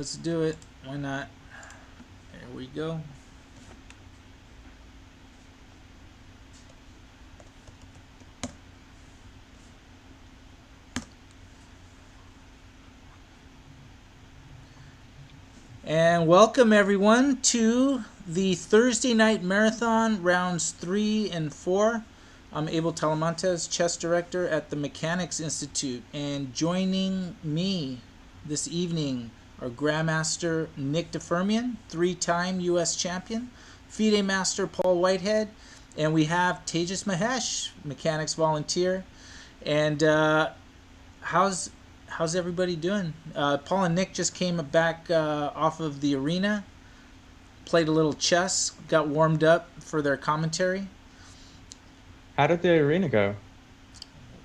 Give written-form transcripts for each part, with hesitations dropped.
Let's do it. Why not? There we go. And welcome everyone to the Thursday night marathon rounds 3 and 4. I'm Abel Talamantes, chess director at the Mechanics Institute, and joining me this evening are Grandmaster Nick DeFermian, three-time U.S. champion, FIDE Master Paul Whitehead, and we have Tejas Mahesh, mechanics volunteer. And how's how's everybody doing? Paul and Nick just came back off of the arena, played a little chess, got warmed up for their commentary. How did the arena go?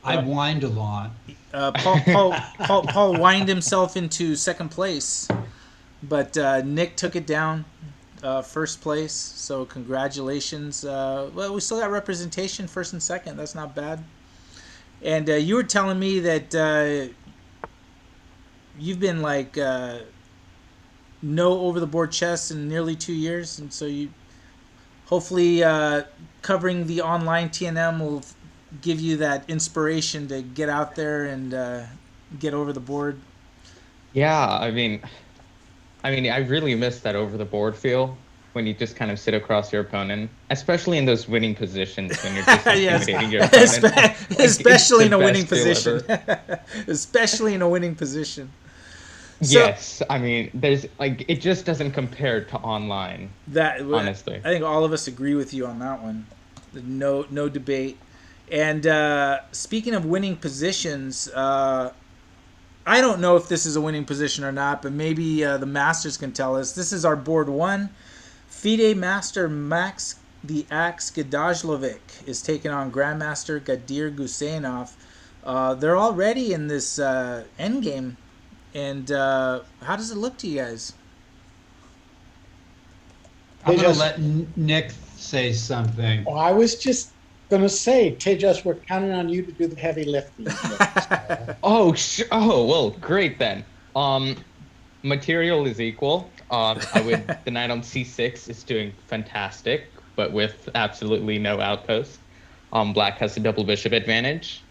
I whined a lot. Paul whined himself into second place, but Nick took it down, first place. So congratulations. Well, we still got representation, first and second. That's not bad. And you were telling me that you've been like no over the board chess in nearly 2 years, and so you hopefully covering the online TNM will give you that inspiration to get out there and get over the board. Yeah, I really miss that over the board feel when you just kind of sit across your opponent, especially in those winning positions when you're just Yes, intimidating your opponent. especially in a the winning best feel position. ever. Especially in a winning position. So Yes, there's it just doesn't compare to online, that honestly. I think all of us agree with you on that one. No debate. And speaking of winning positions, I don't know if this is a winning position or not, but maybe the masters can tell us. This is our board one. FIDE Master Max the Axe Gadajlovic is taking on Grandmaster Gadir Gusainov. They're already in this endgame. And how does it look to you guys? I'm going to Tejas, let Nick say something. I was just going to say, Tejas, we're counting on you to do the heavy lifting. Oh, well, great then. Material is equal. The knight on c6 is doing fantastic, but with absolutely no outpost. Black has a double bishop advantage.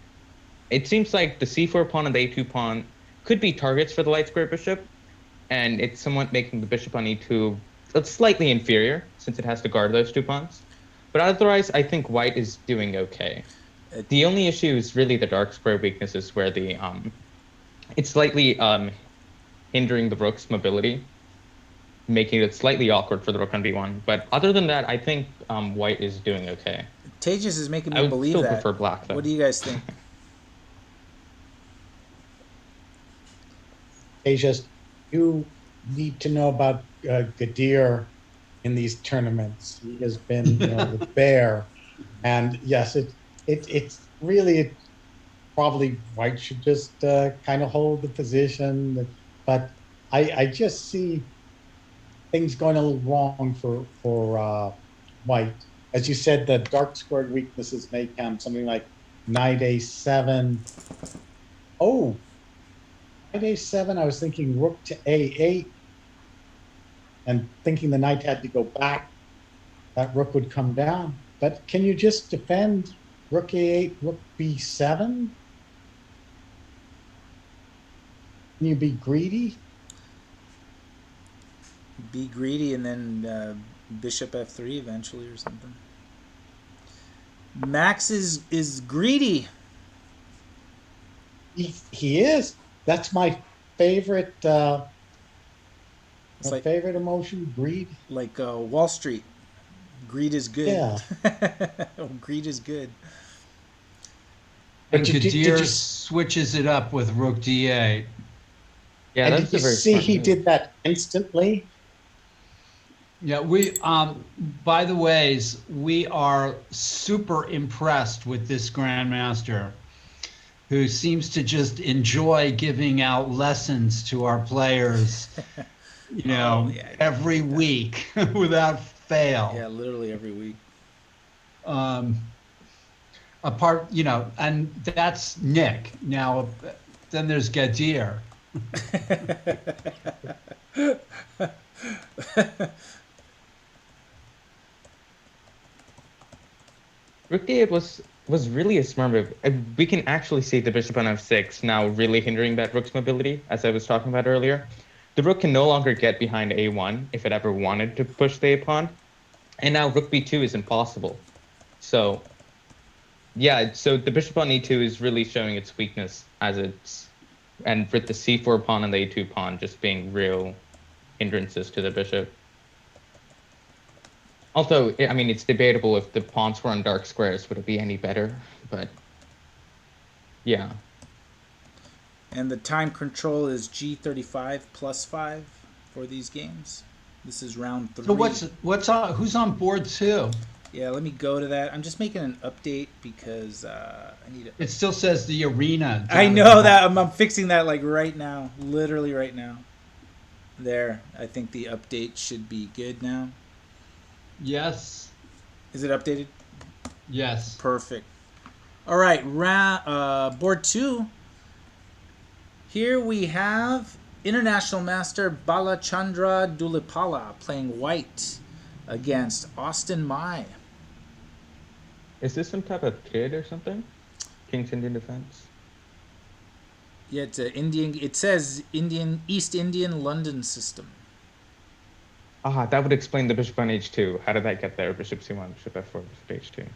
It seems like the c4 pawn and the a2 pawn could be targets for the light square bishop, and it's somewhat making the bishop on e2 slightly inferior since it has to guard those two pawns. But otherwise, I think white is doing okay. The only issue is really the dark square weaknesses where it's slightly hindering the rook's mobility, making it slightly awkward for the rook on b1. But other than that, I think white is doing okay. Tejas is making I me would believe still that. prefer black, though. What do you guys think? Tejas, you need to know about Gadir in these tournaments. He has been, the bear, and yes, it's really probably white should just kind of hold the position, but I just see things going a little wrong for white. As you said, the dark squared weaknesses may come something like knight a7. Oh, knight a7. I was thinking rook to a8, and thinking the knight had to go back. That rook would come down. But can you just defend rook a8, rook b7? Can you be greedy? Be greedy and then bishop f3 eventually or something. Max is greedy. He is. That's my favorite. It's My like favorite emotion, greed. Wall Street. Greed is good. Yeah. Greed is good. And But did Kadir you switches it up with rook d8. Yeah, and that's did you a very see smart he move. did that instantly? Yeah, by the ways, we are super impressed with this grandmaster who seems to just enjoy giving out lessons to our players, Oh, yeah, every week without fail. Yeah, literally every week. Um, and that's Nick. Now, then there's Gadir. Rook d8 was really a smart move. We can actually see the bishop on f6 now really hindering that rook's mobility, as I was talking about earlier. The rook can no longer get behind a1 if it ever wanted to push the a pawn, and now rook b2 is impossible. So yeah, so the bishop on e2 is really showing its weakness and with the c4 pawn and the a2 pawn just being real hindrances to the bishop. Although, I mean, it's debatable if the pawns were on dark squares, would it be any better? But yeah. And the time control is G35 plus 5 for these games. This is round 3. So what's on? Who's on board 2? Yeah, let me go to that. I'm just making an update because I need it. It still says the arena. I know that. I'm fixing that like right now. Literally right now. There. I think the update should be good now. Yes. Is it updated? Yes. Perfect. All right. Board 2. Here we have International Master Balachandra Dulipala playing white against Austin Mai. Is this some type of kid or something? King's Indian Defense? Yeah, it's a Indian. It says East Indian London system. Ah, that would explain the bishop on h2. How did that get there? Bishop c1, bishop f4, bishop h2.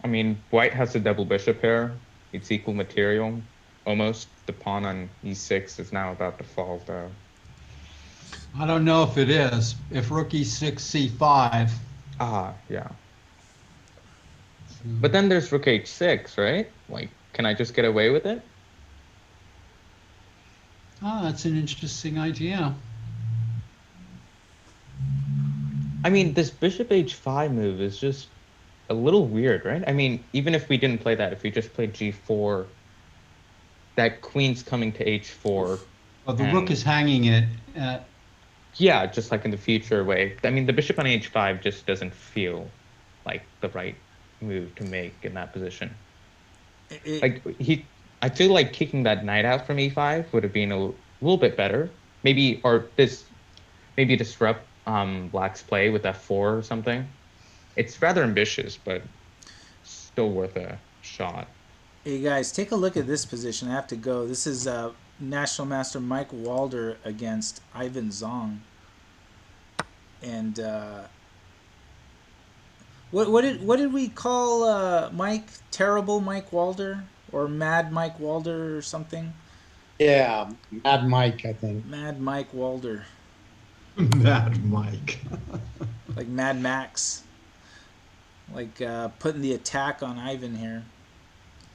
I mean, white has a double bishop here. It's equal material, almost. The pawn on e6 is now about to fall, though. I don't know if it is. If rook e6, c5. Ah, yeah. But then there's rook h6, right? Like, can I just get away with it? Oh, that's an interesting idea. I mean, this bishop h5 move is just a little weird, right? I mean, even if we didn't play that, if we just played g4, that queen's coming to h4. Well, the rook is hanging it. Yeah, just like in the future way. I mean, the bishop on h5 just doesn't feel like the right move to make in that position. I feel like kicking that knight out from e5 would have been a little bit better. Maybe disrupt black's play with f4 or something. It's rather ambitious, but still worth a shot. Hey guys, take a look at this position. I have to go. This is National Master Mike Walder against Ivan Zong. And what did we call Mike? Terrible Mike Walder or Mad Mike Walder or something? Yeah, Mad Mike, I think. Mad Mike Walder. Mad Mike. Like Mad Max. Like putting the attack on Ivan here.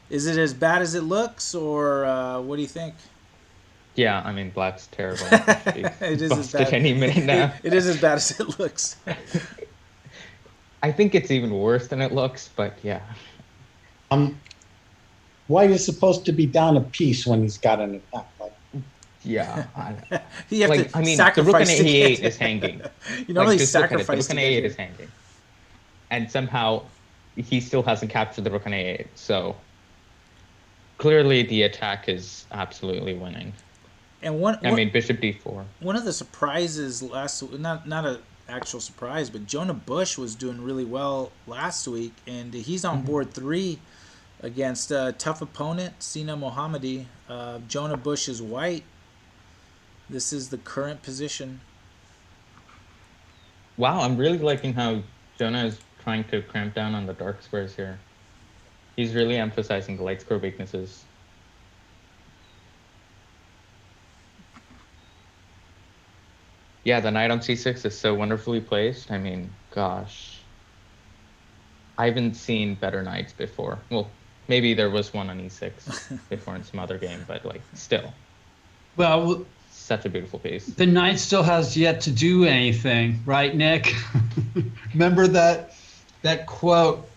Is it as bad as it looks, or what do you think? Yeah, I mean, black's terrible. It is as bad. Any minute now. It is as bad as it looks. I think it's even worse than it looks, but yeah. White is supposed to be down a piece when he's got an attack. Yeah. You have to I mean, sacrifice the rook on to a8 get- is hanging. You normally just look at it. sacrifice The rook to on get a8 here. is hanging. And somehow he still hasn't captured the rook on a8. So clearly the attack is absolutely winning. And bishop d4. One of the surprises not a actual surprise, but Jonah Bush was doing really well last week, and he's on board 3 against a tough opponent, Sina Mohammadi. Jonah Bush is white. This is the current position. Wow, I'm really liking how Jonah is trying to cramp down on the dark squares here. He's really emphasizing the light square weaknesses. Yeah, the knight on c6 is so wonderfully placed. I mean, gosh. I haven't seen better knights before. Well, maybe there was one on e6 before in some other game, but like, still. Well, such a beautiful piece. The knight still has yet to do anything, right, Nick? Remember that quote?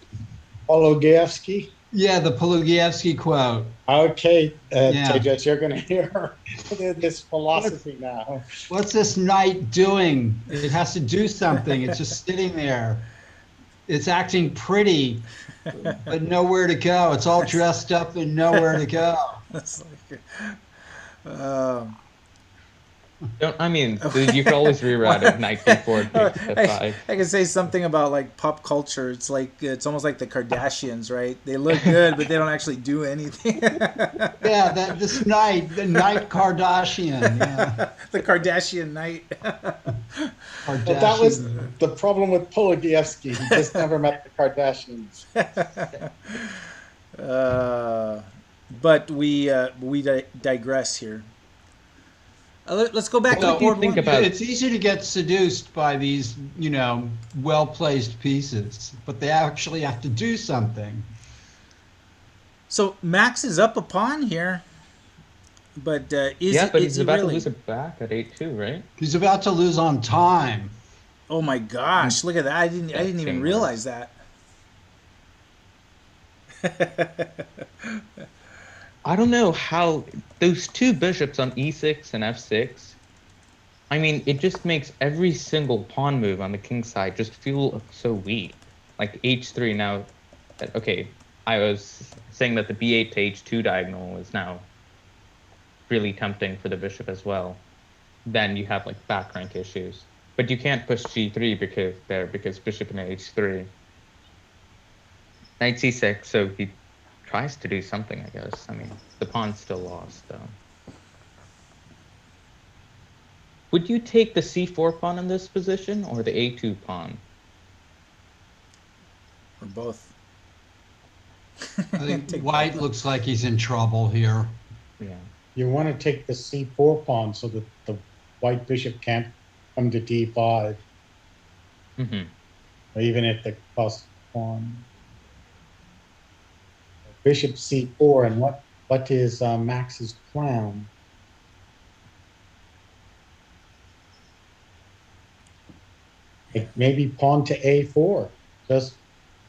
Pologievsky? Yeah, the Pologievsky quote. Okay, Yeah. Tejas, you're going to hear this philosophy now. What's this knight doing? It has to do something. It's just sitting there. It's acting pretty, but nowhere to go. It's all dressed up and nowhere to go. It's like, um, Don't, I mean, you could always reroute it. Knight d4 takes I, f5. I can say something about like pop culture. It's like it's almost like the Kardashians, right? They look good, but they don't actually do anything. Yeah, the night Kardashian. Yeah, The Kardashian night. Well, that was Kardashian. the problem with Polagievsky. He just never met the Kardashians. uh, but we digress here. Let's go back to What do you board think one. about? It's easy to get seduced by these, well-placed pieces, but they actually have to do something. So Max is up a pawn here, but Yeah, but is he's he about to really? lose it back at 8-2, right? He's about to lose on time. Oh my gosh! Look at that! I didn't even Betting realize marks. that. I don't know how those two bishops on e6 and f6. I mean, it just makes every single pawn move on the king side just feel so weak. Like h3 now. Okay, I was saying that the b8 to h2 diagonal is now really tempting for the bishop as well. Then you have like back rank issues, but you can't push g3 because bishop in h3. Knight c6, so he tries to do something, I guess. I mean, the pawn's still lost, though. Would you take the c4 pawn in this position or the a2 pawn? Or both. I think White looks like he's in trouble here. Yeah. You want to take the c4 pawn so that the white bishop can't come to d5, Mm-hmm. or even at the cost of pawn. Bishop c4, and what is Max's plan? Like maybe pawn to a4, just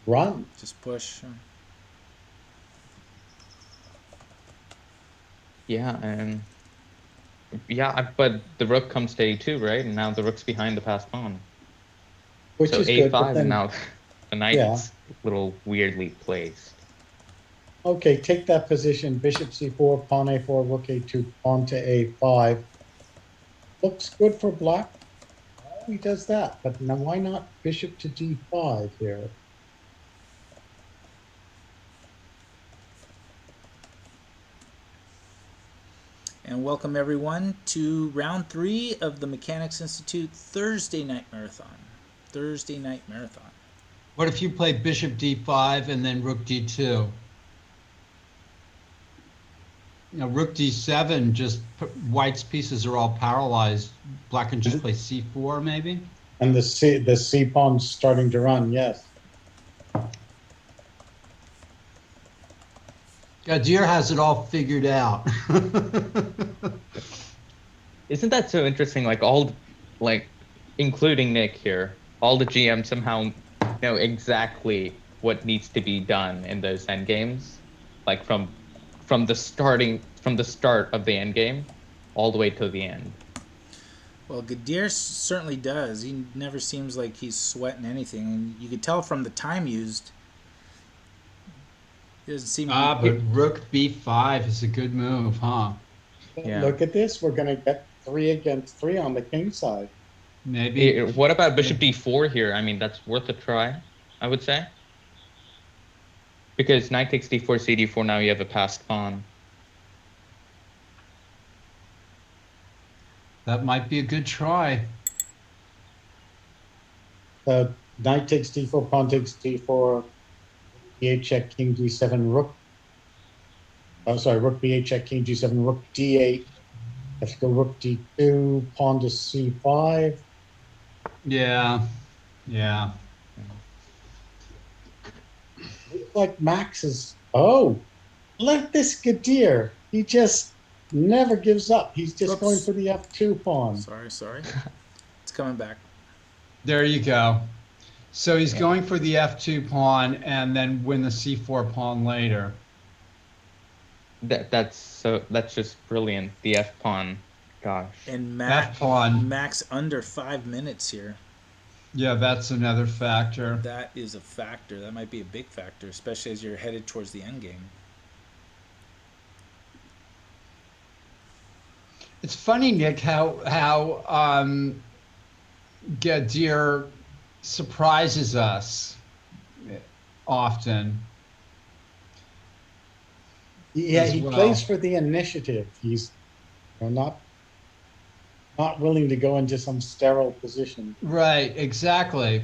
run. Just push. Yeah, and but the rook comes to a2, right? And now the rook's behind the passed pawn. Which So is good, but a5, then, and now the knight's yeah. a little weirdly placed. Okay, take that position, bishop c4, pawn a4, rook a2, pawn to a5. Looks good for black. Oh, he does that, but now why not bishop to d5 here? And welcome everyone to round 3 of the Mechanics Institute Thursday night marathon. Thursday night marathon. What if you play bishop d5 and then rook d2? Rook d7, White's pieces are all paralyzed. Black can just play c4 maybe? And the c pawn's starting to run, yes. Gadir has it all figured out. Isn't that so interesting? Including Nick here, all the GMs somehow know exactly what needs to be done in those endgames, like from the start of the endgame all the way to the end. Well, Gadir certainly does. He never seems like he's sweating anything, and you could tell from the time used. He doesn't seem. But rook b5 is a good move, huh? Yeah. Look at this. We're going to get 3 against 3 on the king side. Maybe. What about bishop d4 here? I mean, that's worth a try, I would say. Because knight takes d4, cd4, now you have a passed pawn. That might be a good try. Knight takes d4, pawn takes d4, d8 check, king d7, rook. Oh, sorry, rook b8 check, king g7, rook d8. Let's go rook d2, pawn to c5. Yeah. Looks like Max is. Oh, let this Gadir. He just never gives up. He's just Oops. going for the f2 pawn. Sorry. It's coming back. There you go. So he's going for the f2 pawn and then win the c4 pawn later. That's just brilliant. The f pawn, gosh. And F pawn. Max under 5 minutes here. Yeah, that's another factor. That is a factor. That might be a big factor, especially as you're headed towards the end game. It's funny, Nick, how Gadir surprises us often Yeah, as he plays well. for the initiative. He's, not willing to go into some sterile position. Right, exactly.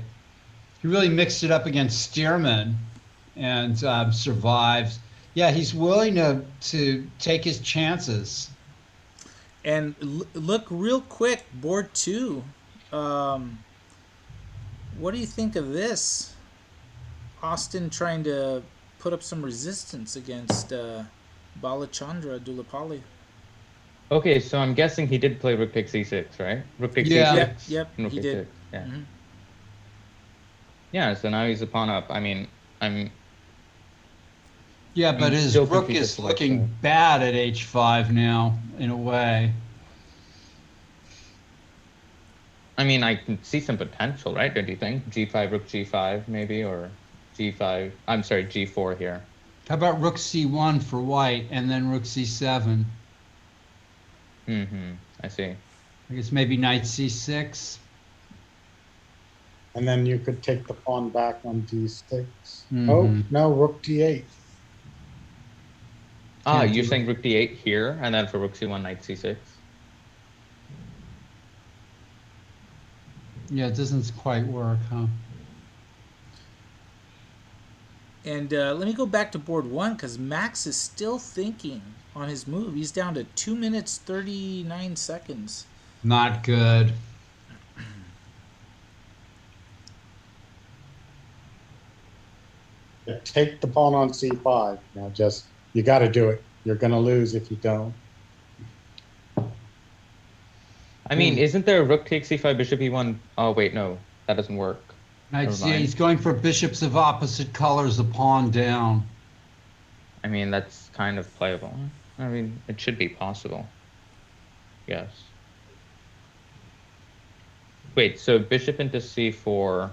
He really mixed it up against Stearman and survives. Yeah, he's willing to take his chances. And look real quick, board two. Um, what do you think of this? Austin trying to put up some resistance against Balachandra Dulapali. Okay, so I'm guessing he did play rook takes c6, right? Rook takes Yeah. Yep, c6 yep, and rook he takes did. 6. Yeah. Mm-hmm. Yeah, so now he's a pawn up. I mean, Yeah, but I'm his still rook confused as is to why it's looking bad at h5 now, in a way. I mean, I can see some potential, right? Don't you think? G5, rook G5, maybe, or G5. I'm sorry, G4 here. How about rook c1 for white and then rook c7? I see. I guess maybe knight c6. And then you could take the pawn back on d6. Oh, Mm-hmm. no, rook d8. Ah, Can't you're do saying it. rook D8 here, and then for rook C1, knight C6. Yeah, it doesn't quite work, huh? And let me go back to board one because Max is still thinking on his move. He's down to 2 minutes 39 seconds. Not good. Yeah, take the pawn on c5. Now just, you got to do it. You're going to lose if you don't. I mean, isn't there a rook takes C5, bishop E1? Oh, wait, no, that doesn't work. Never Yeah, mind. he's going for bishops of opposite colors, a pawn down. I mean, that's kind of playable. I mean, it should be possible. Yes. Wait, so bishop into C4.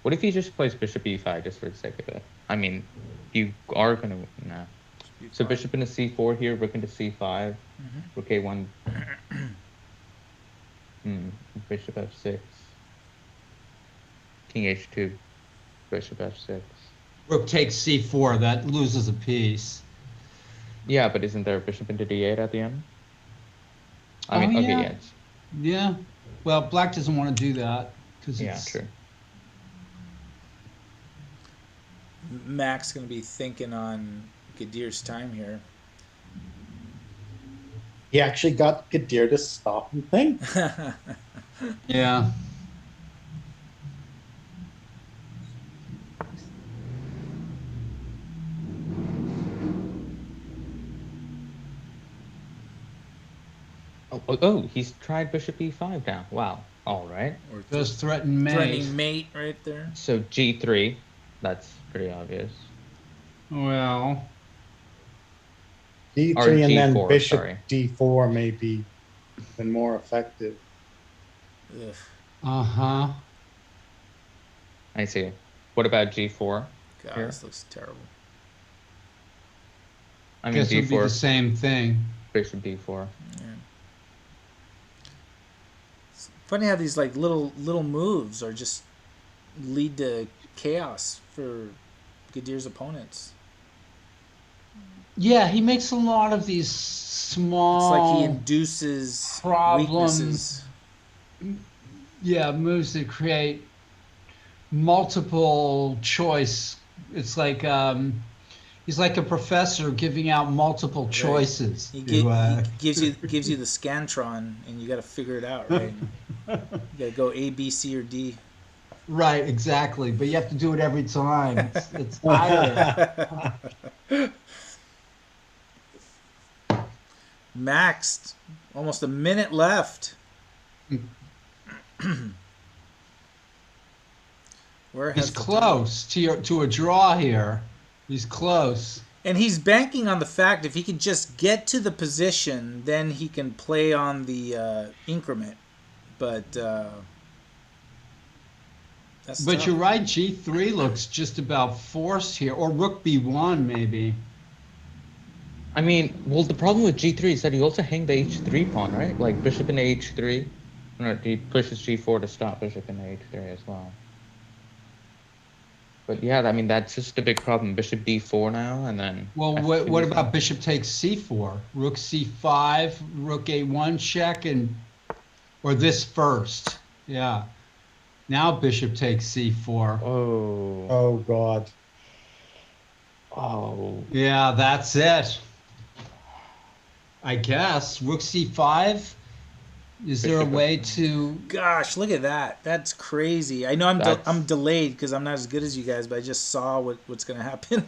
What if he just plays bishop E5 just for the sake of it? I mean, you are going to... Nah. So bishop into C4 here, rook into C5, rook A1. Bishop F6. King H2, bishop F6. Rook takes c4, that loses a piece. Yeah, but isn't there a bishop into D8 at the end? I Oh, mean, okay, yeah. yes. Yeah. Well, black doesn't want to do that because Yeah, it's true. Max going to be thinking on Gadir's time here. He actually got Gadir to stop and think. yeah. Oh, he's tried bishop E5 now. Wow. All right. Or Does threaten mate. threatening mate right there. So G3, that's pretty obvious. Well, D3 Or and then G4, bishop sorry. D4 may be even more effective. Ugh. uh-huh. I see. What about G4? God, Here? this looks terrible. I mean, Guess it would be the D4, same thing. bishop D4. Yeah. It's funny how these like little moves are just lead to chaos for Gadir's opponents. Yeah, he makes a lot of these It's small like he induces problems. weaknesses. Yeah, moves that create multiple choice. It's like he's like a professor giving out multiple choices. He, to, he gives you the scantron, and you got to figure it out, right? You got to go A, B, C, or D. Right, exactly. But you have to do it every time. It's tiring. Maxed, almost a minute left. Where has He's the close to a draw here. He's close. And he's banking on the fact if he can just get to the position, then he can play on the increment. But that's But tough. you're right, G3 looks just about forced here, or Rook B1 maybe. I mean, well, the problem with G3 is that you also hang the H3 pawn, right? Like bishop in H3. No, he pushes G4 to stop bishop in H3 as well. But yeah, I mean, that's just a big problem. Bishop D4 now, and then... Well, what about bishop takes C4? Rook C5, Rook A1 check, or this first. Yeah. Now bishop takes C4. Oh. Oh God. Oh. Yeah, that's it. I guess. Rook C5. Is there a Bishop way F1. to... Gosh, look at that. That's crazy. I know I'm delayed because I'm not as good as you guys, but I just saw what's going to happen.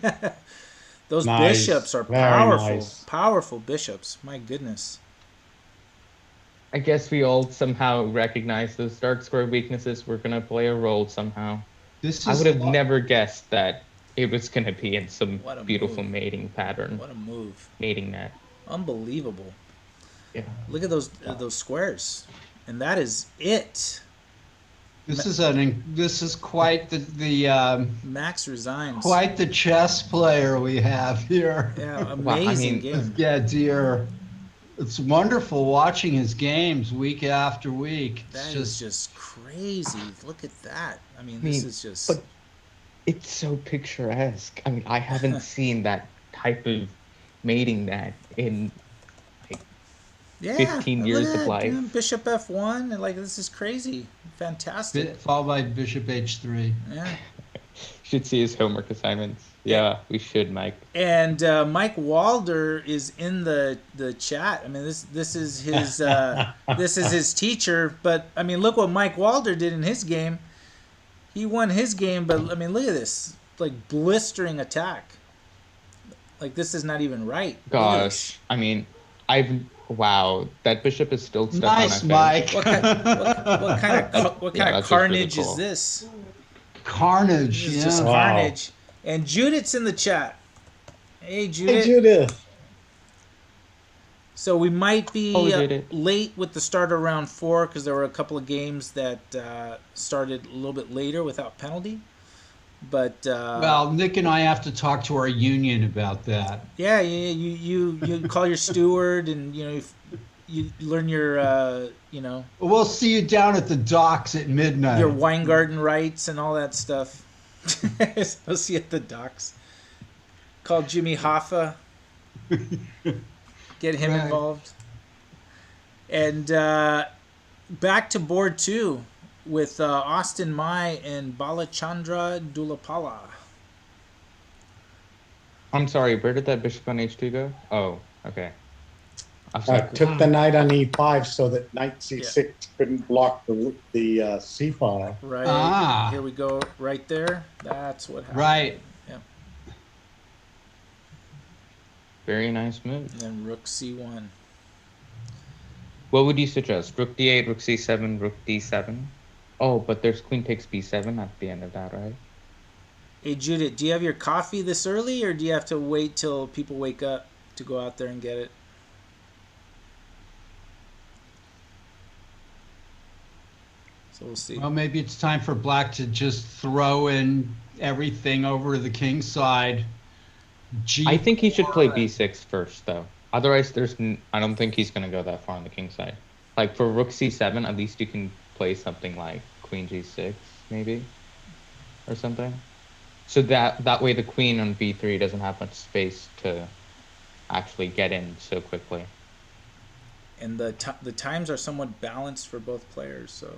Those Nice. bishops are Very powerful. nice. Powerful bishops. My goodness. I guess we all somehow recognize those dark square weaknesses were going to play a role somehow. This I is would have never guessed that it was going to be in some What a beautiful move. mating pattern. What a move. Mating net. Unbelievable. Yeah. Look at those squares. And that is it. This is quite Max resigns. quite the chess player we have here. Yeah, Wow, I amazing mean, game. Yeah, dear. It's wonderful watching his games week after week. It's That is just crazy. Look at that. I mean, this is just... But it's so picturesque. I mean, I haven't seen that type of mating net in yeah, 15 look years at of that. life. Yeah, Bishop F1. And like, this is crazy. Fantastic. followed by bishop H3. Yeah. Should see his homework assignments. Yeah, we should, Mike. And Mike Walder is in the chat. I mean, this is his this is his teacher. But I mean, look what Mike Walder did in his game. He won his game, but I mean, look at this, like blistering attack. Like this is not even right. Gosh, I mean, wow, that bishop is still stuck Nice, on Mike. What kind of that's carnage just really cool. is this? Carnage. This is Yeah. just Wow. carnage. And Judith's in the chat. Hey, Judith. Hey, Judith. So we might be Oh, Judith. late with the start of round 4 because there were a couple of games that started a little bit later without penalty. But Well, Nick and I have to talk to our union about that. yeah, you call your steward and you learn your We'll see you down at the docks at midnight. your Weingarten rights and all that stuff. I'll see you at the docks. Call Jimmy Hoffa. Get him Right. involved. And back to board 2 with Austin Mai and Balachandra Dulapala. I'm sorry, where did that bishop on H2 go? Oh, okay. I was like, Took the knight on E5 so that knight C6 couldn't block the C file. Right. Ah. Here we go. Right there. That's what happened. Right. Yep. very nice move. And then Rook C1. What would you suggest? Rook D8, Rook C7, Rook D7? Oh, but there's Queen takes B7 at the end of that, right? Hey, Judith, do you have your coffee this early or do you have to wait till people wake up to go out there and get it? So we'll see. Well, maybe it's time for Black to just throw in everything over to the king side. I think he should play B6 first, though. Otherwise, I don't think he's going to go that far on the king side. Like, for Rook C7, at least you can play something like Queen G6, maybe? Or something. So that way the queen on B3 doesn't have much space to actually get in so quickly. And the times are somewhat balanced for both players, so...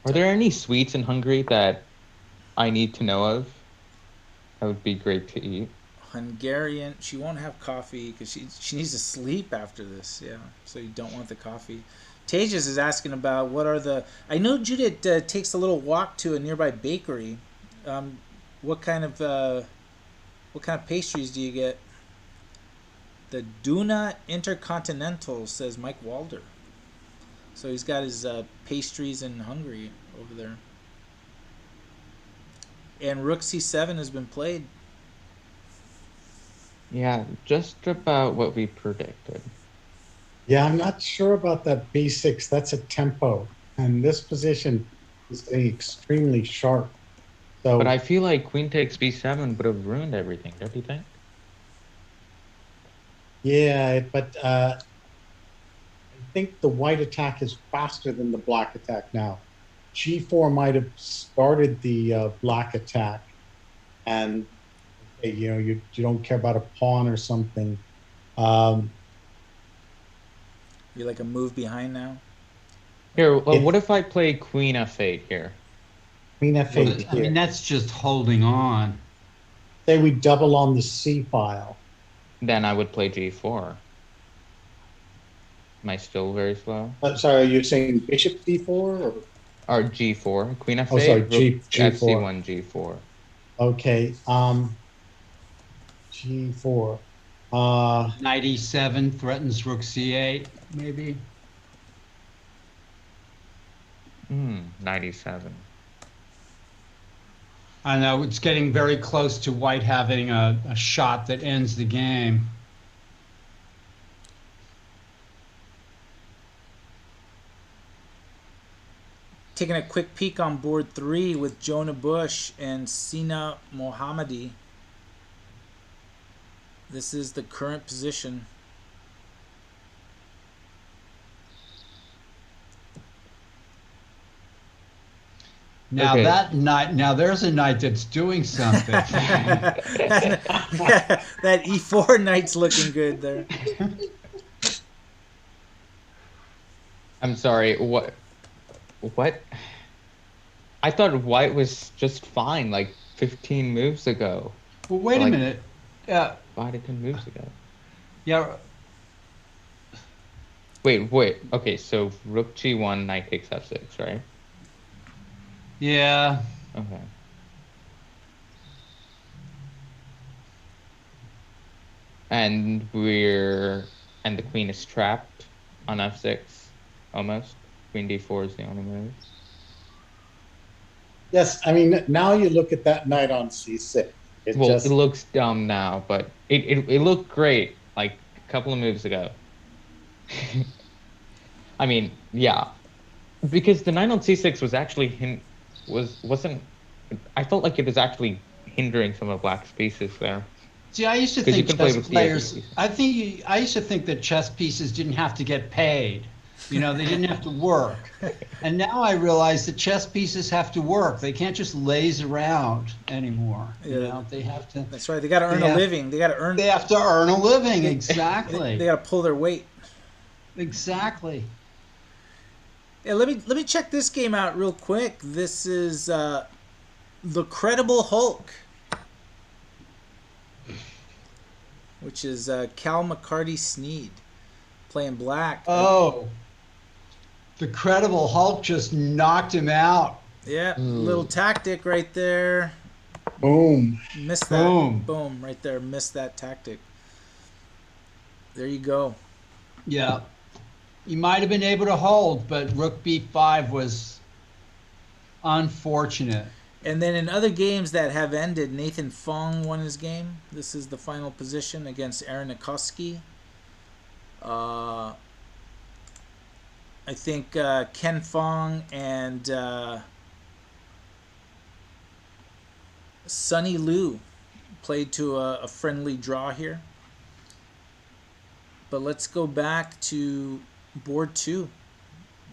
Are there any sweets in Hungary that I need to know of? That would be great to eat. Hungarian, she won't have coffee because she needs to sleep after this. Yeah, so you don't want the coffee. Tejas is asking about what are the... I know Judith takes a little walk to a nearby bakery. What kind of pastries do you get? The Duna Intercontinental, says Mike Walder. So he's got his pastries in Hungary over there. And Rook C7 has been played. Yeah, just about what we predicted. Yeah, I'm not sure about that B6. That's a tempo. And this position is getting extremely sharp. But So, I feel like queen takes b7 would have ruined everything, don't you think? yeah, but I think the white attack is faster than the black attack now. G4 might have started the black attack, and okay, you don't care about a pawn or something. Um, You're like a move behind now. Here, well, yeah, what if I play queen f8 here? queen Well, f8 I mean, here. that's just holding on. Say we double on the C file. Then I would play g4. Am I still very slow? Sorry, are you saying bishop d4 or Or g4, queen oh sorry, f8, rook G4. fc1, g4. Okay, G4. Uh, Knight e7 threatens rook c8, maybe. 97. I know it's getting very close to white having a shot that ends the game. Taking a quick peek on board 3 with Jonah Bush and Sina Mohammadi. This is the current position. Now Okay. that knight, now there's a knight that's doing something. That E4 knight's looking good there. I'm sorry, what? What? I thought white was just fine like 15 moves ago. Well, wait Or a like minute. 5 to 10 moves ago. Yeah, Wait. Okay, so rook g1, knight takes f6, right? yeah. Okay. And the queen is trapped on f6, almost. Queen d4 is the only move. yes, I mean now you look at that knight on C6. It Well, it just looks dumb now, but it looked great like a couple of moves ago. I mean, yeah, because the knight on c6 was actually wasn't. I felt like it was actually hindering some of black's pieces there See, I used to because you think can play chess with the edges players. pieces. I used to think that chess pieces didn't have to get paid. You know, they didn't have to work. And now I realize that chess pieces have to work. They can't just laze around anymore. You Yeah, know, they have to. that's right. They got to earn They a have. living. They got to earn. They have to earn a living. They Exactly. got to pull their weight. Exactly. Yeah, let me check this game out real quick. This is the Credible Hulk, which is Cal McCarty Sneed playing black. Oh, the credible Hulk just knocked him out. Yeah, little Ooh. tactic right there. boom. Missed that. Boom. Boom, right there. Missed that tactic. There you go. Yeah. You might have been able to hold, but rook b5 was unfortunate. And then in other games that have ended, Nathan Fong won his game. This is the final position against Aaron Nikoski. I think Ken Fong and Sonny Liu played to a friendly draw here. But let's go back to board 2.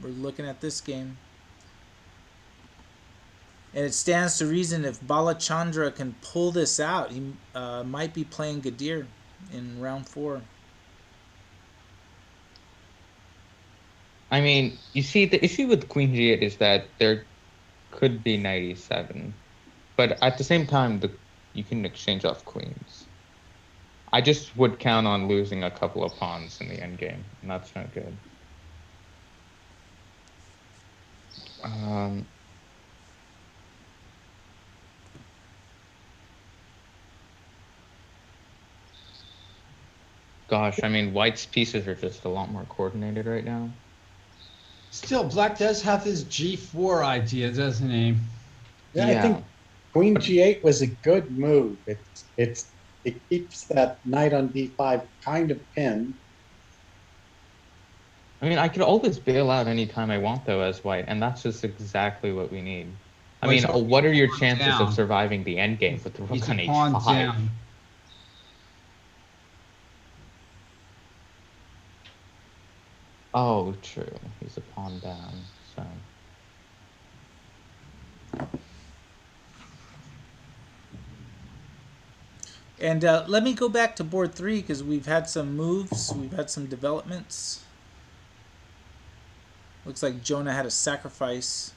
We're looking at this game. And it stands to reason if Balachandra can pull this out, he might be playing Gadir in round 4. I mean, you see, the issue with queen g8 is that there could be knight e7, but at the same time, you can exchange off queens. I just would count on losing a couple of pawns in the endgame, and that's not good. Gosh, I mean, white's pieces are just a lot more coordinated right now. Still, black does have his g4 idea, doesn't he? Yeah, I think Queen G8 was a good move. it keeps that knight on d5 kind of pinned. I mean, I could always bail out anytime I want, though, as white, and that's just exactly what we need. I Well, he's mean, already what are your pawn chances of down. surviving the endgame with the He's rook a on pawn h5? down. Oh, true. He's a pawn down, so... And let me go back to board 3 because we've had some moves. We've had some developments. Looks like Jonah had a sacrifice.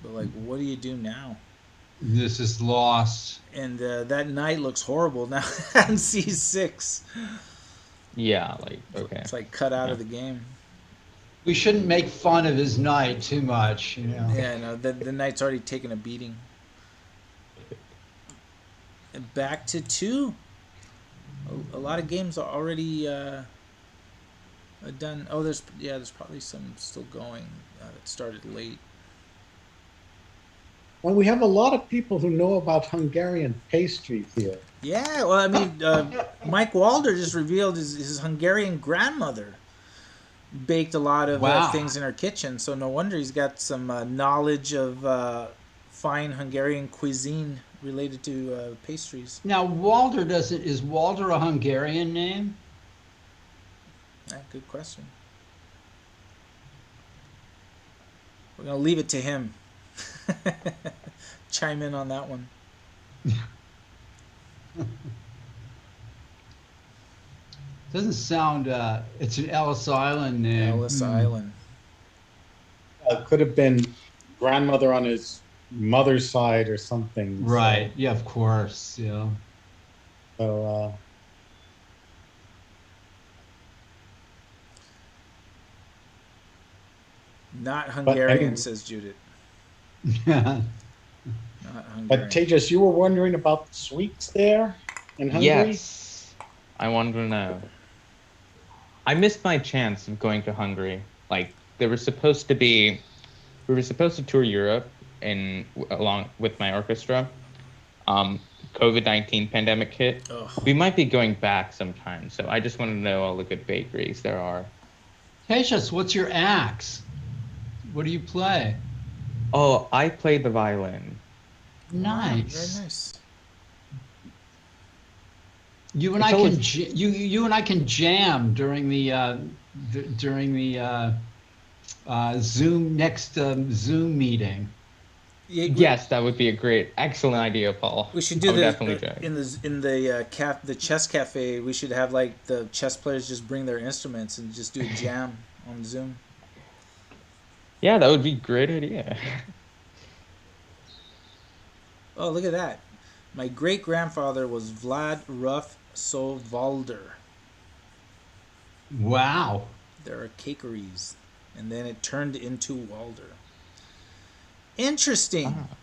But like, what do you do now? This is lost. And that knight looks horrible now on c6. Yeah, like, okay. It's like cut out Yeah. of the game. We shouldn't make fun of his knight too much, you know. Yeah, no, the knight's already taken a beating. And back to 2. A lot of games are already done. Oh, there's probably some still going. It started late. Well, we have a lot of people who know about Hungarian pastry here. Yeah, well, I mean, Mike Walder just revealed his Hungarian grandmother baked a lot of Wow. things in her kitchen, so no wonder he's got some knowledge of fine Hungarian cuisine related to pastries. Now, is Walder a Hungarian name? Yeah, good question. We're going to leave it to him. Chime in on that one. Doesn't sound, it's an Ellis Island name. Ellis Island. Could have been grandmother on his mother's side or something. Right, yeah, of course, yeah. So, Not Hungarian, anyway. says Judith. Yeah. Not Hungarian. but Tejas, you were wondering about the sweets there in Hungary? Yes. I wanted to know. I missed my chance of going to Hungary. Like, we were supposed to tour Europe along with my orchestra. COVID-19 pandemic hit. Ugh. We might be going back sometime, so I just want to know all the good bakeries there are. Tejas, what's your axe? What do you play? Oh, I play the violin. Nice. Very nice. You and It's I always- can you and I can jam during the Zoom meeting. Yeah, Yes, that would be a great, excellent idea, Paul. we should I do would definitely the join. in the chess cafe. We should have like the chess players just bring their instruments and just do a jam on Zoom. Yeah, that would be a great idea. Oh, look at that! My great grandfather was Vlad Ruff Sovvalder. Wow. There are cakeries, and then it turned into Walder. Interesting. Ah.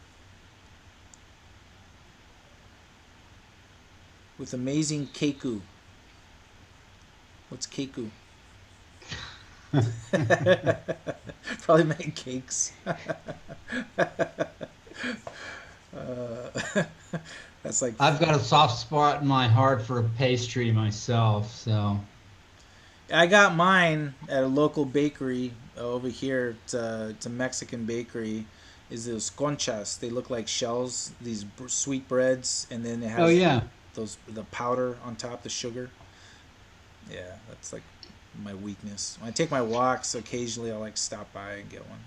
With amazing keku. What's keku? Probably make cakes. That's like I've got a soft spot in my heart for pastry myself, so I got mine at a local bakery over here. It's a Mexican bakery. Is those conchas? They look like shells. These sweet breads, and then it has oh yeah. the powder on top, the sugar. Yeah, that's like my weakness. When I take my walks, occasionally I'll like stop by and get one.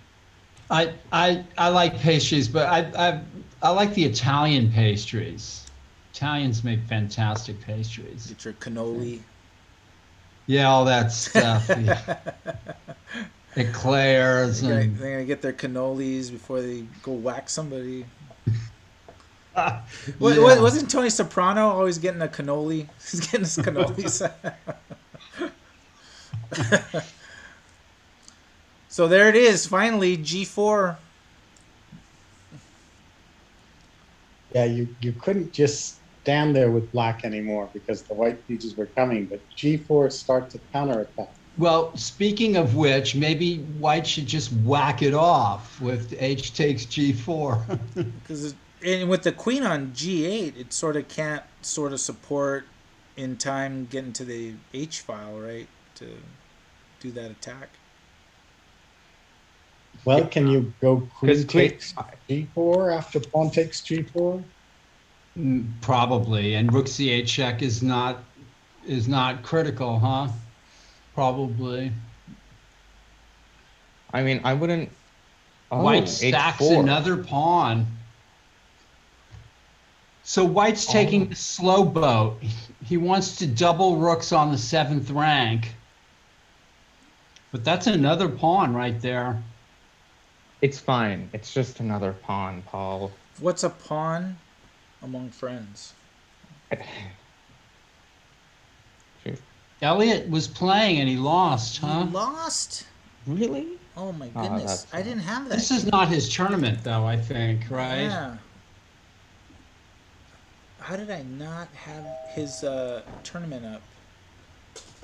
I like pastries, but I like the Italian pastries. Italians make fantastic pastries. Get your cannoli. Yeah, all that stuff. Yeah. Eclairs They're and gonna get their cannolis before they go whack somebody. yeah. Wasn't Tony Soprano always getting a cannoli? He's getting his cannolis. So there it is. Finally, G4. Yeah, you couldn't just stand there with black anymore because the white pieces were coming, but G4 starts to counterattack. Well, speaking of which, maybe white should just whack it off with h takes g4. Because and with the queen on g8, it sort of can't sort of support in time getting to the h file, right? To do that attack. Well, can you go Because queen takes g4 after pawn takes g4? Probably. And rook c8 check is not critical, huh? Probably. I mean, I wouldn't. White Oh, stacks h4. another pawn. So white's taking Oh, the slow boat. He wants to double rooks on the 7th rank. But that's another pawn right there. it's fine. It's just another pawn, Paul. What's a pawn among friends? Shoot. Elliot was playing and he lost, He huh? lost. Really? Oh my Oh, goodness! that's I didn't have that. This is not his tournament, though, I think, right? Yeah. How did I not have his tournament up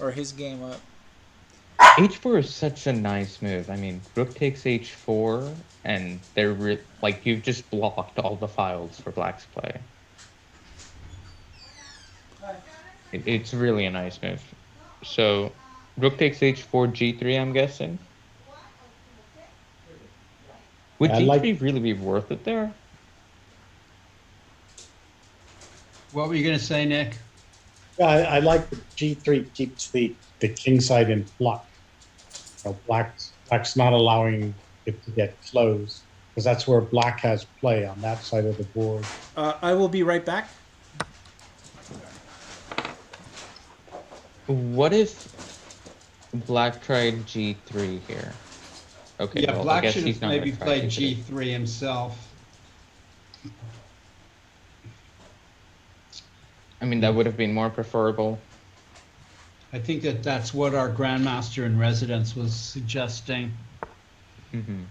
or his game up? h4 is such a nice move. I mean, rook takes h4, and like you've just blocked all the files for black's play. It's really a nice move. So, rook takes h4, g3, I'm guessing. Would I like g3 really be worth it there? What were you going to say, Nick? Yeah, I like that g3 keeps the king side in flux. Black's not allowing it to get closed because that's where black has play on that side of the board. I will be right back. What if black tried g3 here? Okay, Yeah, well, I black guess should he's have not maybe gonna try played g3. g3 himself. I mean, that would have been more preferable. I think that's what our grandmaster in residence was suggesting. Mm-hmm.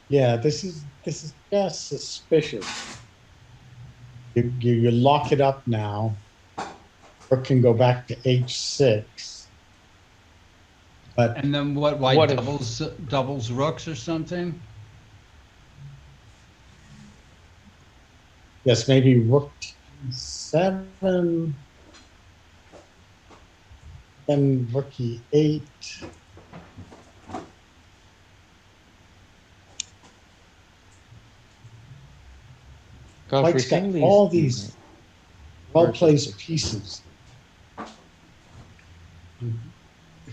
Yeah, this is just suspicious. You lock it up now. Rook can go back to h6. But And then what? White What if- doubles rooks or something? yes, maybe rook 7, then rook e8. Gosh, White's got all these well-placed pieces.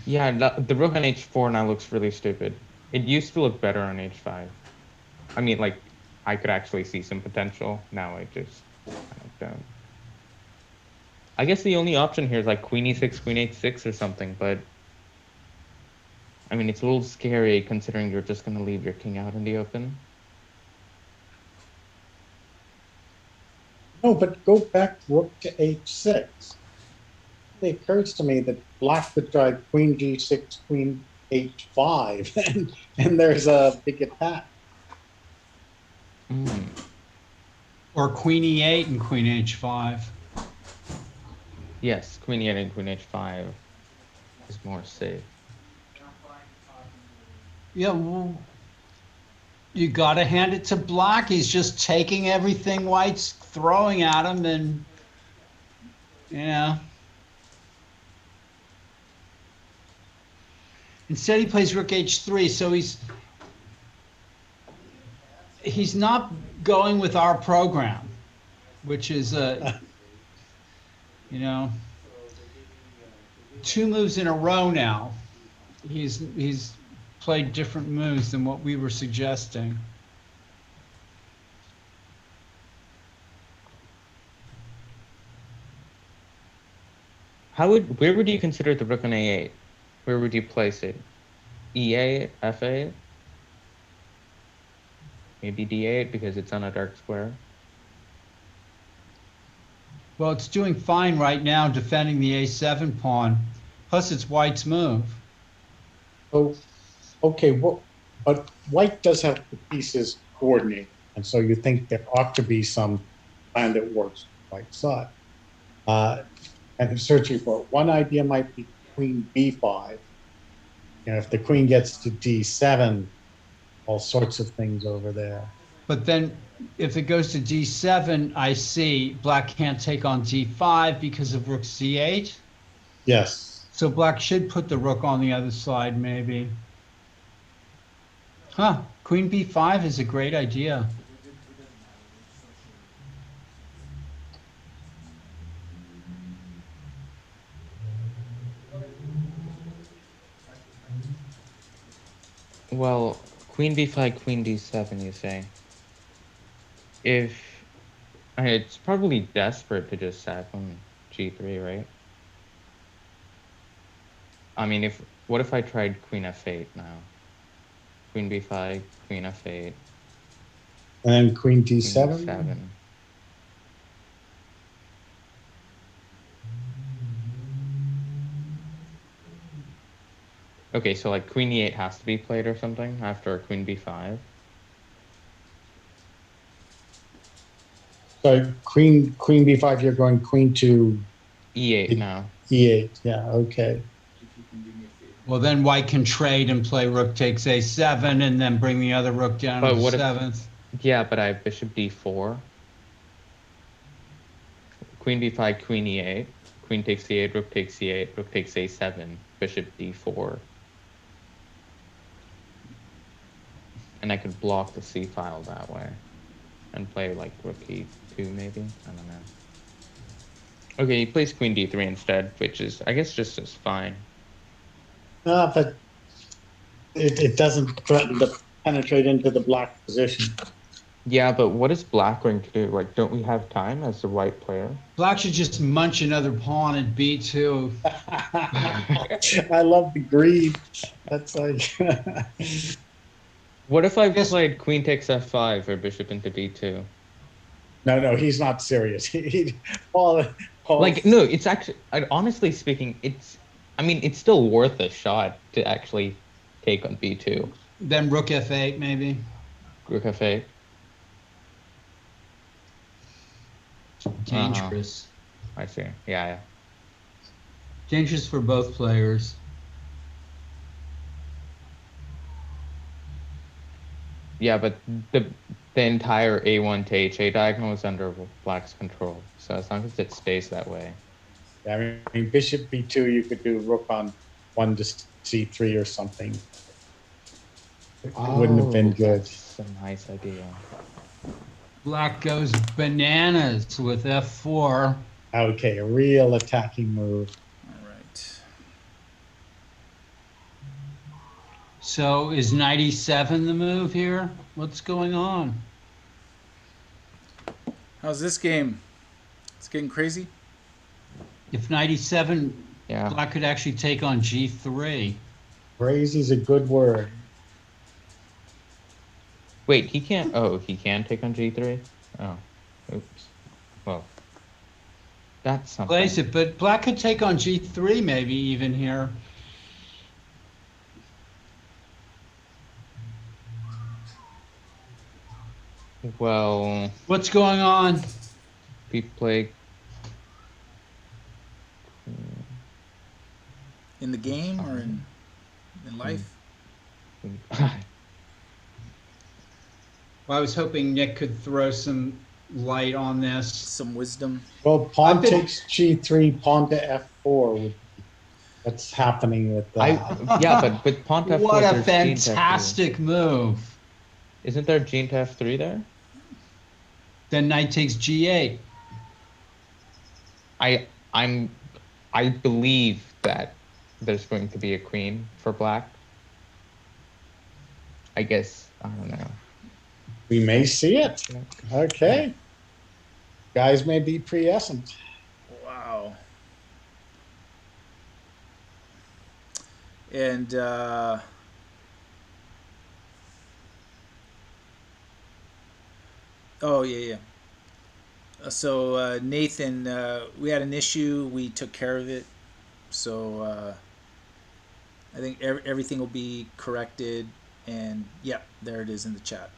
Yeah, the rook on h4 now looks really stupid. It used to look better on h5. I mean, like, I could actually see some potential. Now I just kind of don't. I guess the only option here is like queen e6, queen h6 or something, but I mean, it's a little scary considering you're just going to leave your king out in the open. No, but go back rook to h6. It occurs to me that black could try queen g6, queen h5, and there's a big attack. Mm. Or queen e8 and queen h5. Yes, queen e8 and queen h5 is more safe. Yeah, well, you got to hand it to black. He's just taking everything white's throwing at him, and yeah. Instead, he plays rook h3, so he's not going with our program, which is you know, 2 moves in a row now. He's played different moves than what we were suggesting. Where would you consider the rook on a8? Where would you place it? E8, f8? Maybe d8 because it's on a dark square. Well, it's doing fine right now defending the a7 pawn. Plus, it's white's move. So, okay, but white does have the pieces coordinated, and so you think there ought to be some plan that works on white side. And searching for it. One idea might be queen b5. If the queen gets to d7, all sorts of things over there. But then if it goes to d7, I see black can't take on d5 because of rook c8. Yes. So black should put the rook on the other side, maybe. Huh, queen b5 is a great idea. Well, queen b5, queen d7, you say? If it's probably desperate to just sack on g3, right? I mean, what if I tried queen f8 now? Queen b5, queen f8, And then queen queen d7. d7. Okay, so like queen e8 has to be played or something after queen b5. So queen b5, you're going queen to e8 now. e8. Yeah, okay. Well, then white can trade and play rook takes a7 and then bring the other rook down But to the what if, seventh. yeah, but I have bishop d4. Queen b5, queen e8. Queen takes e8, rook takes e8, rook takes a7, bishop d4. And I could block the c file that way. And play like rook e2 maybe? I don't know. Okay, he plays queen d3 instead, which is, I guess, just as fine. But it doesn't threaten to penetrate into the black position. Yeah, but what is black going to do? Like, don't we have time as the white player? Black should just munch another pawn at b2. I love the greed. That's like. What if I played queen takes f5 or bishop into b2? No, he's not serious. Paul, Like, no, it's actually, honestly speaking, I mean, it's still worth a shot to actually take on b2. Then rook f8 maybe. Rook f8. Dangerous. I see. Yeah. Dangerous for both players. Yeah, but the entire a1 to h8 diagonal is under black's control. So as long as it stays that way. I mean, bishop b2, you could do rook on 1 to c3 or something. It wouldn't have been good. That's a nice idea. Black goes bananas with f4. Okay, a real attacking move. All right. So is knight e7 the move here? What's going on? How's this game? It's getting crazy. If knight e7, Yeah. black could actually take on g3. Crazy's a good word. Wait, he can't. Oh, he can take on g3? Oh. Oops. Well. That's something. Plays it, but black could take on g3 maybe even here. Well, What's going on? we play. In the game or in life? Well, I was hoping Nick could throw some light on this. Some wisdom. Well, pawn I've been- takes g3, pawn to f4. What's happening with that? Yeah, but pawn to f4. What a there's queen to f3. fantastic move. Isn't there queen to f3 there? Then knight takes g8. I believe that there's going to be a queen for black. I guess, I don't know. We may see it. Okay. Guys may be prescient. Wow. And oh yeah. So Nathan, we had an issue. We took care of it. So I think everything will be corrected. And yep, there it is in the chat.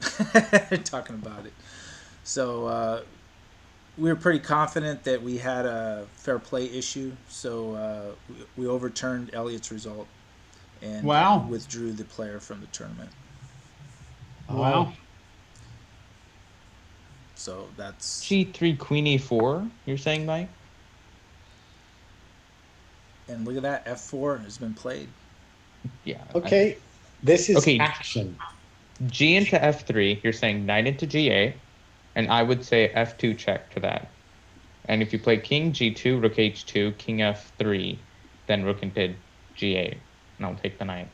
Talking about it. So we were pretty confident that we had a fair play issue, so we overturned Elliott's result and Wow. withdrew the player from the tournament. Wow. So that's G3 Queen E4, you're saying, Mike? and look at that, F4 has been played. Yeah. Okay, this is Okay. action. G into F3, you're saying knight into G8, and I would say F2 check to that. And if you play King G2, Rook H2, King F3, then Rook into G8, and I'll take the knight.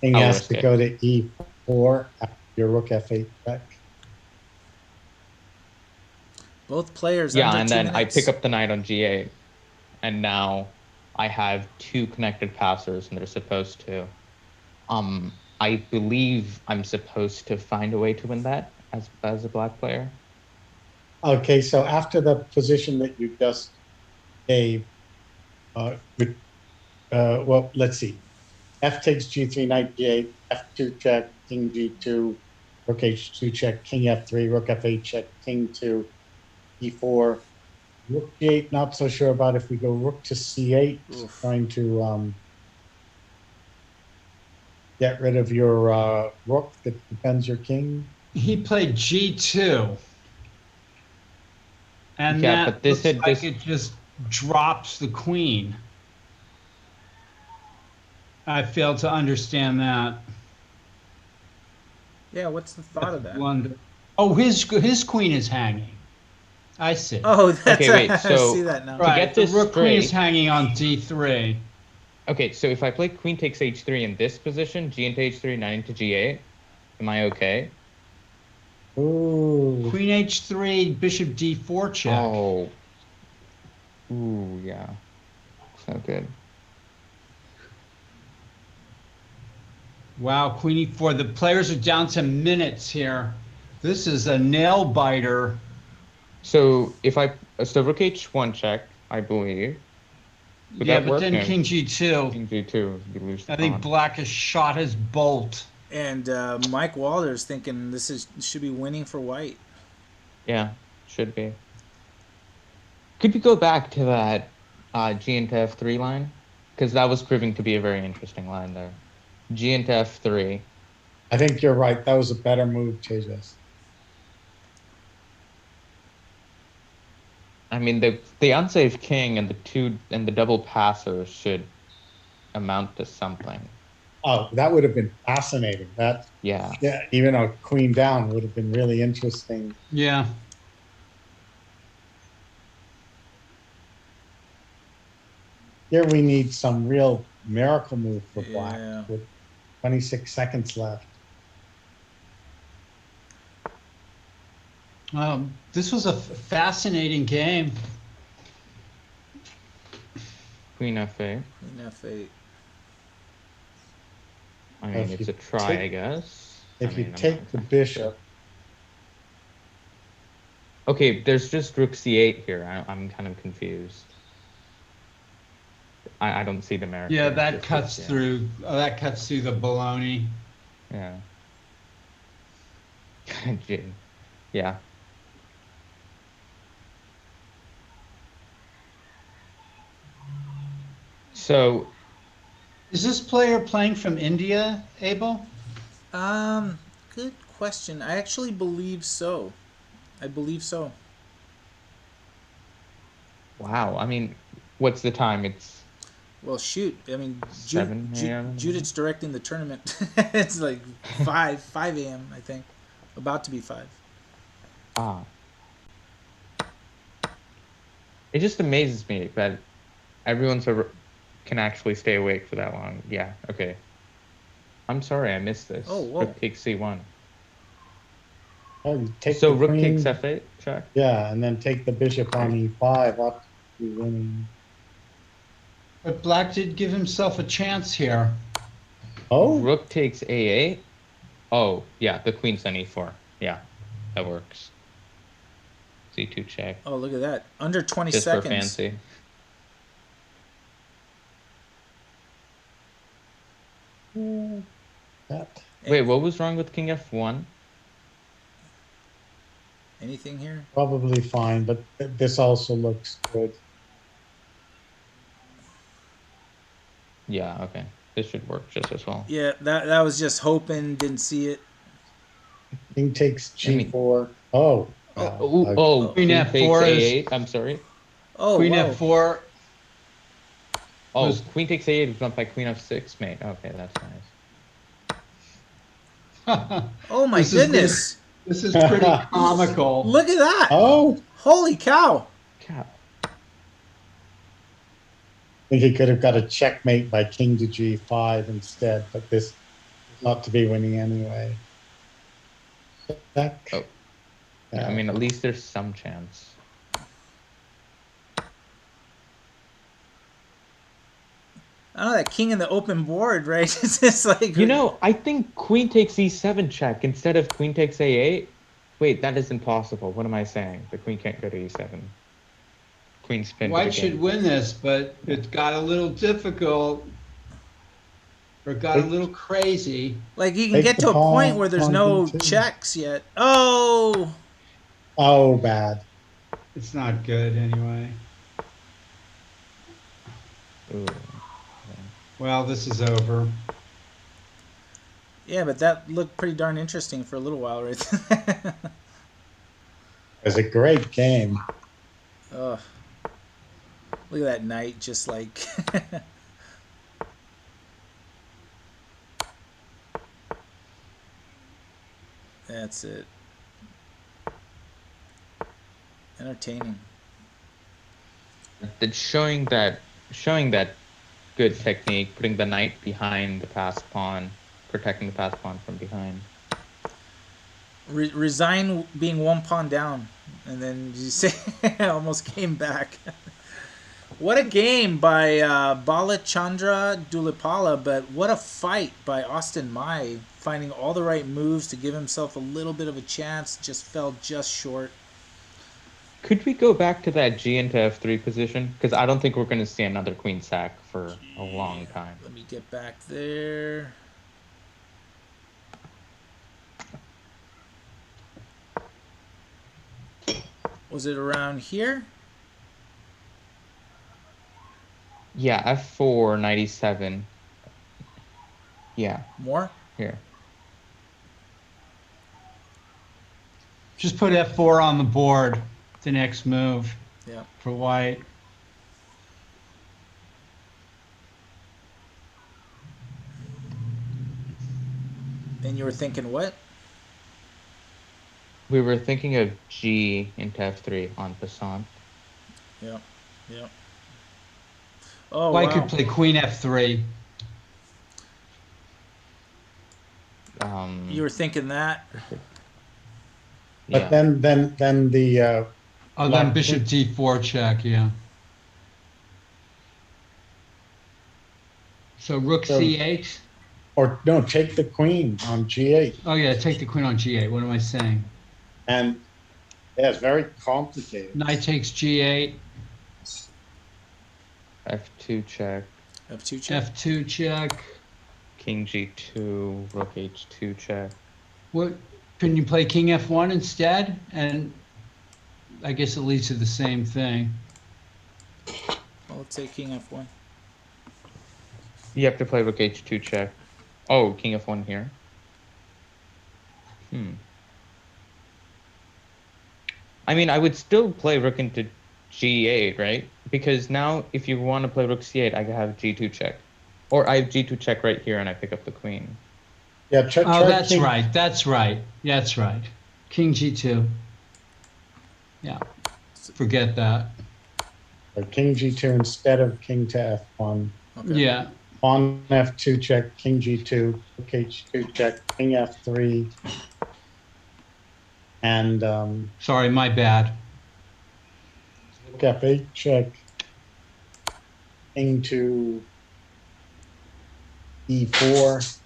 King I'll has risk to it. go to E4 after your Rook F8 check. Both players Yeah, under and 2 then I minutes. pick up the knight on G8, and now I have two connected passers, and they're supposed to. I believe I'm supposed to find a way to win that as a black player. Okay, so after the position that you just gave, well, let's see. F takes G3, knight G8, F2 check, King G2, Rook H2 check, King F3, Rook F8 check, King to E4, Rook G8. Not so sure about if we go Rook to C8, Oof. trying to get rid of your Rook that defends your King. He played G2, and Yeah, but that this looks hit like this. it just drops the queen. I fail to understand that. Yeah, what's the thought That's a of that? blunder. Oh, his queen is hanging. I see. Oh, that's Okay, wait. I see So that now. to Right, get the this rook queen is straight, hanging on D3. okay. So if I play Queen takes H3 in this position, G into H3, knight into G8, am I okay? Ooh. Queen H3, Bishop D4 check. Oh, ooh, yeah. It's not good. Wow, Queen E4. The players are down to minutes here. This is a nail biter. So so Rook H1 check, I believe. Would Yeah, that but work? then No. King G2. King G2, you lose the I think pawn. black has shot his bolt. And Mike Waller's thinking should be winning for white. Yeah, should be. Could we go back to that G into F3 line? Because that was proving to be a very interesting line there. G into F3. I think you're right. That was a better move, Tejas. I mean, the unsafe king and the double passer should amount to something. Oh, that would have been fascinating. That, Yeah. yeah, even a queen down would have been really interesting. Yeah. Here we need some real miracle move for black Yeah. with 26 seconds left. This was a fascinating game. Queen F8. Queen F8. I mean, If it's you a try, take- I guess. If I you mean, I'm take not the saying- bishop, Okay, there's just Rook C8 here. I'm kind of confused. I don't see the merit. Yeah, there. that Just cuts Rook C8. through. That cuts through the baloney. Yeah. Jin. Yeah. So, Is this player playing from India, Abel? Good question. I actually believe so. I believe so. wow. I mean, what's the time? It's Well, shoot. I mean, 7 a.m. Judith's directing the tournament. It's like 5 a.m. I think, about to be 5. Ah. It just amazes me that everyone can actually stay awake for that long. Yeah. Okay. I'm sorry, I missed this. Oh, whoa. Rook takes C1. oh, you take So the Rook queen, takes F8 check. yeah, and then take the bishop on E5. Ought to be winning. But black did give himself a chance here. Oh, Rook takes A8. Oh, yeah, the queen's on E4. Yeah, that works. C2 check. Oh, look at that. Under 20 Just seconds. for fancy. that. Wait, what was wrong with King F1? Anything here? Probably fine, but this also looks good. Yeah, okay. This should work just as well. Yeah, that was just hoping. Didn't see it. King takes I mean, G4. Oh, oh, Queen queen takes F4 is A8. I'm sorry. Oh, Queen whoa. F4 Oh, was. queen takes A8 is not by queen F6, mate. Okay, that's nice. Oh my This is goodness. this is pretty comical. Look at that. oh, Holy cow. Cow. I think he could have got a checkmate by King to G5 instead, but this is not to be winning anyway. Check. Oh, yeah, I mean, at least there's some chance. I don't know, that king in the open board, right? It's just like, You know, I think queen takes E7 check instead of queen takes A8. Wait, that is impossible. What am I saying? The queen can't go to E7. Queen spin. White should win this, but it got a little difficult. Or got a little crazy. like you can Take get the to a point pawn where there's on no B2. checks yet. Oh, Oh, bad. It's not good anyway. Ooh. Well, this is over. yeah, but that looked pretty darn interesting for a little while, right? It was a great game. Oh, look at that knight, just like. That's it. Entertaining. It's showing that good technique, putting the knight behind the passed pawn, protecting the passed pawn from behind. Resign being one pawn down, and then you say almost came back. What a game by Balachandra Dulipala, but what a fight by Austin Mai, finding all the right moves to give himself a little bit of a chance, just fell just short. Could we go back to that G into F3 position? Because I don't think we're going to see another queen sack for a long time. Let me get back there. Was it around here? Yeah, F4, 97. Yeah, More? here. Just put F4 on the board. The next move. Yeah. For white. And you were thinking what? We were thinking of G into F3 on passant. Yeah. Yeah. Oh, White wow. could play Queen F3. You were thinking that? But Yeah. then the Oh, then Bishop D4 check, yeah. So Rook So- C8. or no, take the queen on G8. Oh yeah, take the queen on G8. What am I saying? And yeah, it's very complicated. Knight takes G8. F2 check, F2 check? F2 check. King G2, Rook H2 check. What can you play King F1 instead? And I guess it leads to the same thing. Well, let's say King F1. You have to play Rook H2 check. Oh, King F1 here. I mean, I would still play Rook into G8, right? Because now, if you want to play Rook C8, I can have G2 check. Or I have G2 check right here, and I pick up the queen. Yeah, try Oh, that's king, right. That's right. That's right. King G2. Yeah. Forget that. or king G2 instead of king to F1. Okay. Yeah. Pawn F2 check, king G2, rook H2 check, king F3, and Sorry, my bad. rook F8 check, king to E4.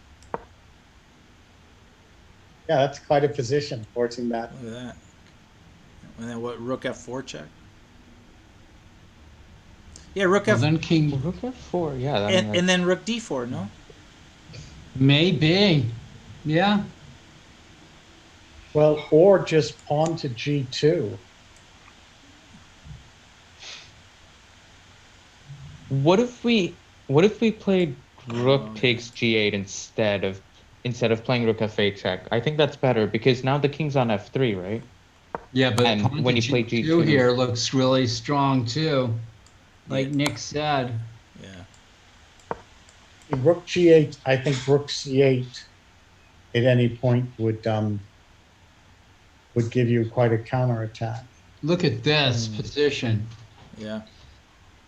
Yeah, that's quite a position, forcing that. Look at that. And then what? Rook F4 check? Yeah, Rook Well, F. then King. Rook F4, yeah. I mean, And then Rook D4, no? Maybe. Yeah. Well, or just pawn to G2. What if we played rook Oh, yeah. takes G8 instead of playing rook F8 check? I think that's better because now the king's on F3, right? Yeah, but And pawn to when you play G2 G2, here looks really strong too, like Yeah. Nick said. Yeah. Rook G8. I think Rook C8 at any point would give you quite a counterattack. Look at this hmm, position. Yeah.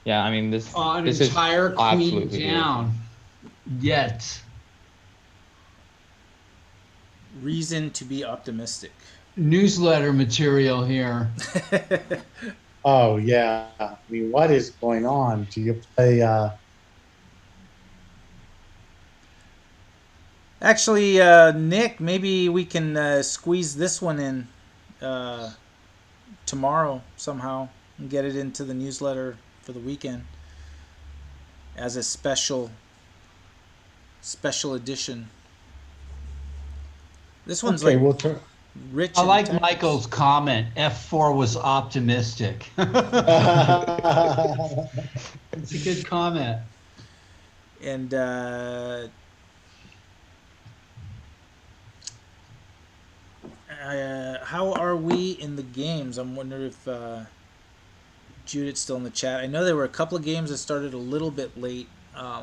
yeah, I mean An this is entire queen absolutely down. beautiful. Yet Reason to be optimistic. newsletter material here. Oh yeah. I mean, what is going on? Do you play Actually, Nick, maybe we can squeeze this one in uh, tomorrow somehow and get it into the newsletter for the weekend as a special edition. This one's okay, like we'll turn rich I in like tactics. Michael's comment. F4 was optimistic. It's a good comment. And how are we in the games? I'm wondering if Judith's still in the chat. I know there were a couple of games that started a little bit late. I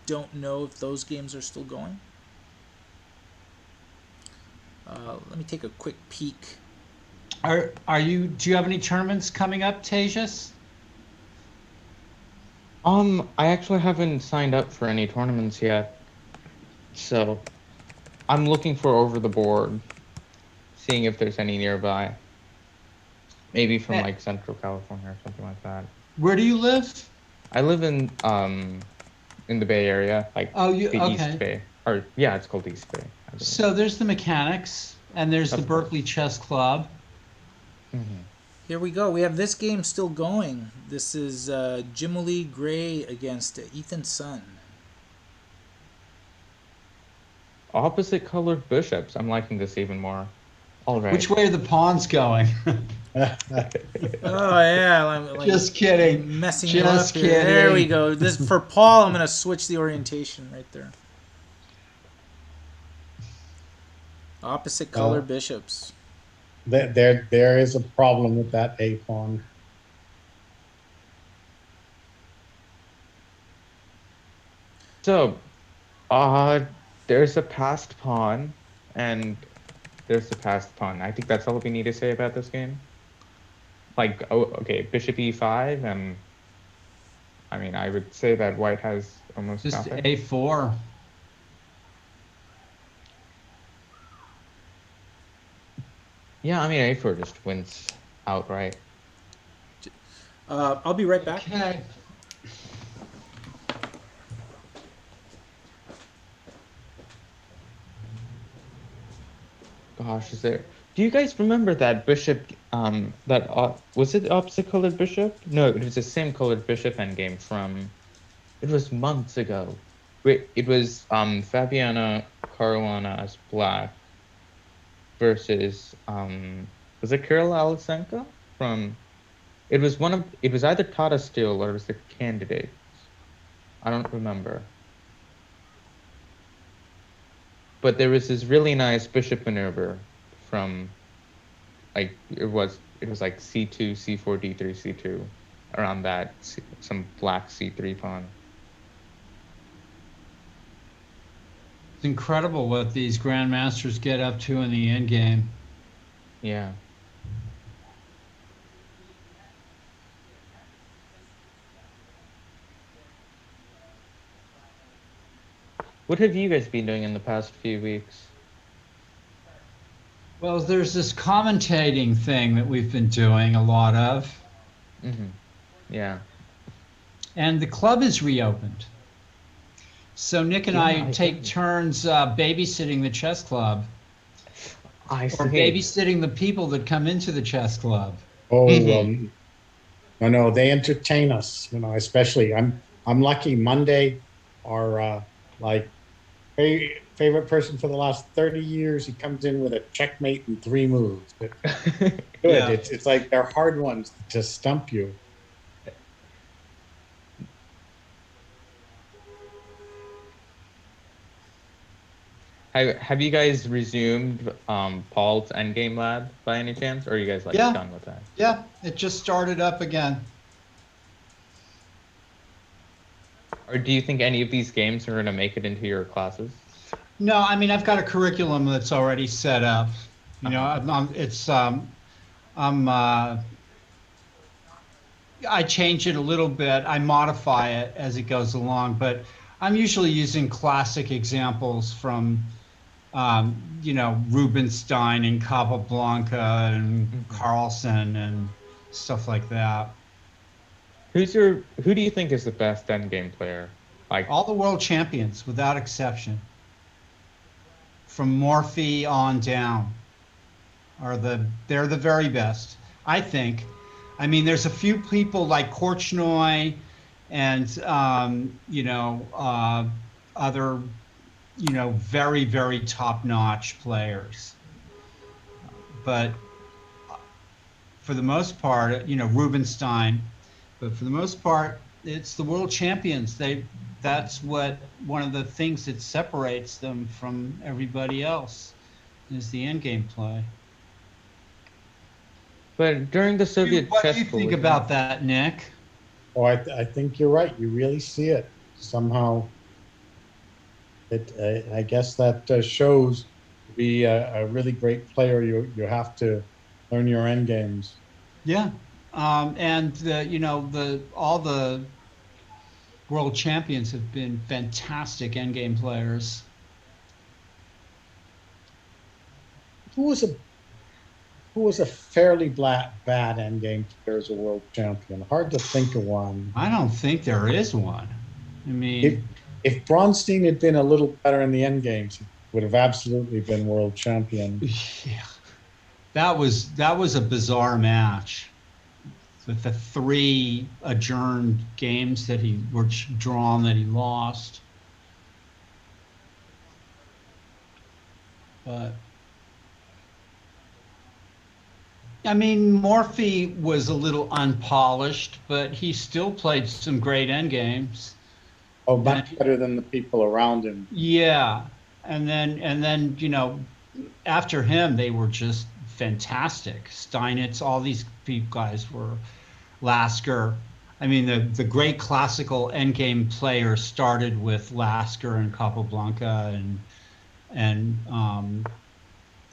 don't know if those games are still going. Let me take a quick peek. Are you do you have any tournaments coming up, Tejas? I actually haven't signed up for any tournaments yet, so I'm looking for over the board, seeing if there's any nearby. Maybe from Eh, like Central California or something like that. Where do you live? I live in the Bay Area, like Oh, you the East okay. Bay. Or yeah, it's called East Bay, I believe. So there's the mechanics and there's the Of course. Berkeley Chess Club. Hmm. Here we go. We have this game still going. This is Jimmy Gray against Ethan Sun. Opposite colored bishops. I'm liking this even more. All right. Which way are the pawns going? Oh yeah, I'm like Just kidding. messing you up Just here. There we kidding. go. This for Paul. I'm gonna switch the orientation right there. Opposite color well, bishops. there is a problem with that A pawn. So, uh, there's a passed pawn, and there's a passed pawn. I think that's all we need to say about this game. Like, oh, okay, bishop e5, and I mean, I would say that white has almost Just nothing. A4. Yeah, I mean, a4 just wins outright. I'll be right back. Okay. Gosh, is there? Do you guys remember that bishop? Was it opposite colored bishop? No, it was the same colored bishop endgame from. It was months ago. Wait, it was Fabiana Caruana as black versus was it Kirill Alexenko from? It was one of. It was either Tata Steel or it was the candidates. I don't remember. But there was this really nice bishop maneuver from, like it was like c2, c4, d3, c2, around that some black c3 pawn. It's incredible what these grandmasters get up to in the end game. Yeah. What have you guys been doing in the past few weeks? Well, there's this commentating thing that we've been doing a lot of, Mm-hmm. Yeah. and the club is reopened. So Nick and Yeah, I I take heard. turns babysitting the chess club I or see. babysitting the people that come into the chess club. Oh, Mm-hmm. no, they entertain us. Especially I'm lucky. Monday are like, hey, favorite person for the last 30 years. He comes in with a checkmate in 3 moves. It's good. Yeah. It's like they're hard ones to stump you. Have you guys resumed Paul's Endgame Lab by any chance, or are you guys like Yeah. done with that? Yeah. It just started up again. Or do you think any of these games are going to make it into your classes? No, I mean, I've got a curriculum that's already set up. You know, Uh-huh. I'm, I change it a little bit. I modify it as it goes along, but I'm usually using classic examples from, Rubinstein and Capablanca and Mhm. Carlsen and stuff like that. Who do you think is the best Endgame player? Like, All the world champions, without exception, from Morphy on down, they're the very best, I think. I mean, there's a few people like Korchnoi and other very very top notch players, but for the most part, Rubinstein. But for the most part, it's the world champions. That's what one of the things that separates them from everybody else is the end game play. but during the Soviet What do chess you think collision, about that, Nick? Oh, I think you're right. You really see it somehow. I guess that shows to be a really great player. You have to learn your end games. Yeah, and the all the world champions have been fantastic end game players. Who was a who was a fairly bad end game player as a world champion? Hard to think of one. I don't think there is one. I If mean, if Bronstein had been a little better in the end games, he would have absolutely been world champion. yeah, that was a bizarre match with the three adjourned games that he were drawn that he lost. But I mean, Morphy was a little unpolished, but he still played some great end games. Oh, And much better than the people around him. yeah, and then after him they were just fantastic. Steinitz, all these guys were Lasker. I mean, the great classical endgame players started with Lasker and Capablanca and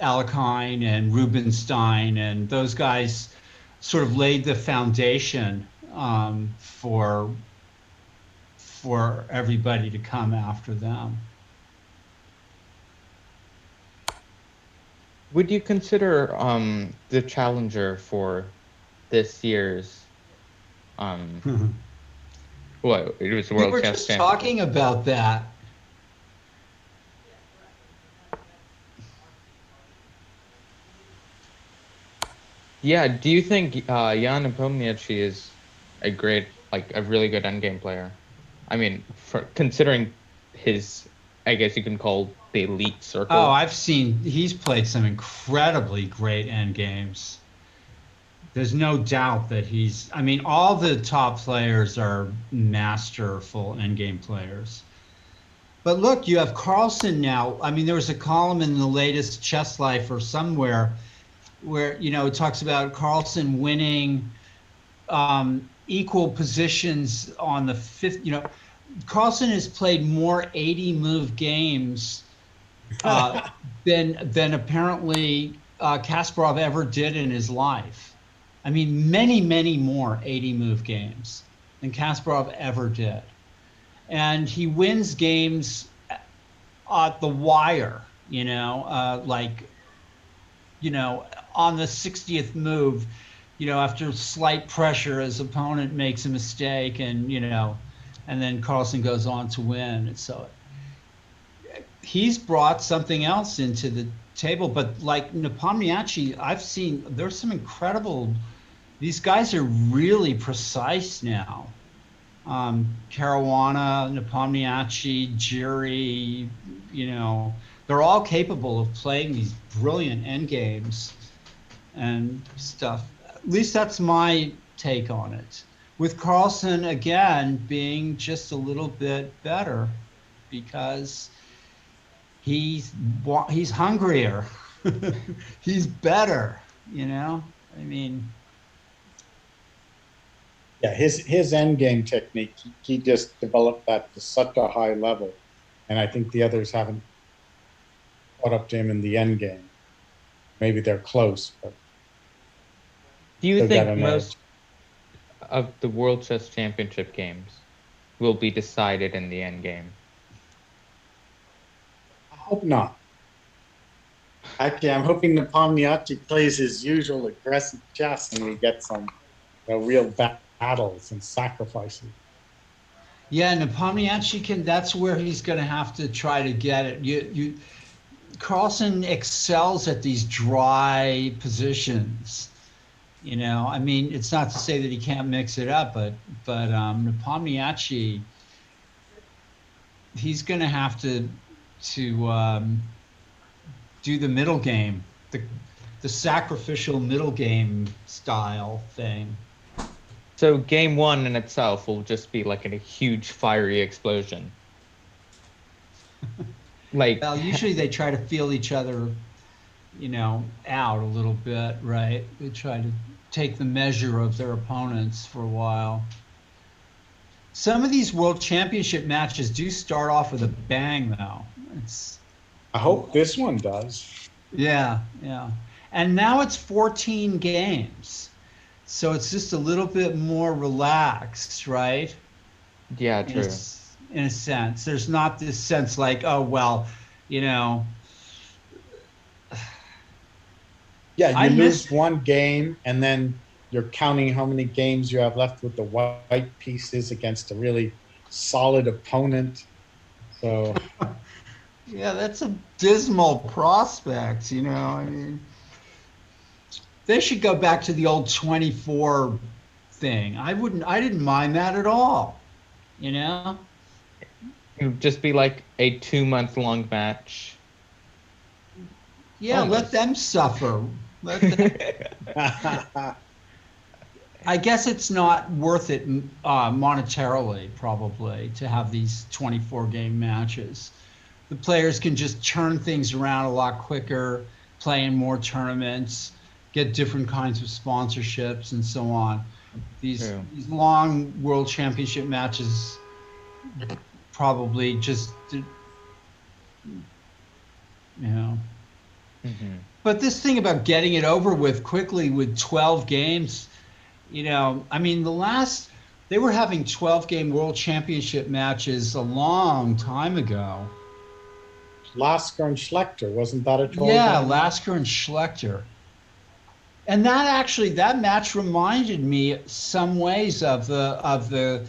Alekhine and Rubinstein, and those guys sort of laid the foundation for everybody to come after them. would you consider the challenger for this year's um what it was the We World were Chess just Championship? talking about that. Yeah, do you think Jan Nepomniachtchi is a really good endgame player? I mean, for considering his, I guess you can call the elite Oh, circle. he's played some incredibly great end games. There's no doubt that I mean, all the top players are masterful end game players. But look, you have Carlsen now. I mean, there was a column in the latest Chess Life or somewhere where, it talks about Carlsen winning equal positions on the fifth. Carlsen has played more 80 move games uh, than apparently Kasparov ever did in his life. I mean, many, many more 80 move games than Kasparov ever did. And he wins games at the wire, on the 60th move, after slight pressure, his opponent makes a mistake and then Carlsen goes on to win. And so he's brought something else into the table. But like Nepomniachtchi, I've seen there's some incredible. These guys are really precise now. Caruana, Nepomniachtchi, Jiri, they're all capable of playing these brilliant end games and stuff. At least that's my take on it. With Carlsen again being just a little bit better because he's hungrier. He's better, I mean, Yeah, his end game technique, he just developed that to such a high level, and I think the others haven't caught up to him in the end game. Maybe they're close, but Do you still got think an edge. most of the World Chess Championship games will be decided in the end game? I hope not. Actually, I'm hoping Nepomniachtchi plays his usual aggressive chess and we get some real battles and sacrifices. yeah, Nepomniachtchi can. That's where he's going to have to try to get it. Carlsen excels at these dry positions. I mean, it's not to say that he can't mix it up, but Nepomniachtchi, he's going to have to do the middle game, the sacrificial middle game style thing. So game one in itself will just be like a huge fiery explosion. Like, Well, usually they try to feel each other, out a little bit, right? They try to take the measure of their opponents for a while. Some of these world championship matches do start off with a bang, though. It's I hope this one does. Yeah, yeah. And now it's 14 games. So it's just a little bit more relaxed, right? yeah, In a, true. in a sense. There's not this sense like, oh, well, you know, Yeah, you I lose miss, one game and then you're counting how many games you have left with the white pieces against a really solid opponent. So yeah, that's a dismal prospect, I mean, they should go back to the old 24 thing. I didn't mind that at all, you know? It would just be like a 2 month long match. Yeah, let Almost. them suffer. Let them I guess it's not worth it monetarily, probably, to have these 24 game matches. The players can just churn things around a lot quicker, play in more tournaments, get different kinds of sponsorships, and so on. These, True. these long world championship matches probably just, you know. Hmm. But this thing about getting it over with quickly with 12 games, I mean, they were having 12-game world championship matches a long time ago. Lasker and Schlechter, wasn't that a 12 Yeah, game? Lasker and Schlechter. And that match reminded me some ways of the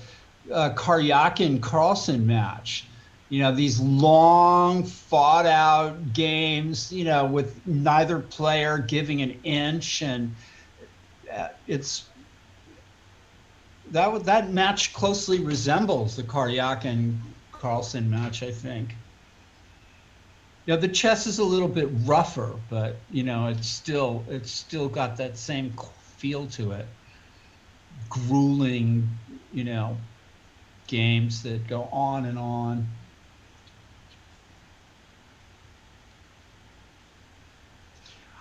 Karyakin Carlsen match. These long fought out games, with neither player giving an inch, and it's that match closely resembles the Karyakin Carlsen match, I think. The chess is a little bit rougher, but it's still got that same feel to it. Grueling, you know, games that go on and on.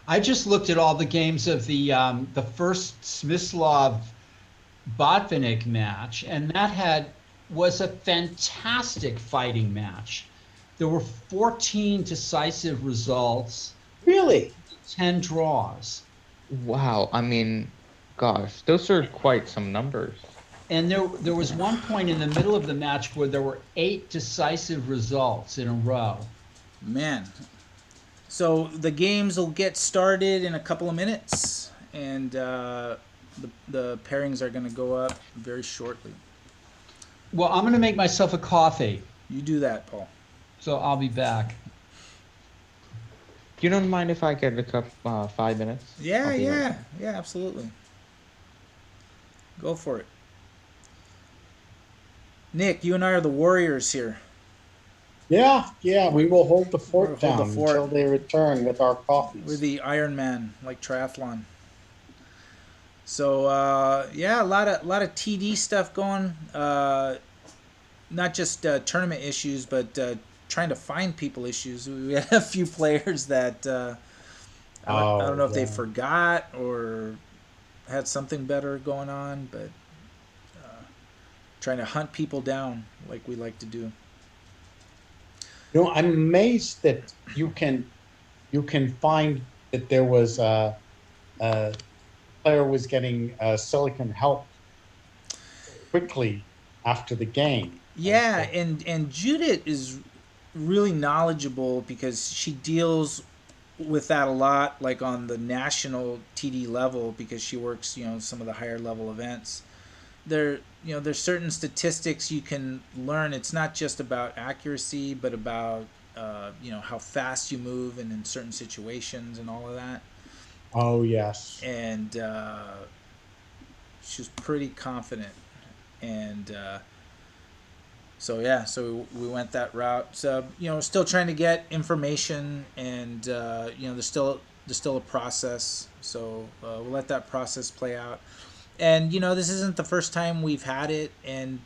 I just looked at all the games of the first Smyslov Botvinnik match, and was a fantastic fighting match. There were 14 decisive results, Really? 10 draws. Wow. I mean, gosh, those are quite some numbers. And there was one point in the middle of the match where there were 8 decisive results in a row. Man. So the games will get started in a couple of minutes, and the pairings are going to go up very shortly. Well, I'm going to make myself a coffee, You do that, Paul. so I'll be back. You don't mind if I get a 5 minutes? Yeah, I'll be right yeah, back. yeah, absolutely. Go for it. Nick, you and I are the warriors here. Yeah, we will hold the We're fort hold the down fort. until they return with our We're coffees. the Iron Man, like triathlon. So yeah, a lot of TD stuff going. Not just tournament issues, but trying to find people issues. We had a few players that I don't Oh, know if they yeah. forgot or had something better going on, but trying to hunt people down like we like to do. I'm amazed that you can find that there was a player was getting silicon help quickly after the game. Yeah, and Judith is really knowledgeable because she deals with that a lot, like on the national TD level, because she works, some of the higher level events. There, there's certain statistics you can learn. It's not just about accuracy, but about how fast you move and in certain situations and all of that. Oh, yes. And she was pretty confident, and so yeah, so we went that route. So still trying to get information, and there's still a process. So we'll let that process play out. And this isn't the first time we've had it, and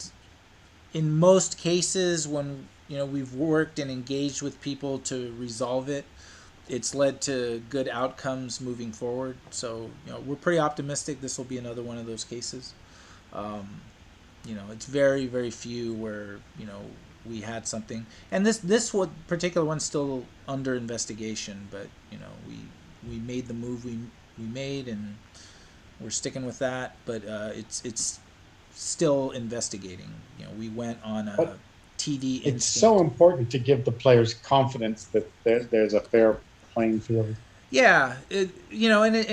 in most cases, when we've worked and engaged with people to resolve it, it's led to good outcomes moving forward. So we're pretty optimistic this will be another one of those cases. Um, it's very very few where we had something, and this one particular one's still under investigation, but we made the move we made, and we're sticking with that, but it's still investigating. We went on a But TD it's so instinct. important to give the players confidence that there's a fair playing field. Yeah, and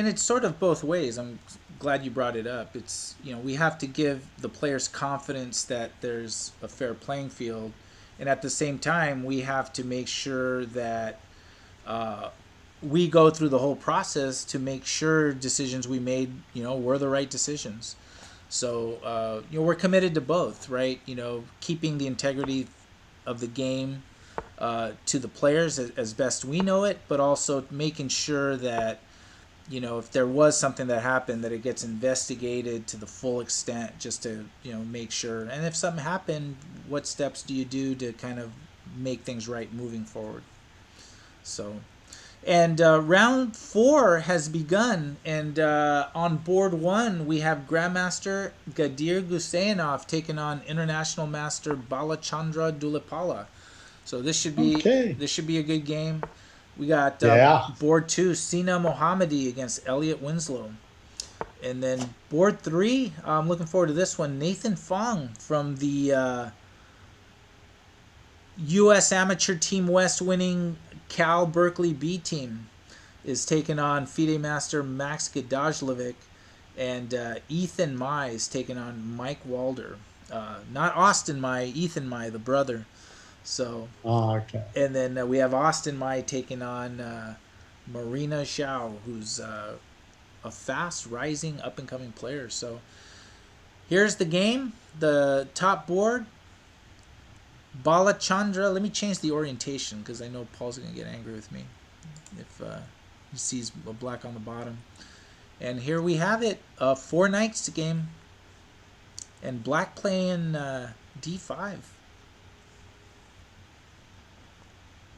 it's sort of both ways. I'm glad you brought it up. It's we have to give the players confidence that there's a fair playing field, and at the same time we have to make sure that uh, we go through the whole process to make sure decisions we made were the right decisions. So we're committed to both, right? Keeping the integrity of the game to the players as best we know it, but also making sure that if there was something that happened, that it gets investigated to the full extent, just to make sure. And if something happened, what steps do you do to kind of make things right moving forward? So, and round four has begun, and on board one we have Grandmaster Gadir Gusainov taking on International Master Balachandra Dulipala. So Okay. this should be a good game. We got Yeah. board two, Sina Mohammadi against Elliot Winslow. And then board three, I'm looking forward to this one. Nathan Fong from the U.S. Amateur Team West winning Cal Berkeley B team is taking on FIDE Master Max Gadajlovic, and Ethan Mai is taking on Mike Walder. Not Austin Mai, Ethan Mai, the brother. So, Okay. and then we have Austin Mai taking on Marina Zhao, who's a fast rising up and coming player. So here's the game. The top board, Balachandra. Let me change the orientation because I know Paul's going to get angry with me if he sees a black on the bottom. And here we have it, a four knights game, and black playing d5.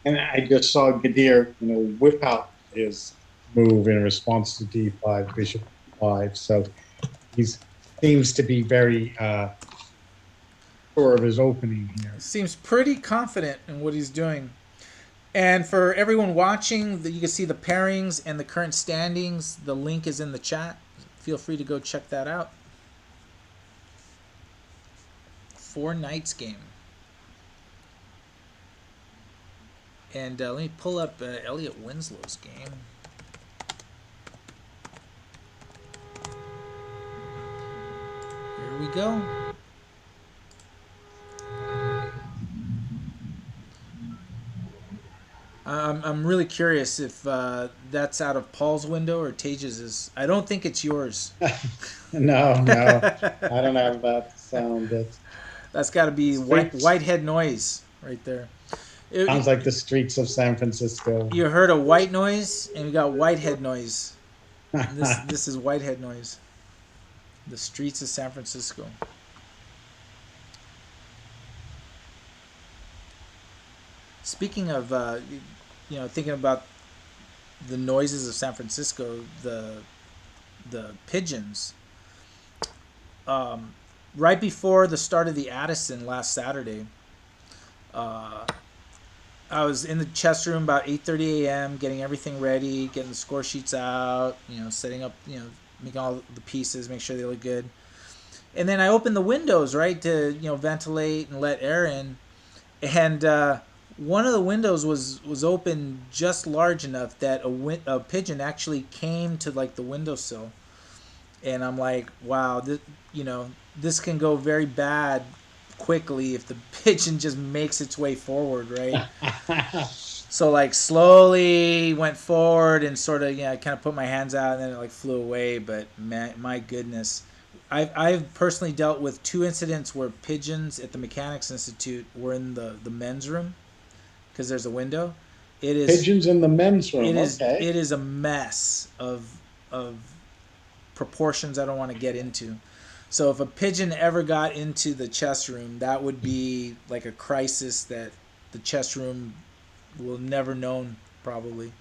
And I just saw Gadir, whip out his move in response to D5, Bishop 5. So he seems to be very sure of his opening here. Seems pretty confident in what he's doing. And for everyone watching, you can see the pairings and the current standings. The link is in the chat. Feel free to go check that out. Four knights game. And let me pull up Elliot Winslow's game. Here we go. I'm really curious if that's out of Paul's window or Tage's. I don't think it's yours. No, I don't have that sound. That's got to be whitehead noise right there. Sounds like the streets of San Francisco. You heard a white noise, and we got whitehead noise. And this is whitehead noise. The streets of San Francisco. Speaking of, thinking about the noises of San Francisco, the pigeons. Right before the start of the Addison last Saturday, I was in the chess room about 8:30 a.m. getting everything ready, getting the score sheets out, setting up, making all the pieces, make sure they look good. And then I opened the windows, right, to ventilate and let air in. And one of the windows was open just large enough that a pigeon actually came to like the windowsill. And I'm like, wow, this can go very bad quickly if the pigeon just makes its way forward, right? So like slowly went forward and sort of I kind of put my hands out and then it like flew away. But my goodness, I've personally dealt with 2 incidents where pigeons at the Mechanics Institute were in the men's room because there's a window. It is pigeons in the men's room. It is Okay. it is a mess of proportions I don't want to get into. So if a pigeon ever got into the chess room, that would be like a crisis that the chess room will never known probably.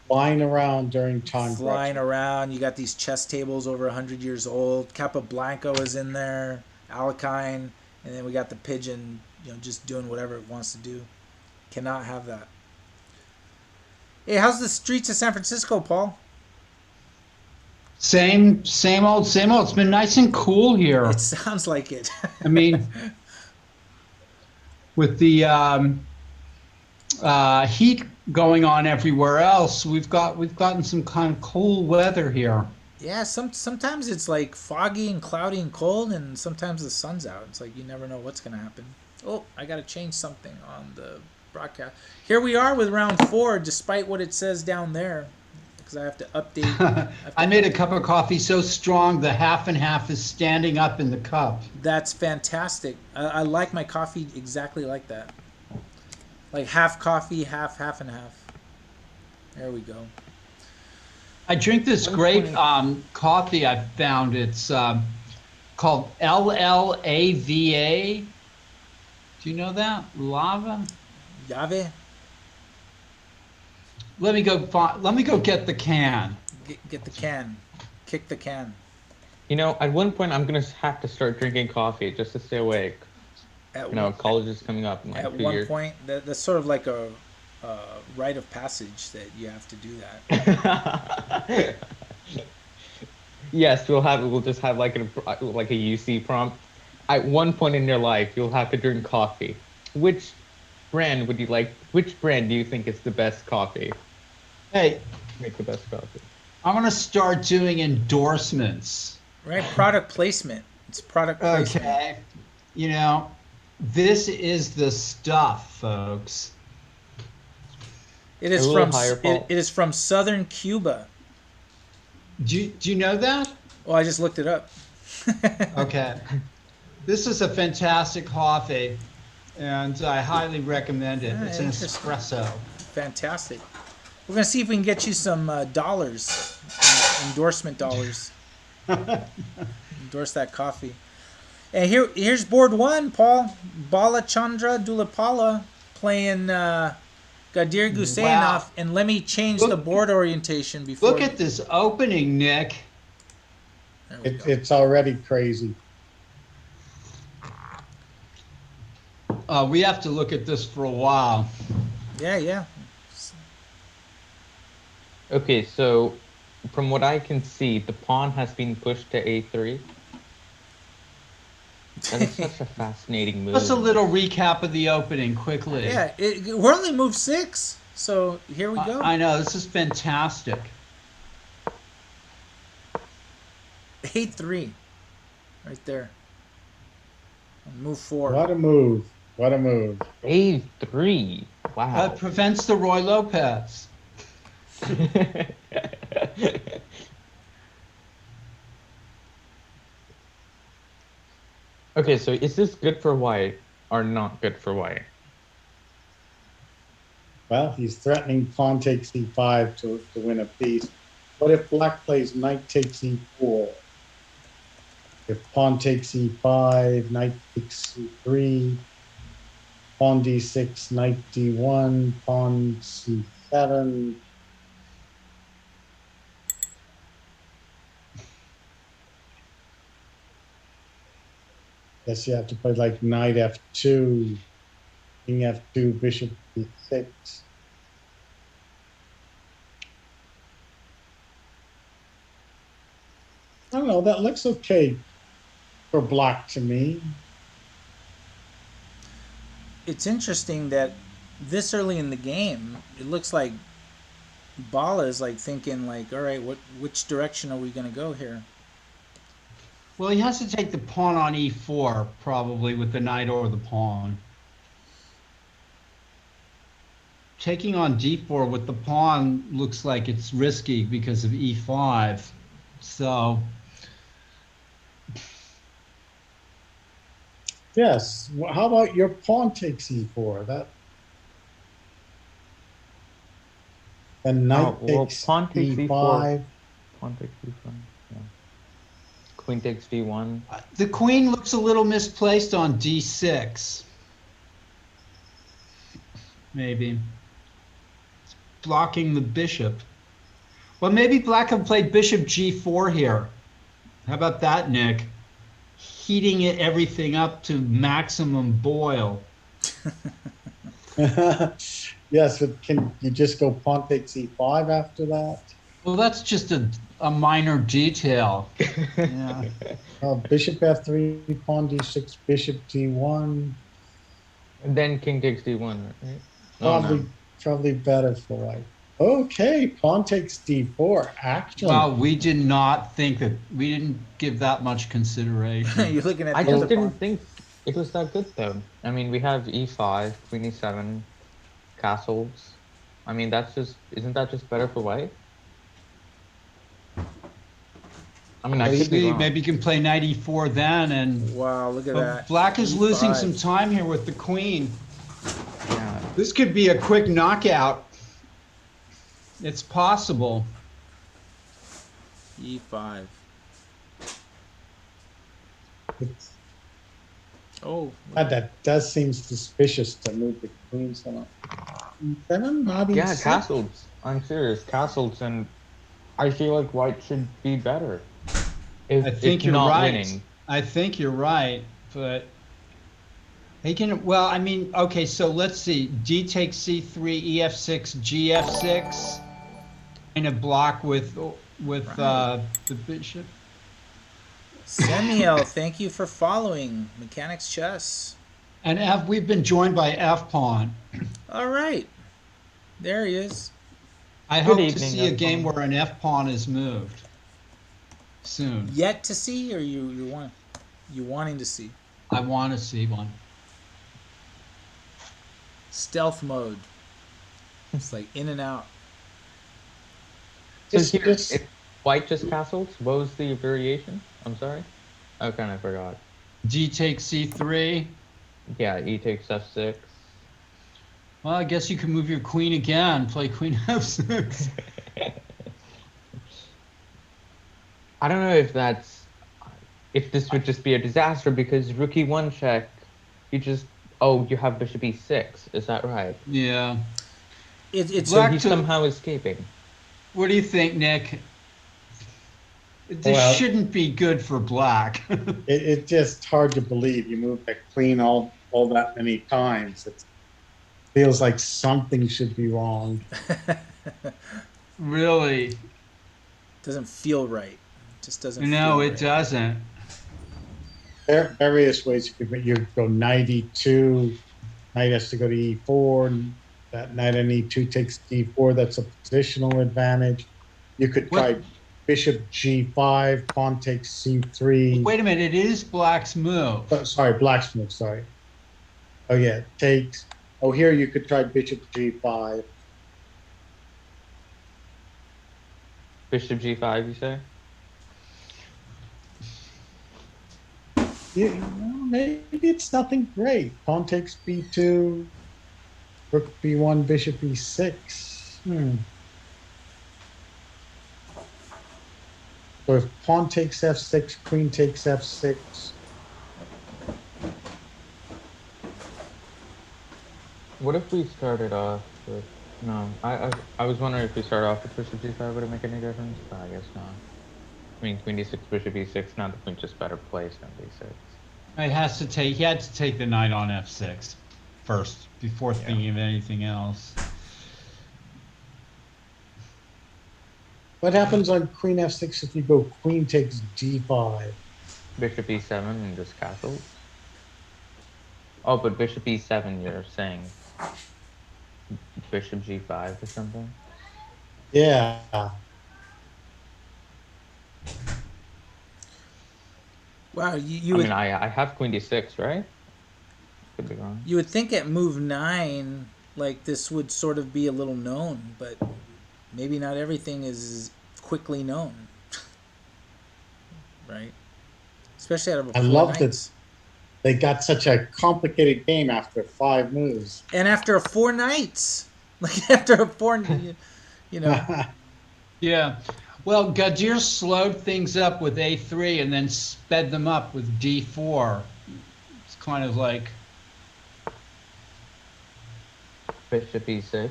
Flying around during time. Flying around. You got these chess tables over 100 years old. Capablanca is in there, Alekine, and then we got the pigeon, just doing whatever it wants to do. Cannot have that. Hey, how's the streets of San Francisco, Paul? Same old, same old. It's been nice and cool here. It sounds like it. I mean, with the heat going on everywhere else, we've gotten some kind of cool weather here. Yeah, sometimes it's like foggy and cloudy and cold, and sometimes the sun's out. It's like you never know what's gonna happen. Oh, I gotta change something on the broadcast. Here we are with round 4, despite what it says down there, because I have to update. I made a cup of coffee so strong the half and half is standing up in the cup. That's fantastic. I like my coffee exactly like that. Like half coffee, half and half. There we go. I drink this great coffee I found. It's called LLAVA. Do you know that? Lava? Yave? Let me go get the can. Get the can. Kick the can. At one point I'm gonna have to start drinking coffee just to stay awake. College is coming up in like 2 years. At one point, that's sort of like a rite of passage that you have to do that. Yes, we'll just have like a UC prompt. At one point in your life, you'll have to drink coffee. Which brand would you like? Which brand do you think is the best coffee? Hey, Make the best coffee. I'm gonna start doing endorsements. Right, product placement. It's product placement. Okay, this is the stuff, folks. It is from southern Cuba. Do you know that? Well, I just looked it up. Okay. This is a fantastic coffee, and I highly recommend it. It's an espresso. Fantastic. We're going to see if we can get you some dollars, endorsement dollars. Endorse that coffee. And here's board 1, Paul. Balachandra Dulapala playing Gadir Guseynov. Wow. And let me change the board orientation before. Look at this opening, Nick. It's already crazy. We have to look at this for a while. Yeah. Okay, so from what I can see, the pawn has been pushed to A3. That is such a fascinating move. Just a little recap of the opening quickly. Yeah, we're only move 6, so here we go. I know, this is fantastic. A3, right there. Move 4. What a move. A3. Wow. That prevents the Roy Lopez. Okay, so is this good for white or not good for white? Well, he's threatening pawn takes e5 to win a piece. What if black plays knight takes e4? If pawn takes e5, knight takes c3, pawn d6, knight d1, pawn c7. Guess you have to play like knight f2, king f2, bishop d6. I don't know. That looks okay for black to me. It's interesting that this early in the game, it looks like Bala is like thinking like, all right, which direction are we going to go here? Well, he has to take the pawn on e4, probably with the knight or the pawn. Taking on d4 with the pawn looks like it's risky because of e5. So, Yes. How about your pawn takes e4? That and Oh, knight well, takes pawn takes d4. e5. Pawn takes d4. Yeah. Queen takes d1. the queen looks a little misplaced on d6. Maybe. It's blocking the bishop. Well, maybe black have played bishop g4 here. How about that, Nick? Heating everything up to maximum boil. Yes, but can you just go pawn takes e5 after that? Well, that's just a minor detail. Yeah. Bishop f3, pawn d6, bishop d1. And then king takes d1, right? Oh no. Probably better for white. Okay, pawn takes d4. Action. Well, we did not think that we didn't give that much consideration. You're looking at I the just other didn't pawn. think it was that good though. I mean, we have e5, queen e7, castles. I mean, isn't that just better for white? I mean, I could be wrong. Maybe you can play knight e4 then, and Wow, look at but that. black is losing E5. some time here with the queen. Yeah. This could be a quick knockout. It's possible. E5. It's, Oh, that does seem suspicious to move the queen so much. E7, not Yeah, e6. castles. I'm serious, castles, and I feel like white should be better. I think if you're not right. winning. I think you're right, but he can. Well, I mean, okay. So let's see. D takes c3, ef6, gf6, and a block with Right. the bishop. Samuel, thank you for following Mechanics Chess. And F. We've been joined by F pawn. All right, there he is. I Good hope to evening, see a F game pawn. where an F pawn is moved soon. Yet to see, or you wanting to see? I want to see one. Stealth mode. It's like in and out. So Just- here, just- if white just castles, what was the variation? I'm sorry. I kind of forgot. D takes c3. Yeah, e takes f6. Well, I guess you can move your queen again. Play queen f6. I don't know if this would just be a disaster because rook e1 check, you have bishop e6. Is that right? Yeah. It's So Black he's to- somehow escaping. What do you think, Nick? This Well- shouldn't be good for black. It's just hard to believe you moved that queen all that many times. It feels like something should be wrong. Really? doesn't feel right. It just doesn't. No, feel it right. doesn't. There are various ways you go knight e2, knight has to go to e4, that knight on e2 takes d4, that's a positional advantage. You could What- try bishop g5, pawn takes c3. Wait a minute, it is black's move. Sorry, black's move, sorry. Oh yeah, takes. Oh, here you could try bishop g5. Bishop g5, you say? Yeah, maybe it's nothing great. Pawn takes b2, rook b1, bishop e6. So if pawn takes f6, queen takes f6. What if we started off with... No, I was wondering if we start off with bishop g5, would it make any difference? But I guess not. I mean, queen d6, bishop e6, now the queen's just better placed than b6. He had to take the knight on f6 first before thinking of anything else. What happens on queen f6 if you go queen takes d5? Bishop e7 and just castles. Oh, but bishop e7, you're saying bishop g5 or something? Yeah. Wow, I have queen d6, right? Could be wrong. You would think at move 9, like, this would sort of be a little known, but maybe not everything is quickly known. Right? Especially out of I love that they got such a complicated game after 5 moves. And after 4 knights. Like, after a 4, you know. Yeah. Well, Gadir slowed things up with a3 and then sped them up with d4. It's kind of like... Bishop e6,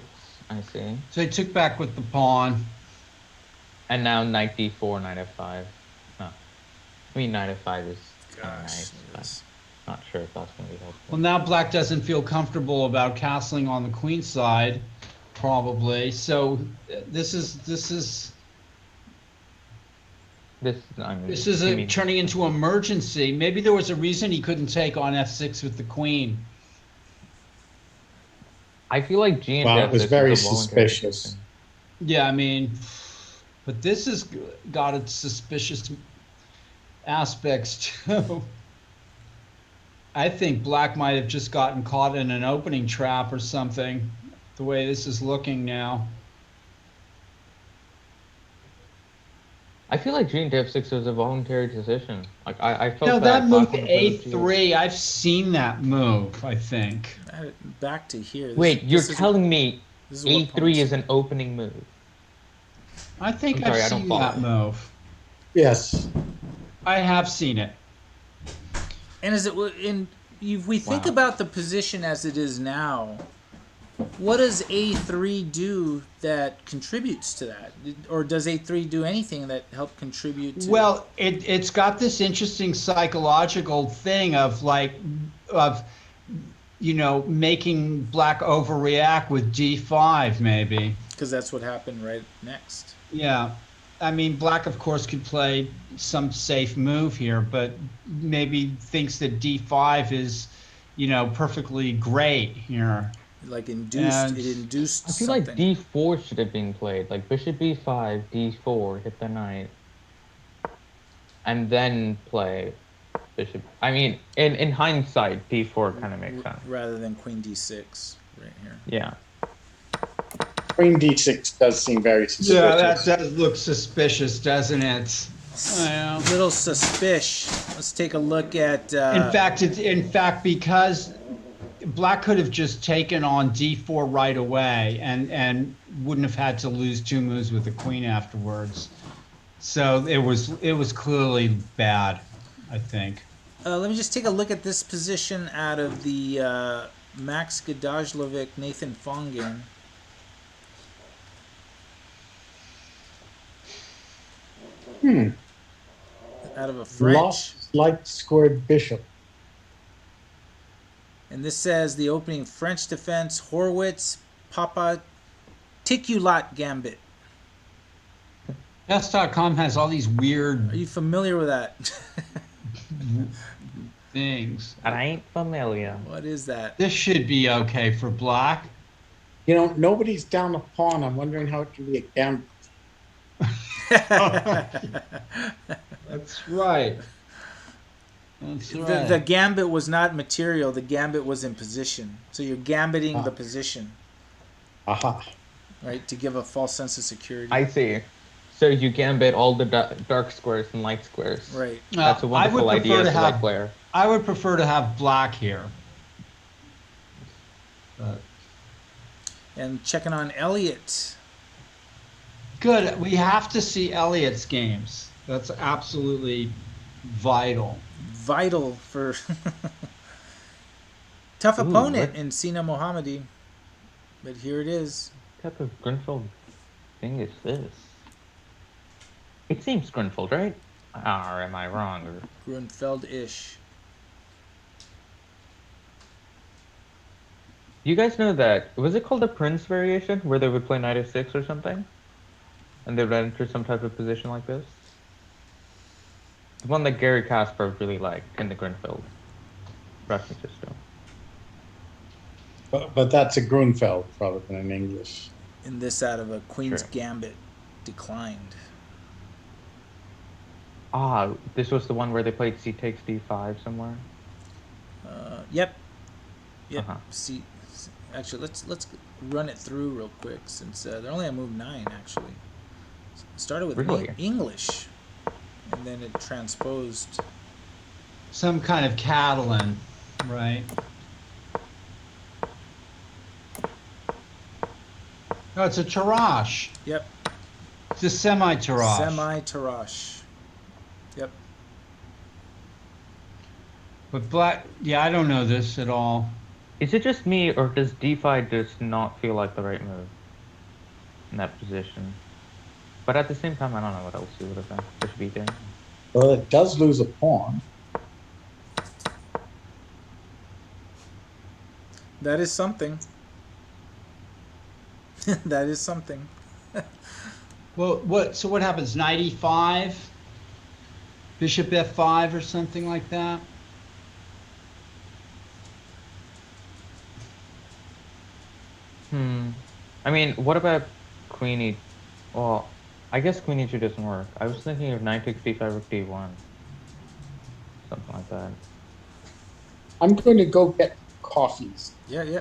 I see. So he took back with the pawn. And now knight d4, knight f5. No. I mean, knight f5 is kind of nice, but not sure if that's going to be helpful. Well, now black doesn't feel comfortable about castling on the queen side, probably. So this is turning into emergency. Maybe there was a reason he couldn't take on f6 with the queen. I feel like G and it was very suspicious. Yeah, I mean, but this has got its suspicious aspects too. I think black might have just gotten caught in an opening trap or something, the way this is looking now. I feel like G into f6 was a voluntary decision. Like I felt no, that move a3. I've seen that move. I think. Back to here. Wait, you're telling me a3 is an opening move? I think I've seen that move. Yes, I have seen it. And if we think about the position as it is now, what does a3 do that contributes to that? Or does a3 do anything that help contribute to... Well, it's got this interesting psychological thing of making black overreact with d5 maybe. Because that's what happened right next. Yeah. I mean, black, of course, could play some safe move here, but maybe thinks that d5 is, perfectly great here. Like it induced I feel something. like d4 should have been played. Like bishop b5, d4, hit the knight. And then play bishop. I mean, in hindsight, d4 kind of makes sense. Rather than queen d6 right here. Yeah. queen d6 does seem very suspicious. Yeah, that does look suspicious, doesn't it? Little suspicious. Let's take a look at... In fact, because black could have just taken on d4 right away and wouldn't have had to lose 2 moves with the queen afterwards. So it was clearly bad, I think. Let me just take a look at this position out of the Max Gadajlovic Nathan Fong game. Out of a French. Lost light squared bishop. And this says the opening French defense, Horwitz, Papa, Ticulat Gambit. Chess.com has all these weird... Are you familiar with that? things. I ain't familiar. What is that? This should be okay for black. Nobody's down a pawn. I'm wondering how it can be a gambit. That's right. That's right. The gambit was not material. The gambit was in position. So you're gambiting the position. Aha. Right? To give a false sense of security. I see. So you gambit all the dark squares and light squares. Right. That's a wonderful idea as a light player. I would prefer to have black here. But And checking on Elliot. good. We have to see Elliot's games. That's absolutely vital. Vital for tough Ooh, opponent what in Sina Mohammadi. But here it is. type of Grunfeld thing is this? It seems Grunfeld, right? Or am I wrong? Or Grunfeld-ish. you guys know that, was it called the Prince variation, where they would play knight f6 or something? And they would enter some type of position like this? The one that Gary Kasparov really liked in the Grunfeld Russian system. But that's a Grunfeld rather than an English. In this out of a Queen's Sure. Gambit declined. Ah, this was the one where they played c takes d5 somewhere? Yep. Uh-huh. See, actually, let's run it through real quick since they're only on move 9 actually. Started with Really? English, and then it transposed. Some kind of Catalan, right? No, it's a Tarash. Yep. It's a semi-Tarash. Semi-Tarash. Yep. But black, yeah, I don't know this at all. Is it just me, or does d5 just not feel like the right move in that position? But at the same time, I don't know what else you would have done. Bishop e3. Well, it does lose a pawn. That is something. That is something. Well, what happens? Knight e5, bishop f5, or something like that. I mean, what about queen e... Well, I guess queen e2 doesn't work. I was thinking of knight takes d5 rook d1. Something like that. I'm going to go get coffees. Yeah.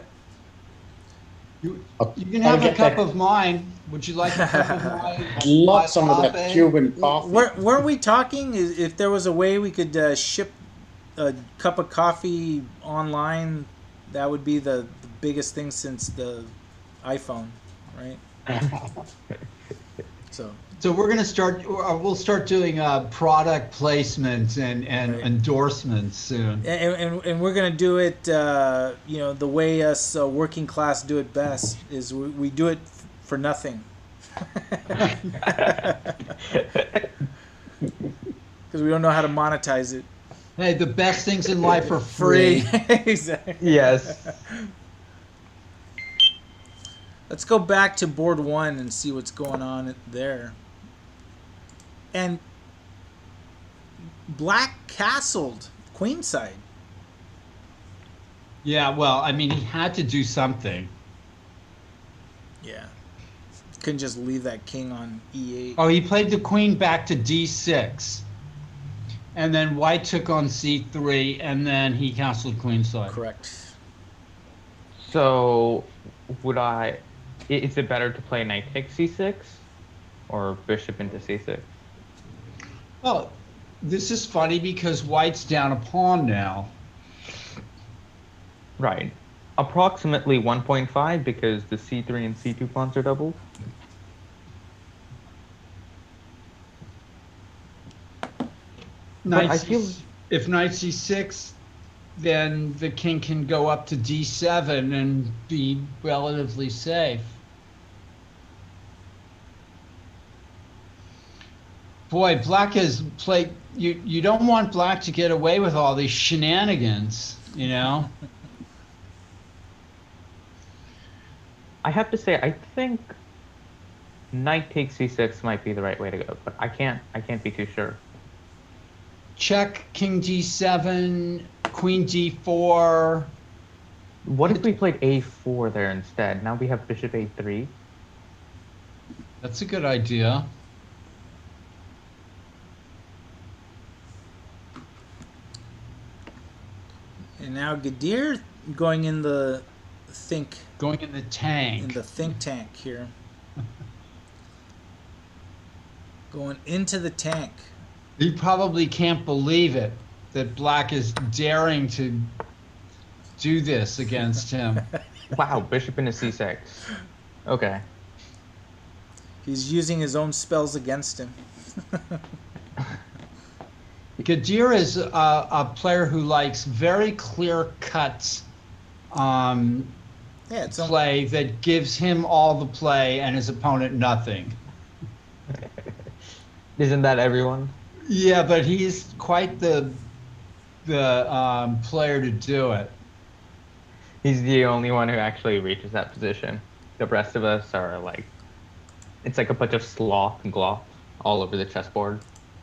You I'll can try to have a get cup that- of mine. Would you like a cup of mine? I'd love some of that Latte? Cuban coffee. Weren't we talking if there was a way we could ship a cup of coffee online? That would be the biggest thing since the iPhone, right? So So we're going to start, we'll start doing product placement and Right. endorsements soon. and we're gonna do it, the way us working class do it best is we do it for nothing. Because we don't know how to monetize it. Hey, the best things in life are free. Exactly. Yes. Let's go back to board 1 and see what's going on there. And black castled queenside. Yeah, well, I mean, he had to do something. Yeah. Couldn't just leave that king on e8. Oh, he played the queen back to d6. And then white took on c3, and then he castled queenside. Correct. So, is it better to play knight takes c6? Or bishop into c6? Well, this is funny because white's down a pawn now. Right. Approximately 1.5 because the c3 and c2 pawns are doubled. Knight I feel- if knight c6, then the king can go up to d7 and be relatively safe. Boy, black has played. You don't want black to get away with all these shenanigans, you know. I have to say, I think knight takes c6 might be the right way to go, but I can't be too sure. Check king d7, queen d4. What if we played a4 there instead? Now we have bishop a3. That's a good idea. And now Gadir going in the think Going in the tank. in the think tank here. Going into the tank. He probably can't believe it. that black is daring to do this against him. Wow, bishop into c6. Okay. He's using his own spells against him. Gadir is a player who likes very clear cuts Yeah, it's play that gives him all the play and his opponent nothing. Isn't that everyone? Yeah, but he's quite the player to do it. He's the only one who actually reaches that position. The rest of us are like, it's like a bunch of sloth and gloth all over the chessboard.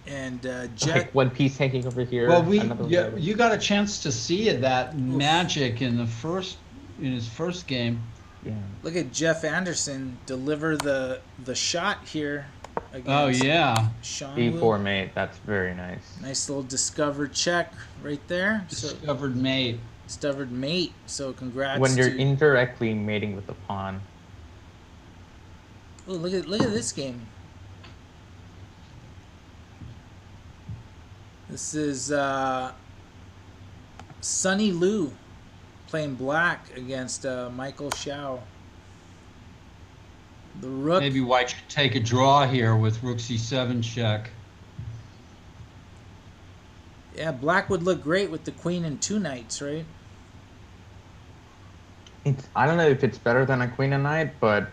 and Like one piece hanging over here. Well, another one over. you got a chance to see that magic in his first game. Yeah. Look at Jeff Anderson deliver the shot here against Oh yeah, Sean D4 Wu. mate. That's very nice. Nice little discovered check right there. discovered mate. Discovered mate. So congrats. When you're to, indirectly mating with the pawn. oh, look at this game. This is Sonny Liu playing black against Michael Xiao. The rook. Maybe white should take a draw here with rook c7 check. Yeah, black would look great with the queen and two knights, right? I don't know if it's better than a queen and knight, but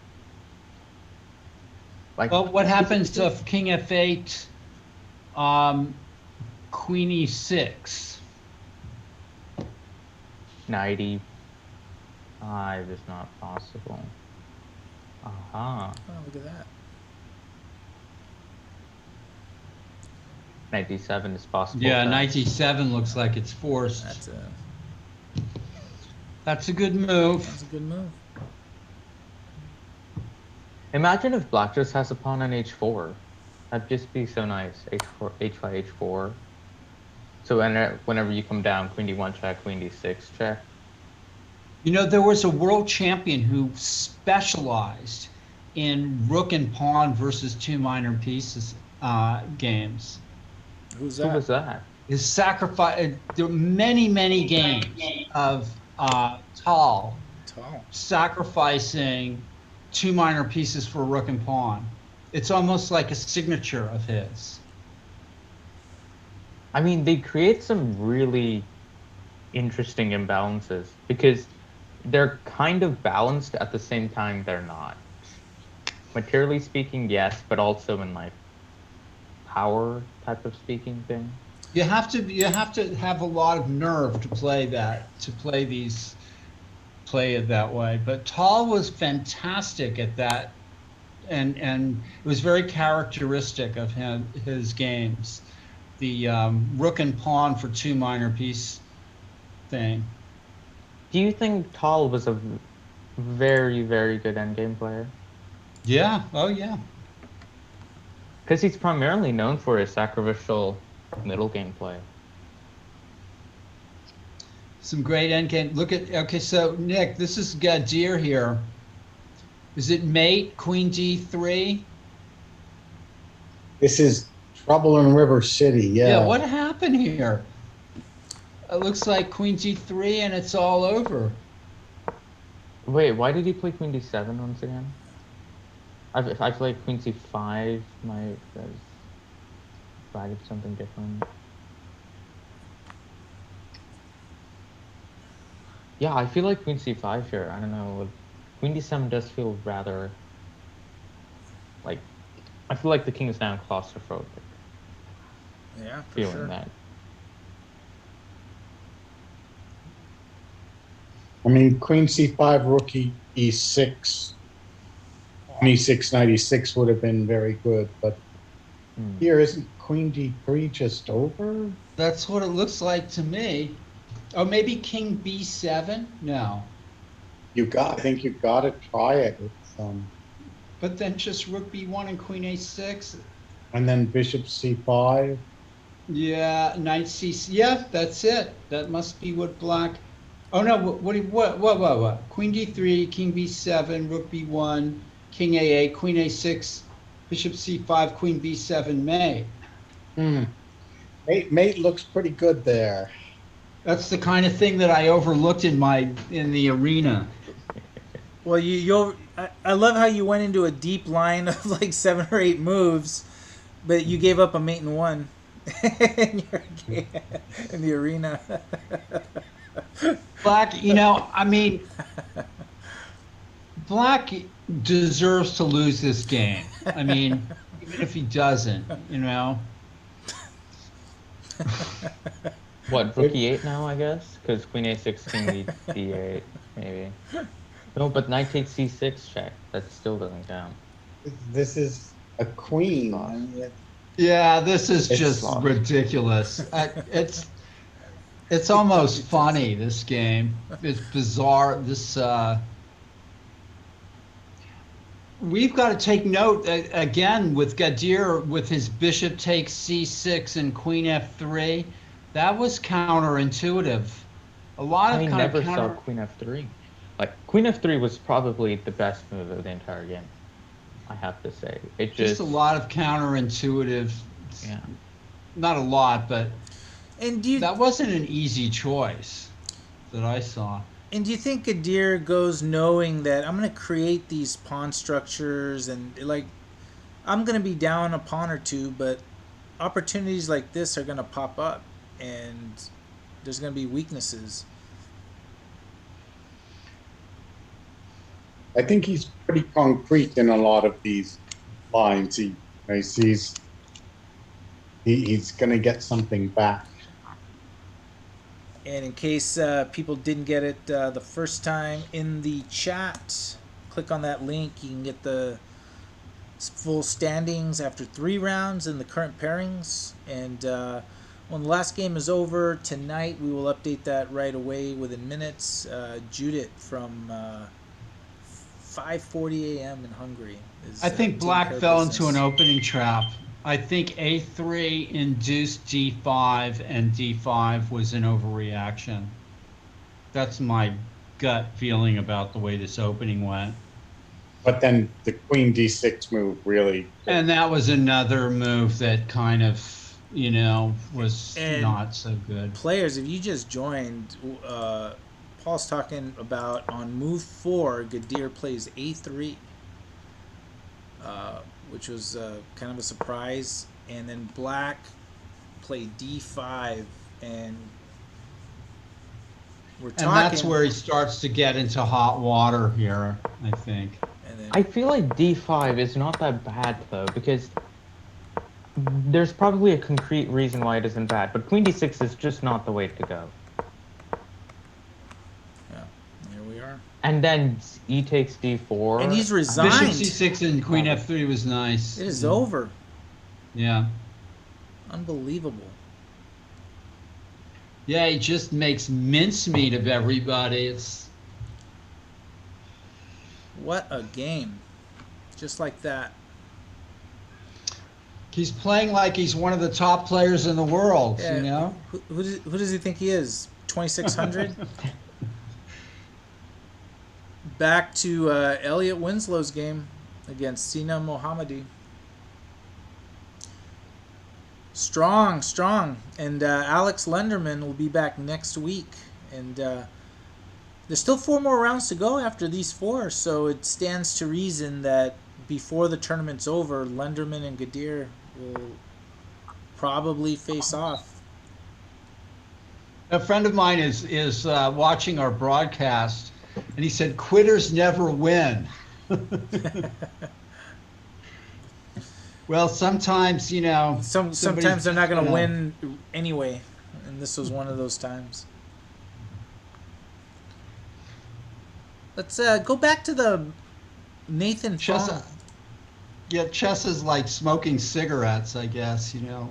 like. Well, what happens if king f8, queen e6? Knight e5 is not possible. Aha. Oh, look at that. Knight d7 is possible. Yeah, but- knight e7 looks like it's forced. That's a That's a good move. good move. Imagine if black just has a pawn on h4. That'd just be so nice. h4, h5, h4. So whenever you come down, queen d1 check, queen d6 check. You know, there was a world champion who specialized in rook and pawn versus two minor pieces games. Who's Who that? was that? His sacrifice. There were many games of Tal Tall. sacrificing two minor pieces for rook and pawn. It's almost like a signature of his. I mean, they create some really interesting imbalances because they're kind of balanced at the same time they're not. Materially speaking, yes, but also in like power type of speaking thing. You have to have a lot of nerve to play it that way. But Tal was fantastic at that, and it was very characteristic of his games. The rook and pawn for two minor piece thing. Do you think Tal was a very, very good endgame player? Yeah. Oh yeah. Because he's primarily known for his sacrificial middle game play. Some great endgame. Look at, okay, so Nick, this is Gadir here. Is it mate, queen d3? This is Trouble in River City. Yeah. What happened here? It looks like queen g3 and it's all over. Wait, why did he play queen d7 once again? I feel like queen c5 might have flagged something different. Yeah, I feel like queen c5 here. I don't know. Queen d7 does feel rather like, I feel like the king is now claustrophobic. Yeah, for Feeling sure. that. I mean, Queen C5, Rook E6, E6, Knight E6 would have been very good, but here isn't Queen D3 just over? That's what it looks like to me. Oh, maybe king b7? No. I think you got to try it. It's, But then just rook b1 and queen a6. and then Bishop C5. Yeah, knight c. Yeah, that's it. That must be what black. Oh no! What? Queen d3, king b7, rook b1, king a8, queen a6, bishop c5, queen b7, mate. Yeah, Mate looks pretty good there. That's the kind of thing that I overlooked in the arena. Well, I love how you went into a deep line of like 7 or 8 moves, but you gave up a mate in one in, in the arena. Black, I mean, Black deserves to lose this game. I mean, even if he doesn't. What, rook e8 now, I guess? Because queen a6, king d8, maybe. No, but knight takes c6 check. That still doesn't count. This is a queen. I mean, Yeah, this is It's just lost. ridiculous. It's almost funny, this game. It's bizarre. We've got to take note again with Gadir with his bishop takes c6 and queen f3. That was counterintuitive. A lot of I kind never of saw queen f3. Like, queen f3 was probably the best move of the entire game, I have to say. It just a lot of counterintuitive. Yeah. Not a lot, but And that wasn't an easy choice that I saw. And do you think Gadir goes knowing that I'm going to create these pawn structures and like I'm going to be down a pawn or two, but opportunities like this are going to pop up and there's going to be weaknesses. I think he's pretty concrete in a lot of these lines. He sees he's going to get something back. And in case people didn't get it the first time, in the chat, click on that link. You can get the full standings after 3 rounds and the current pairings. And when the last game is over tonight, we will update that right away within minutes. Judith from 5:40 a.m. in Hungary. I think Black fell into an opening trap. I think a3 induced d5 and d5 was an overreaction. That's my gut feeling about the way this opening went. But then the queen d6 move really. And that was another move that kind of, was not so good. Players, if you just joined, Paul's talking about on move 4, Gadir plays a3. Which was kind of a surprise. And then Black played d5, and we're talking. And that's where he starts to get into hot water here, I think. And then, I feel like d5 is not that bad, though, because there's probably a concrete reason why it isn't bad, but queen d6 is just not the way to go. yeah, here we are. And then e takes d4. And he's resigned. Bishop c6 and queen f3 was nice. It is over. Yeah. Unbelievable. Yeah, he just makes mincemeat of everybody. What a game. Just like that. He's playing like he's one of the top players in the world, Yeah. Who does he think he is? 2,600? Back to Elliot Winslow's game against Sina Mohammadi. Strong. And Alex Lenderman will be back next week. And there's still 4 more rounds to go after these 4, so it stands to reason that before the tournament's over, Lenderman and Gadir will probably face off. A friend of mine is watching our broadcast, and he said, "Quitters never win." Well, sometimes, Sometimes they're not going to win anyway, and this was one of those times. Let's go back to the Nathan Chess. Fong. Yeah, chess is like smoking cigarettes, I guess. You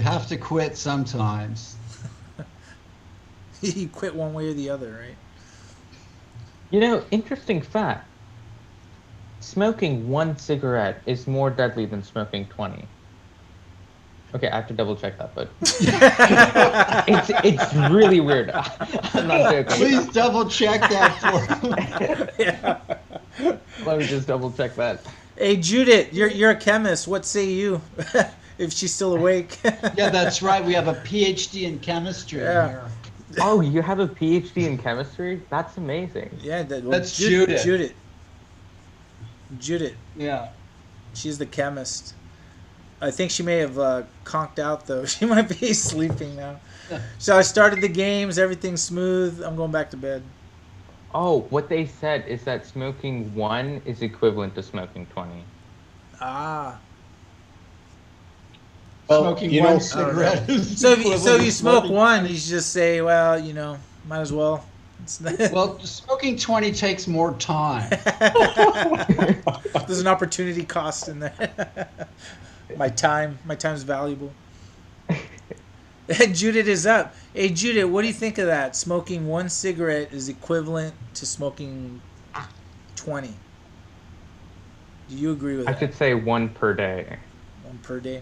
have to quit sometimes. He quit one way or the other, right? Interesting fact. Smoking 1 cigarette is more deadly than smoking 20. Okay, I have to double check that, but it's really weird. I'm not joking. Please double check that for me. Yeah. Let me just double check that. Hey, Judith, you're a chemist. What say you? if she's still awake. Yeah, that's right. We have a PhD in chemistry Yeah. here. Oh, you have a PhD in chemistry? That's amazing. Yeah, That's Judith. Judith. Yeah. She's the chemist. I think she may have conked out though. She might be sleeping now. So I started the games. Everything's smooth. I'm going back to bed. Oh, what they said is that smoking 1 is equivalent to smoking 20. Ah. Well, Smoking you one know, cigarette. Is So if you, equivalent to smoke smoking one, 20. you just say, well, might as well. It's Well, smoking 20 takes more time. There's an opportunity cost in there. My time's valuable. Judith is up. Hey, Judith, what do you think of that? Smoking one cigarette is equivalent to smoking 20. Do you agree with I that? should say 1 per day. One per day.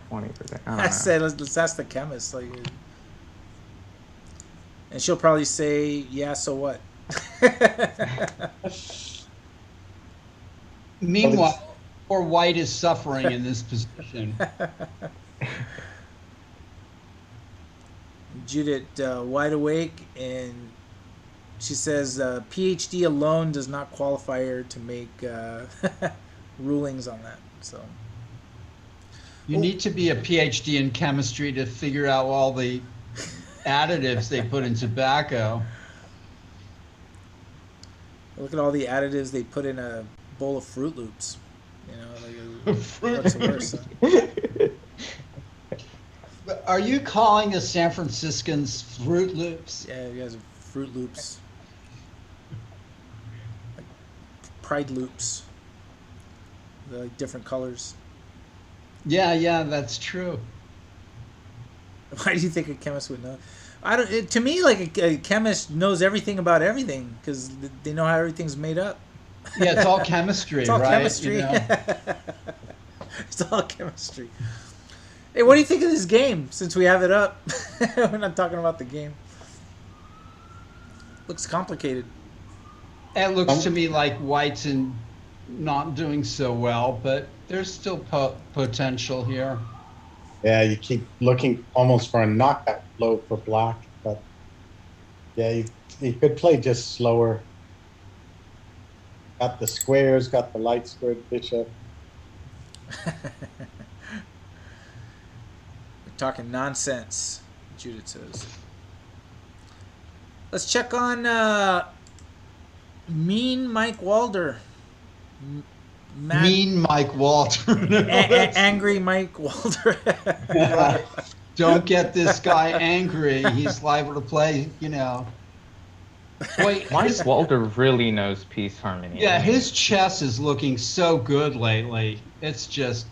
20 per day. I I don't know. said let's ask the chemist, and she'll probably say, "Yeah, so what?" Meanwhile, poor White is suffering in this position. Judith, wide awake, and she says PhD alone does not qualify her to make rulings on that. So You need to be a PhD in chemistry to figure out all the additives they put in tobacco. look at all the additives they put in a bowl of Fruit Loops. What's worse? Are you calling the San Franciscans Fruit Loops? Yeah, you guys have Fruit Loops, like Pride Loops, the different colors. Yeah, that's true. Why do you think a chemist would know? I don't. To me, like a chemist knows everything about everything because they know how everything's made up. Yeah, it's all chemistry, It's all right? chemistry. You know? It's all chemistry. Hey, what do you think of this game? Since we have it up, we're not talking about the game. Looks complicated. It looks to me like White's not doing so well, but there's still potential here. yeah, you keep looking almost for a knockout blow for black, but yeah, you could play just slower. Got the squares, got the light squared bishop. We're talking nonsense, Judith says. Let's check on Mean Mike Walder. Mean Mike Walter. Angry Mike Walder. Don't get this guy angry. He's liable to play, Wait, Mike Walter really knows peace harmony. yeah, his chess is looking so good lately. It's just,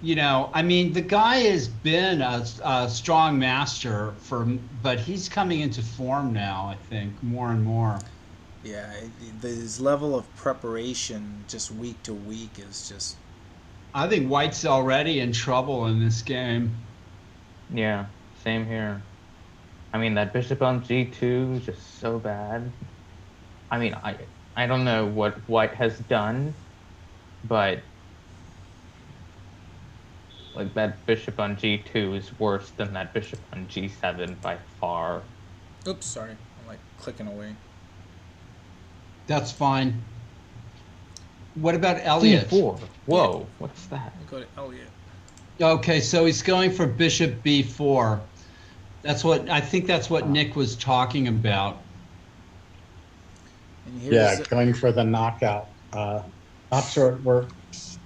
the guy has been a strong master but he's coming into form now, I think, more and more. Yeah, his level of preparation just week to week is just... I think White's already in trouble in this game. Yeah, same here. I mean, that bishop on g2 is just so bad. I mean, I don't know what White has done, but like that bishop on g2 is worse than that bishop on g7 by far. Oops, sorry. I'm like clicking away. That's fine. What about Elliot? d4. Whoa, what's that? Let me go to Elliot. Okay, so he's going for bishop b4. I think that's what Nick was talking about. And here's, Yeah, going for the knockout. Not sure it works.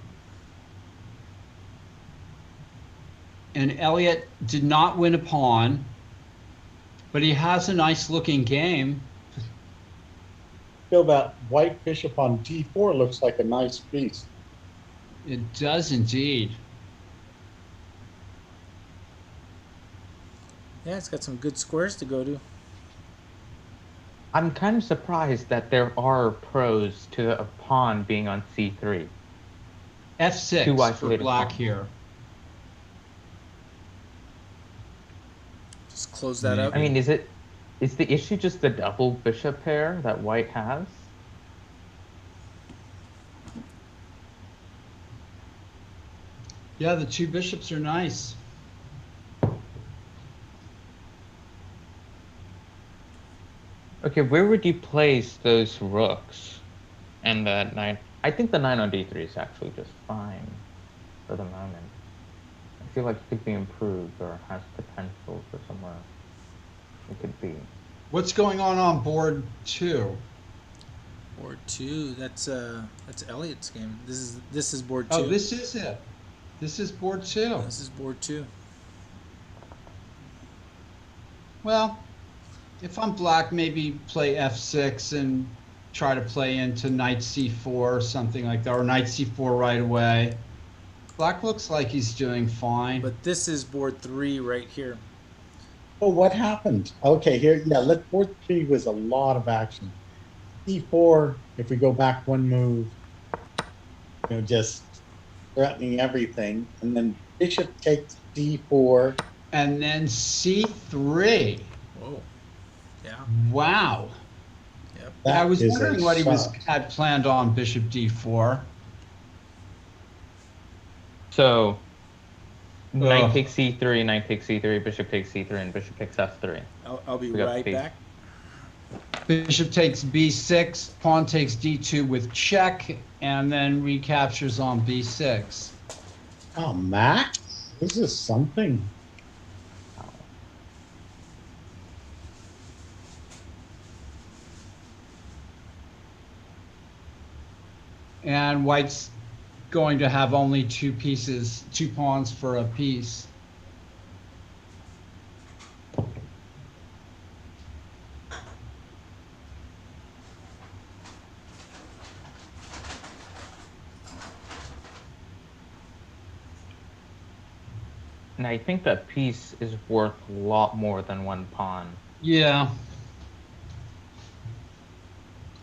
And Elliot did not win a pawn, but he has a nice looking game. Feel that white bishop on d4 looks like a nice piece. It does indeed. yeah, it's got some good squares to go to. I'm kind of surprised that there are pros to a pawn being on c3. Two f6 for isolated black pawns. here. Just close that up. I mean, is the issue just the double bishop pair that White has? Yeah, the two bishops are nice. Okay, where would you place those rooks and the knight? I think the knight on d3 is actually just fine for the moment. I feel like it could be improved or has potential for somewhere it could be. What's going on board 2? Board 2. That's Elliot's game. This is board 2. Oh, this is it. This is board 2. This is board 2. Well, if I'm black, maybe play f6 and try to play into knight c4 or something like that, or knight c4 right away. Black looks like he's doing fine. But this is board 3 right here. Oh, what happened? Okay, here, yeah, board 3 was a lot of action. C4, if we go back one move, just threatening everything, and then bishop takes d4. And then c3. Whoa. Yeah. Wow. Yep. I was is wondering a what he shock. had planned on bishop d4. So, knight takes c3, knight takes c3, bishop takes c3, and bishop takes f3. I'll be We got right speed. back. Bishop takes b6, pawn takes d2 with check, and then recaptures on b6. Oh, Max, this is something. And white's going to have only two pawns for a piece. And I think that piece is worth a lot more than one pawn. Yeah.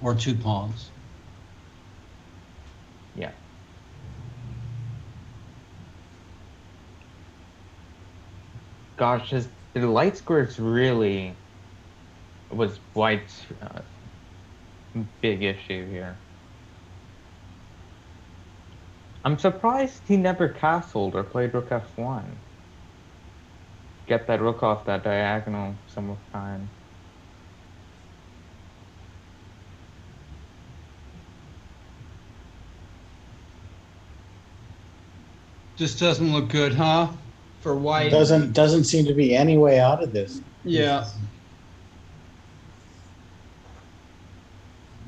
Or two pawns. Yeah. Gosh, the light squares really was white's big issue here. I'm surprised he never castled or played rook f1. Get that rook off that diagonal some of the time. Just doesn't look good, huh? For white. Doesn't seem to be any way out of this. Yeah.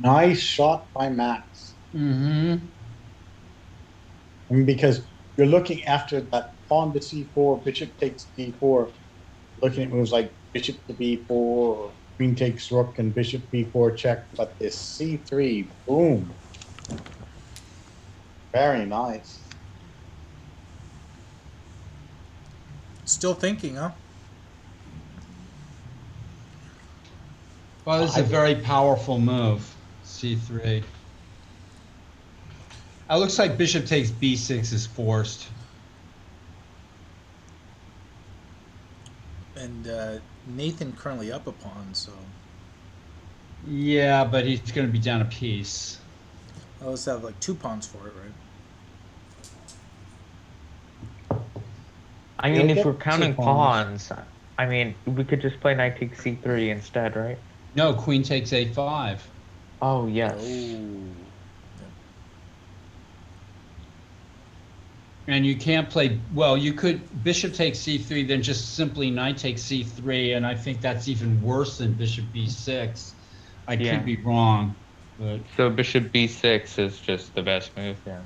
Nice shot by Max. Mm-hmm. I mean, because you're looking after that pawn to c4, bishop takes d4, looking at moves like bishop to b4, or queen takes rook and bishop b4 check, but this c3, boom. Very nice. Still thinking, huh? Well, this is a very powerful move, c3. It looks like bishop takes b6 is forced. And Nathan currently up a pawn, so Yeah, but he's going to be down a piece. let's have like 2 pawns for it, right? I mean, You'll if get we're counting 2 pawns. pawns, I mean, we could just play knight takes c3 instead, right? No, queen takes a5. Oh, yes. Oh. And you can't play, well, you could, bishop takes c3, then just simply knight takes c3, and I think that's even worse than bishop b6. I Yeah. could be wrong, but So bishop b6 is just the best move here.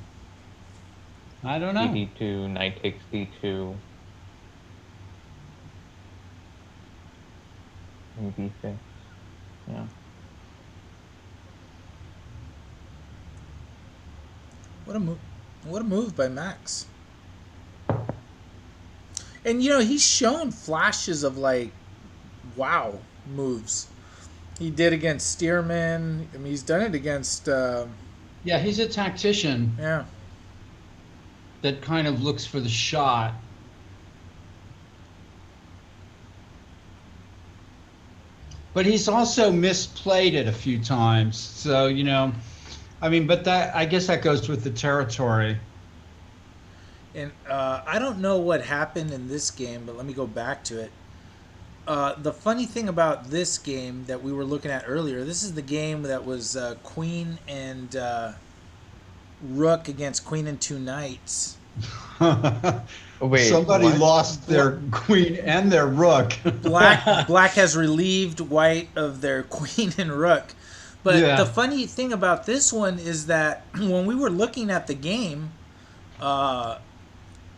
I don't know. d2, knight takes d2. And b6. Yeah. What a move! What a move by Max. And he's shown flashes of like, wow, moves. He did against Stearman. I mean, he's done it against. Yeah, he's a tactician Yeah. that kind of looks for the shot. But he's also misplayed it a few times. So, I mean, but I guess that goes with the territory. And I don't know what happened in this game, but let me go back to it. The funny thing about this game that we were looking at earlier, this is the game that was queen and rook against queen and two knights. Wait, Somebody what? lost their queen and their rook. Black has relieved white of their queen and rook. But Yeah. the funny thing about this one is that when we were looking at the game,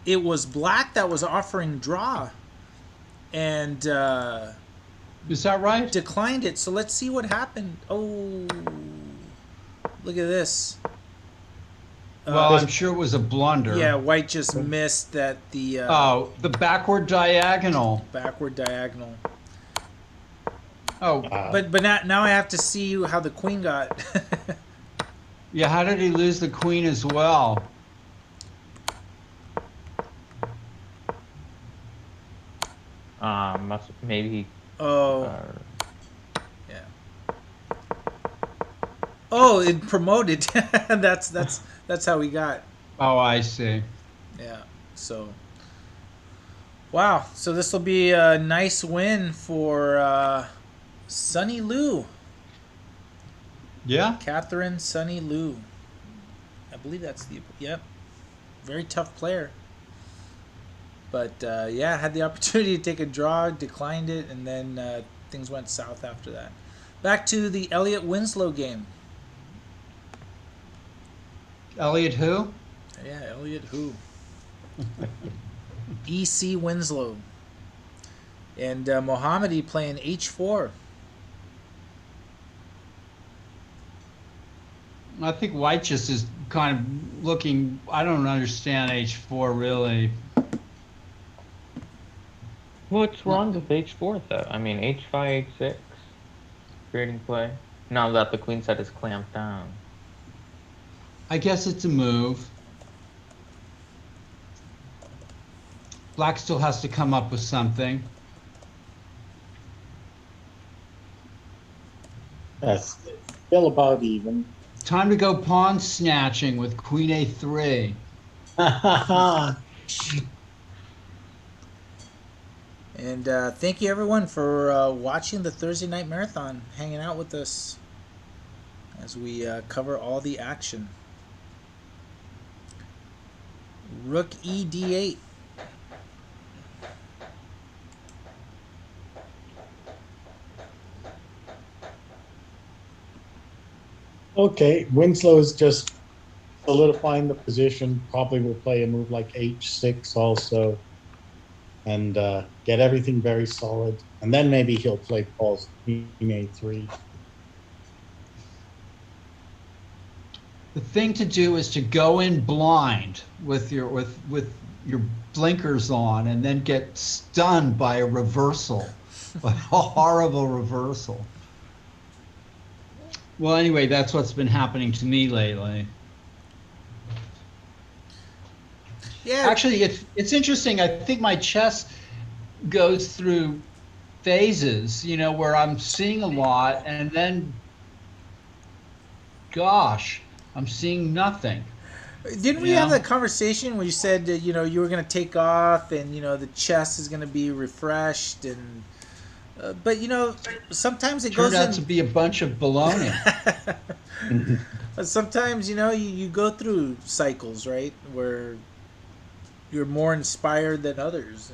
it was black that was offering draw and Is that right? declined it. So let's see what happened. Oh, look at this. Well, I'm sure it was a blunder. Yeah, white just missed that the The backward diagonal. backward diagonal. Oh, But now I have to see how the queen got. yeah. How did he lose the queen as well? Maybe. Oh, yeah. Oh, it promoted. that's how we got. Oh, I see. Yeah. So. Wow. So this will be a nice win for Sunny Lou. Yeah. Catherine Sunny Lou. I believe that's the. Yep. Very tough player. But yeah, had the opportunity to take a draw, declined it, and then things went south after that. Back to the Elliot Winslow game. Elliot who? Yeah, Elliot who? E.C. Winslow. And Mohammadi playing H4. I think white just is kind of looking. I don't understand H4 really. What's wrong with H4 though? I mean, H5, H6, creating play. Now that the queen side is clamped down. I guess it's a move. Black still has to come up with something. That's still about even. Time to go pawn snatching with Queen A3. And thank you everyone for watching the Thursday Night Marathon, hanging out with us as we cover all the action. Rook ED8. Okay, Winslow is just solidifying the position. Probably will play a move like H6 also, and get everything very solid. And then maybe he'll play Paul's Queen A3. The thing to do is to go in blind with your blinkers on, and then get stunned by a reversal, a horrible reversal. Well, anyway, that's what's been happening to me lately. Yeah. Actually, it's interesting. I think my chess goes through phases, where I'm seeing a lot, and then, gosh, I'm seeing nothing. Didn't we have that conversation where you said that, you were going to take off and, the chess is going to be refreshed and... but sometimes it Turned goes out to be a bunch of baloney. But sometimes you go through cycles, right, where you're more inspired than others,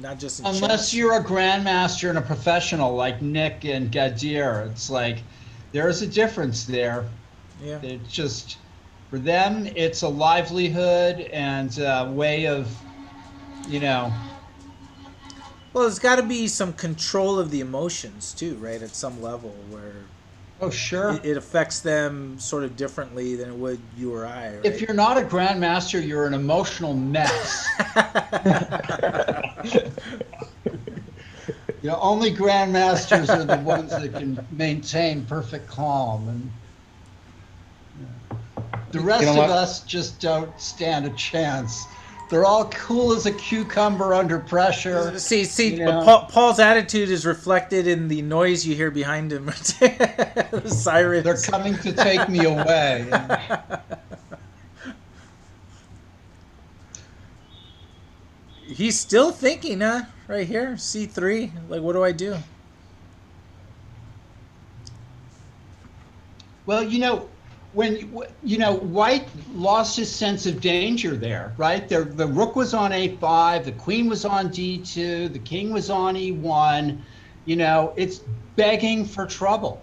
not just in Unless chess. you're a grandmaster and a professional like Nick and Gadir, it's like there's a difference there. Yeah. It's just for them, it's a livelihood and a way of, Well, there's got to be some control of the emotions too, right? At some level where Oh, sure. it affects them sort of differently than it would you or I. Right? If you're not a grandmaster, you're an emotional mess. Only grandmasters are the ones that can maintain perfect calm, and the rest of us just don't stand a chance. They're all cool as a cucumber under pressure. See, Paul's attitude is reflected in the noise you hear behind him. The sirens. They're coming to take me away. He's still thinking, huh? Right here, C3. Like, what do I do? Well, when White lost his sense of danger there, right? The rook was on A5, the queen was on D2, the king was on E1. It's begging for trouble.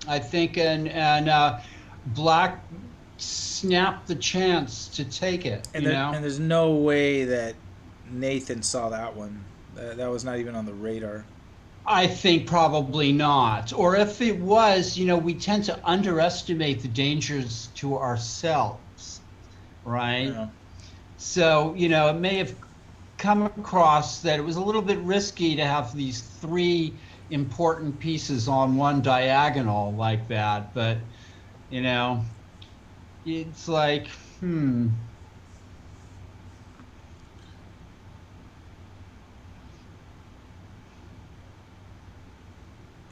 I think, and Black snapped the chance to take it. And there's no way that Nathan saw that one. That was not even on the radar. I think probably not. Or if it was, we tend to underestimate the dangers to ourselves, right? Yeah. So, it may have come across that it was a little bit risky to have these three important pieces on one diagonal like that. But, it's like,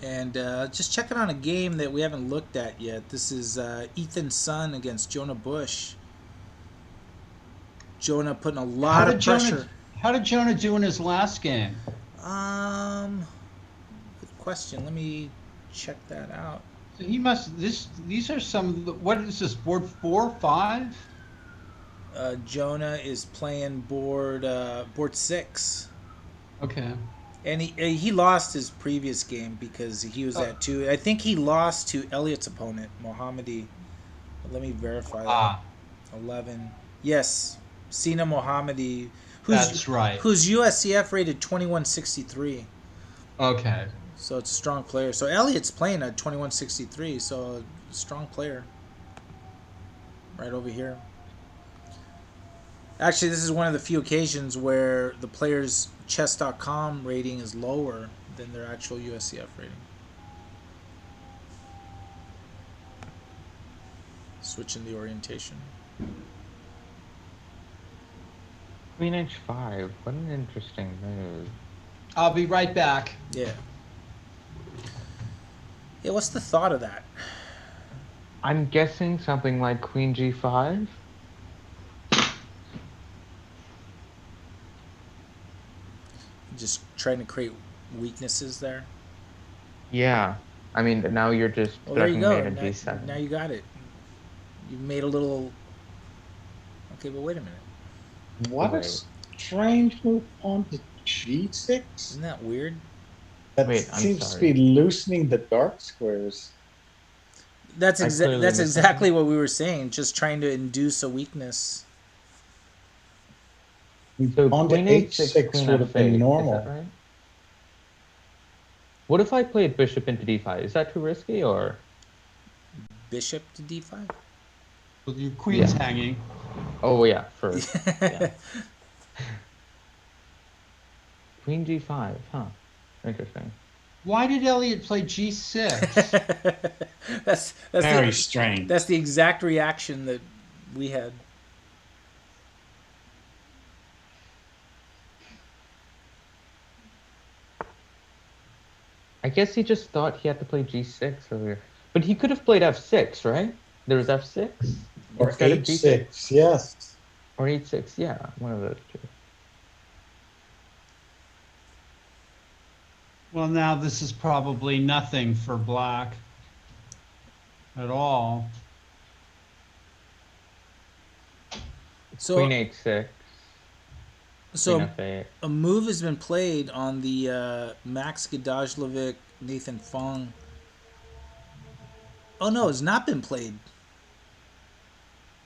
And just checking on a game that we haven't looked at yet. This is Ethan Sun against Jonah Bush. Jonah putting a how lot did of pressure. Jonah do in his last game? Um, Good question. Let me check that out. So he must these are some of the, what is this, board 4, 5? Jonah is playing board 6. Okay. And he lost his previous game because he was at 2. I think he lost to Elliot's opponent, Mohammadi. Let me verify that. 11. Yes, Sina Mohammadi, That's right. who's USCF rated 2163. Okay. So it's a strong player. So Elliot's playing at 2163, so a strong player. Right over here. Actually, this is one of the few occasions where the player's chess.com rating is lower than their actual USCF rating. Switching the orientation. Queen H5. What an interesting move. I'll be right back. Yeah. Yeah, what's the thought of that? I'm guessing something like Queen G5. Just trying to create weaknesses there. Yeah. I mean, now you're just Well, there you threatening go. mate at G7. Now you got it. You made a little. Okay, but wait a minute. What a Wait. strange move on the G6. Isn't that weird? That Wait, I'm seems to sorry. be loosening the dark squares. That's I clearly that's missed exactly something. what we were saying. Just trying to induce a weakness. So On to Queen H6, H6 Queen would have been F8. Is that normal. right? What if I played Bishop into D5? Is that too risky or? Bishop to d5. Well, your queen's Yeah. hanging. Oh yeah, first. Yeah. Queen G5, huh? Interesting. Why did Elliot play G6? that's Very strange. That's the exact reaction that we had. I guess he just thought he had to play G6 earlier. But he could have played F6, right? There was F6 Or instead of G6. H6, yes. Or H6, yeah, one of those two. Well, now this is probably nothing for Black at all. So Queen H6, so Queen F8. a move has been played on the Max Gadajlovic Nathan Fong. Oh no, it's not been played.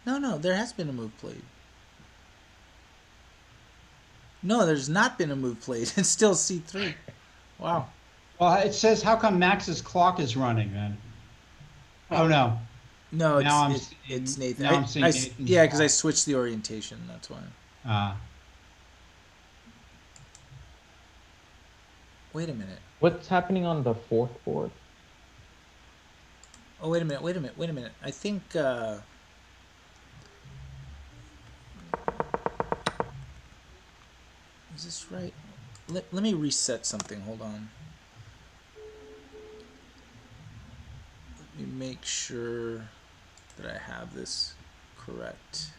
No, there has been a move played. No, there's not been a move played. It's still C3. Wow. Well, it says, how come Max's clock is running then? Oh, no. No, Now it's Nathan. now I'm seeing Nathan's yeah, because I clock. switched the orientation. That's why. Wait a minute. What's happening on the fourth board? Oh, wait a minute. I think. Is this right? Let me reset something. Hold on. Let me make sure that I have this correct.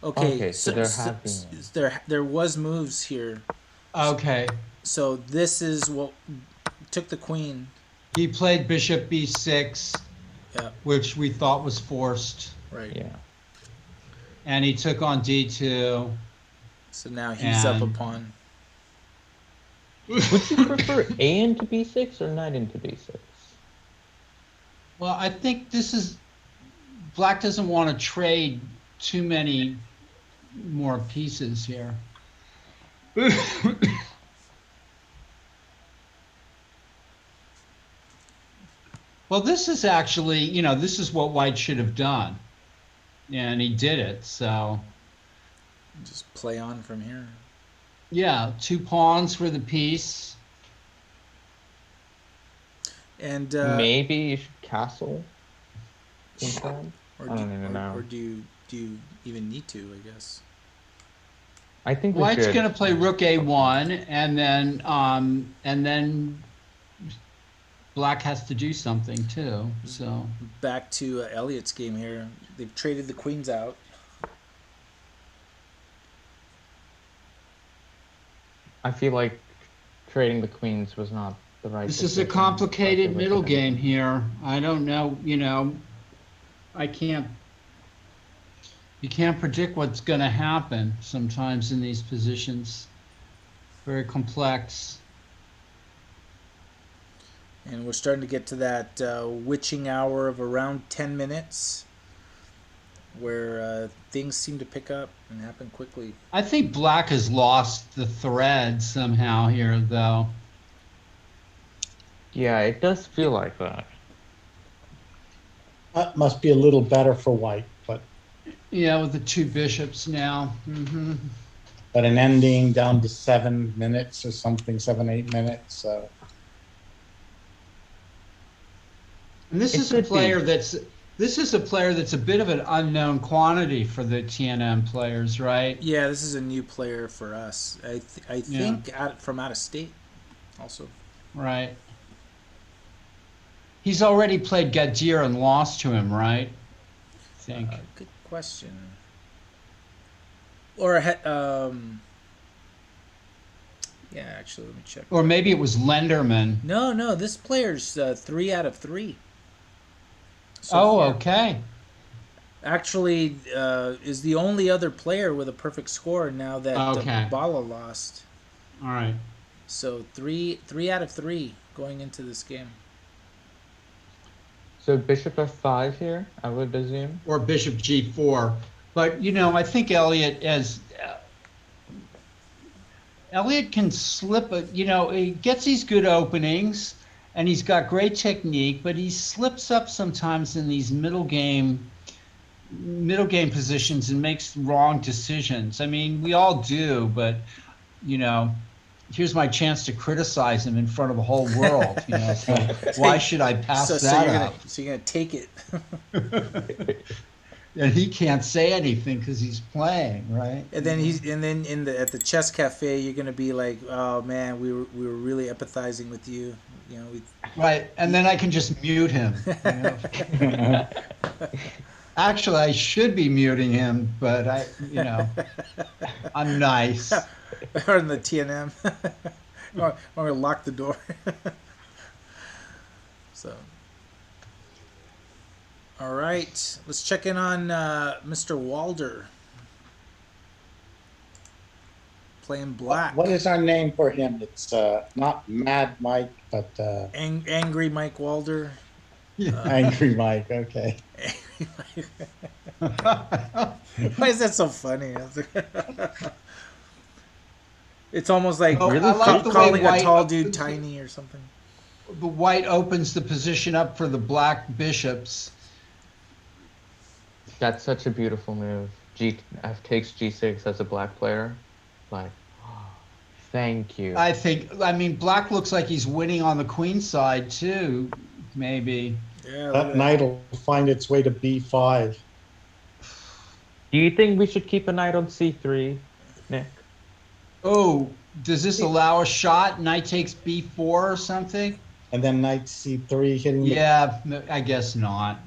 Okay, Okay, so there have been. there was moves here. Okay. So this is what took the queen. He played bishop b6, Yeah, which we thought was forced. right. Yeah. And he took on d2. So now he's up a And pawn. Would you prefer A into B6 or knight into B6? well, I think this is Black doesn't want to trade too many more pieces here. Well, this is actually, this is what White should have done. And he did it. So, Just play on from here. yeah, 2 pawns for the piece. And Maybe you should castle instead. or I don't even know. Or do you even need to? I guess. I think we White's should. going to play rook a1, and then Black has to do something too. So Back to Elliot's game here. They've traded the queens out. I feel like trading the queens was not the right this is a decision, complicated like middle originally. game here. I don't know. I can't. You can't predict what's going to happen sometimes in these positions. Very complex. And we're starting to get to that witching hour of around 10 minutes where things seem to pick up and happen quickly. I think Black has lost the thread somehow here, though. Yeah, it does feel like that. That must be a little better for White, Yeah, with the 2 bishops now. but an ending down to 7 minutes or something, 7-8 minutes. So And this It is a could be. player that's a bit of an unknown quantity for the TNM players, right? Yeah, this is a new player for us. I think from out of state also. Right. He's already played Gadir and lost to him, right? I think. Good question. Or yeah, actually, let me check. Or maybe it was Lenderman. No, this player's 3 out of 3. So Oh, far. okay. Actually, is the only other player with a perfect score now that Okay. Bala lost. All right. So three out of 3 going into this game. So bishop f5 here, I would assume. Or Bishop G4. But, I think Elliot can slip he gets these good openings and he's got great technique, but he slips up sometimes in these middle game positions and makes wrong decisions. I mean, we all do, but here's my chance to criticize him in front of the whole world. So why should I pass that up? So you're gonna take it. And he can't say anything because he's playing, right? And then at the chess cafe, you're gonna be like, "Oh man, we were really empathizing with you." Right, and then I can just mute him. Actually, I should be muting him, but I'm nice. Or in the TNM. I'm gonna lock the door. So. All right, let's check in on Mr. Walder. Playing Black. what is our name for him? It's not Mad Mike, but Angry Mike Walder. Angry Mike. Okay. Why is that so funny? It's almost like Oh, I like the way calling a White tall dude opens tiny or something. The White opens the position up for the Black bishops. That's such a beautiful move. F takes G6 as a black player. Like, thank you. I mean, Black looks like he's winning on the queen side too, maybe. Yeah, That knight will find its way to B5. Do you think we should keep a knight on C3, Nick? Oh, does this allow a shot? Knight takes B4 or something? And then knight C3 hitting the Yeah, I guess not.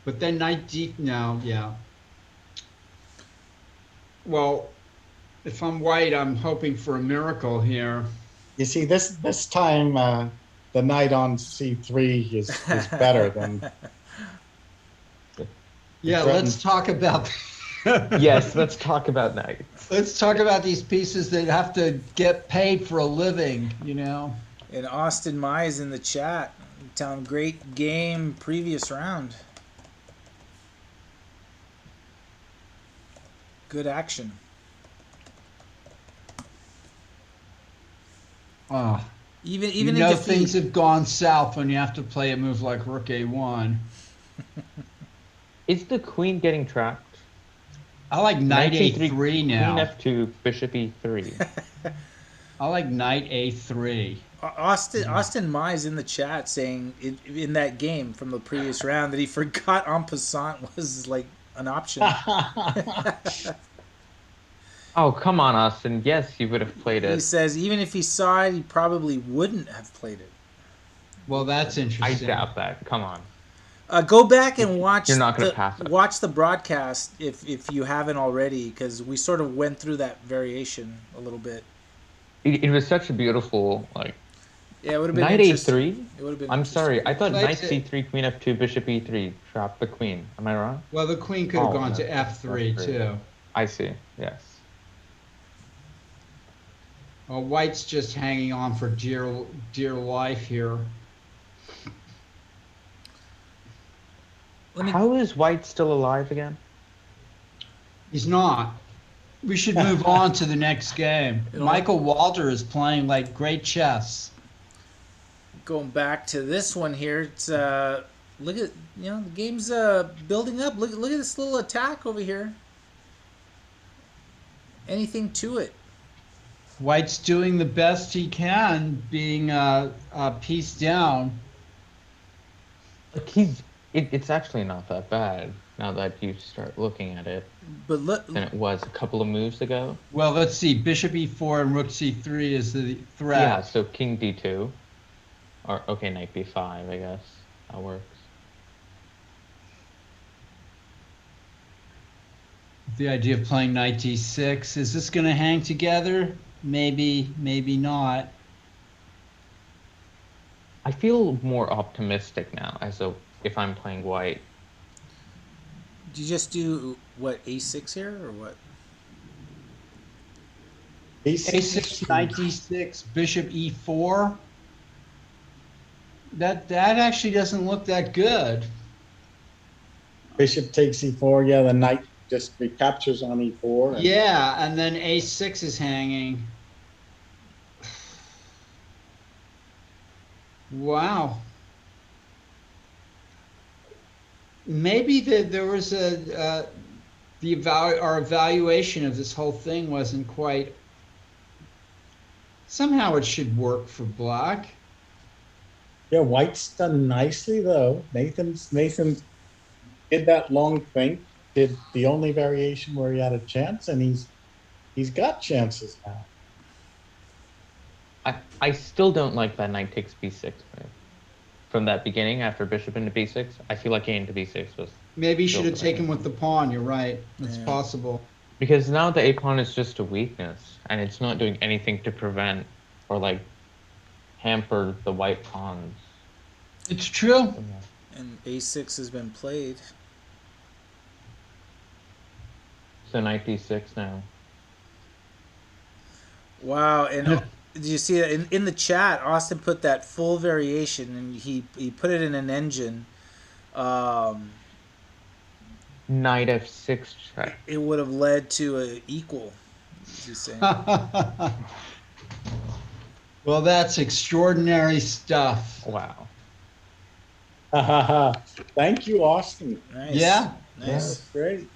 But then knight D, no, yeah. Well, if I'm white, I'm hoping for a miracle here. You see, this time the knight on c3 is better than it Yeah, let's threatens. talk about Yes, let's talk about knights. let's talk about these pieces that have to get paid for a living, you know. And Austin Mize in the chat telling great game previous round. Good action. Oh, Even you in know defeat. things have gone south when you have to play a move like Rook A1. Is the queen getting trapped? I like Knight Knight C3, A3 Queen now. F2, Bishop E3. I like Knight A3. Austin Mize in the chat saying in that game from the previous round that he forgot en passant was like an option. Oh, come on, Austin. Yes, you would have played He it. says even if he saw it, he probably wouldn't have played it. Well, that's I interesting. doubt that. Come on. Go back and watch You're not going to pass it. watch the broadcast if you haven't already, because we sort of went through that variation a little bit. It was such a beautiful, like, Yeah, it would have been Knight interesting. A3? It would have been I'm interesting. sorry. I thought Plays Knight it. C3, Queen F2, Bishop E3 trapped the queen. Am I wrong? Well, the queen could have Oh, gone no, to F3 F3. too. I see. Yes. Well, white's just hanging on for dear life here. How is White still alive again? He's not. We should move on to the next game. Michael Walter is playing like great chess. Going back to this one here, it's look at the game's building up. Look at this little attack over here. Anything to it? White's doing the best he can, being a piece down. Like it's actually not that bad now that you start looking at it But look, than it was a couple of moves ago. Well, let's see. Bishop E4 and Rook C3 is the threat. Yeah, so King D2. Or, okay, Knight B5, I guess. That works. The idea of playing Knight D6. Is this going to hang together? Maybe, maybe not. I feel more optimistic now if I'm playing White. did you just do what, A6 here or what? A6, Knight D6, Bishop E4. That actually doesn't look that good. Bishop takes e4. Yeah, the knight just recaptures on e4. And Yeah, and then A6 is hanging. Wow. Maybe there was our evaluation of this whole thing wasn't quite. Somehow it should work for black. yeah, White's done nicely though. Nathan did that long think, did the only variation where he had a chance, and he's got chances now. I still don't like that Knight takes B6 move. From that beginning, after Bishop into B6, I feel like A into B6 was... Maybe you should have Still taken with the pawn. You're right. It's Yeah. possible. Because now the A pawn is just a weakness, and it's not doing anything to prevent or, like, hamper the white pawns. It's true. And A6 has been played. So Knight D6 now. Wow, and did you see that in the chat? Austin put that full variation, and he put it in an engine. Knight F6 check. It would have led to a equal. He's saying. Well, that's extraordinary stuff. Wow. Thank you, Austin. Nice. Yeah. Nice. That's great.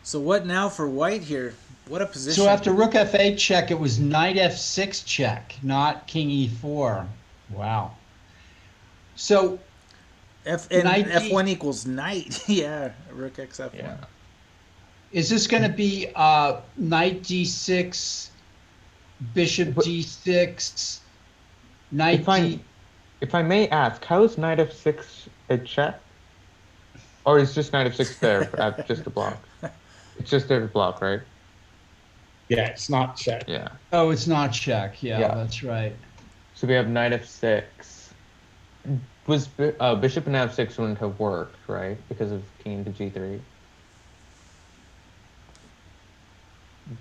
So what now for white here? What a position. So after Rook F8 check, it was Knight F6 check, not King E4. Wow. So Knight F1 equals knight. Yeah, Rook X F1. Yeah. is this going to be Knight D6, Bishop D6, Knight D? If I may ask, how is Knight F6 a check? Or is just Knight F6 there at just a block? It's just their block, right? Yeah, it's not check. Yeah. Oh, it's not check. Yeah, Yeah. that's right. So we have knight f6. Bishop and f6 wouldn't have worked, right? Because of king to g3.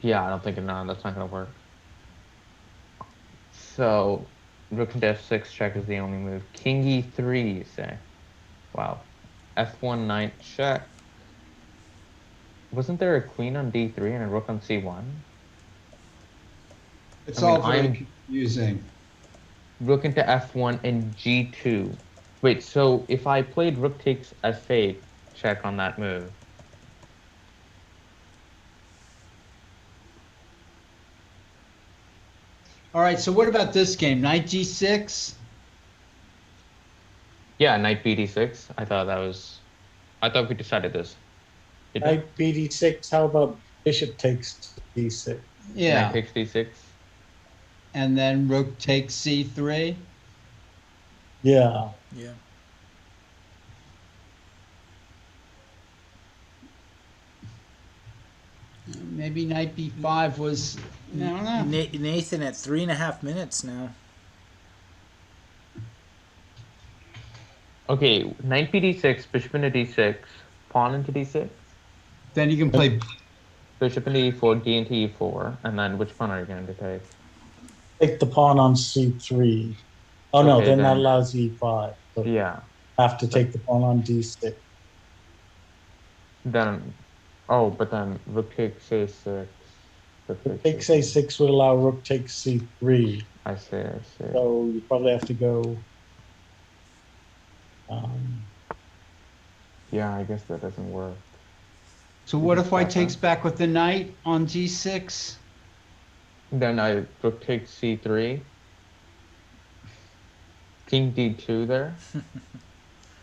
Yeah, I don't think no, that's not gonna work. So rook into f6 check is the only move. King e3, you say? Wow. f1 knight check. Wasn't there a queen on d3 and a rook on c1? It's I mean, all very I'm confusing. rook into f1 and g2. Wait, so if I played rook takes f8 check on that move, All right, so what about this game? Knight g6? yeah, knight bd6. I thought we decided this. Did we? Knight bd6. How about bishop takes d6? Yeah. Knight takes d6. And then rook takes c3? Yeah. Yeah. Maybe knight b5 was, I don't know. Nathan at 3.5 minutes now. Okay, knight bd6, bishop into d6, pawn into d6, Then you can play, bishop into e4, d into e4, and then which pawn are you going to take? Take the pawn on c3. Oh no, Okay, then that then allows e5. So yeah. have to take the pawn on d6. Then but then rook takes a6. Rook takes a6 would allow rook takes c3. I see. So you probably have to go. Yeah, I guess that doesn't work. so what if white takes back with the knight on g6? Then rook takes c3. King d2 there.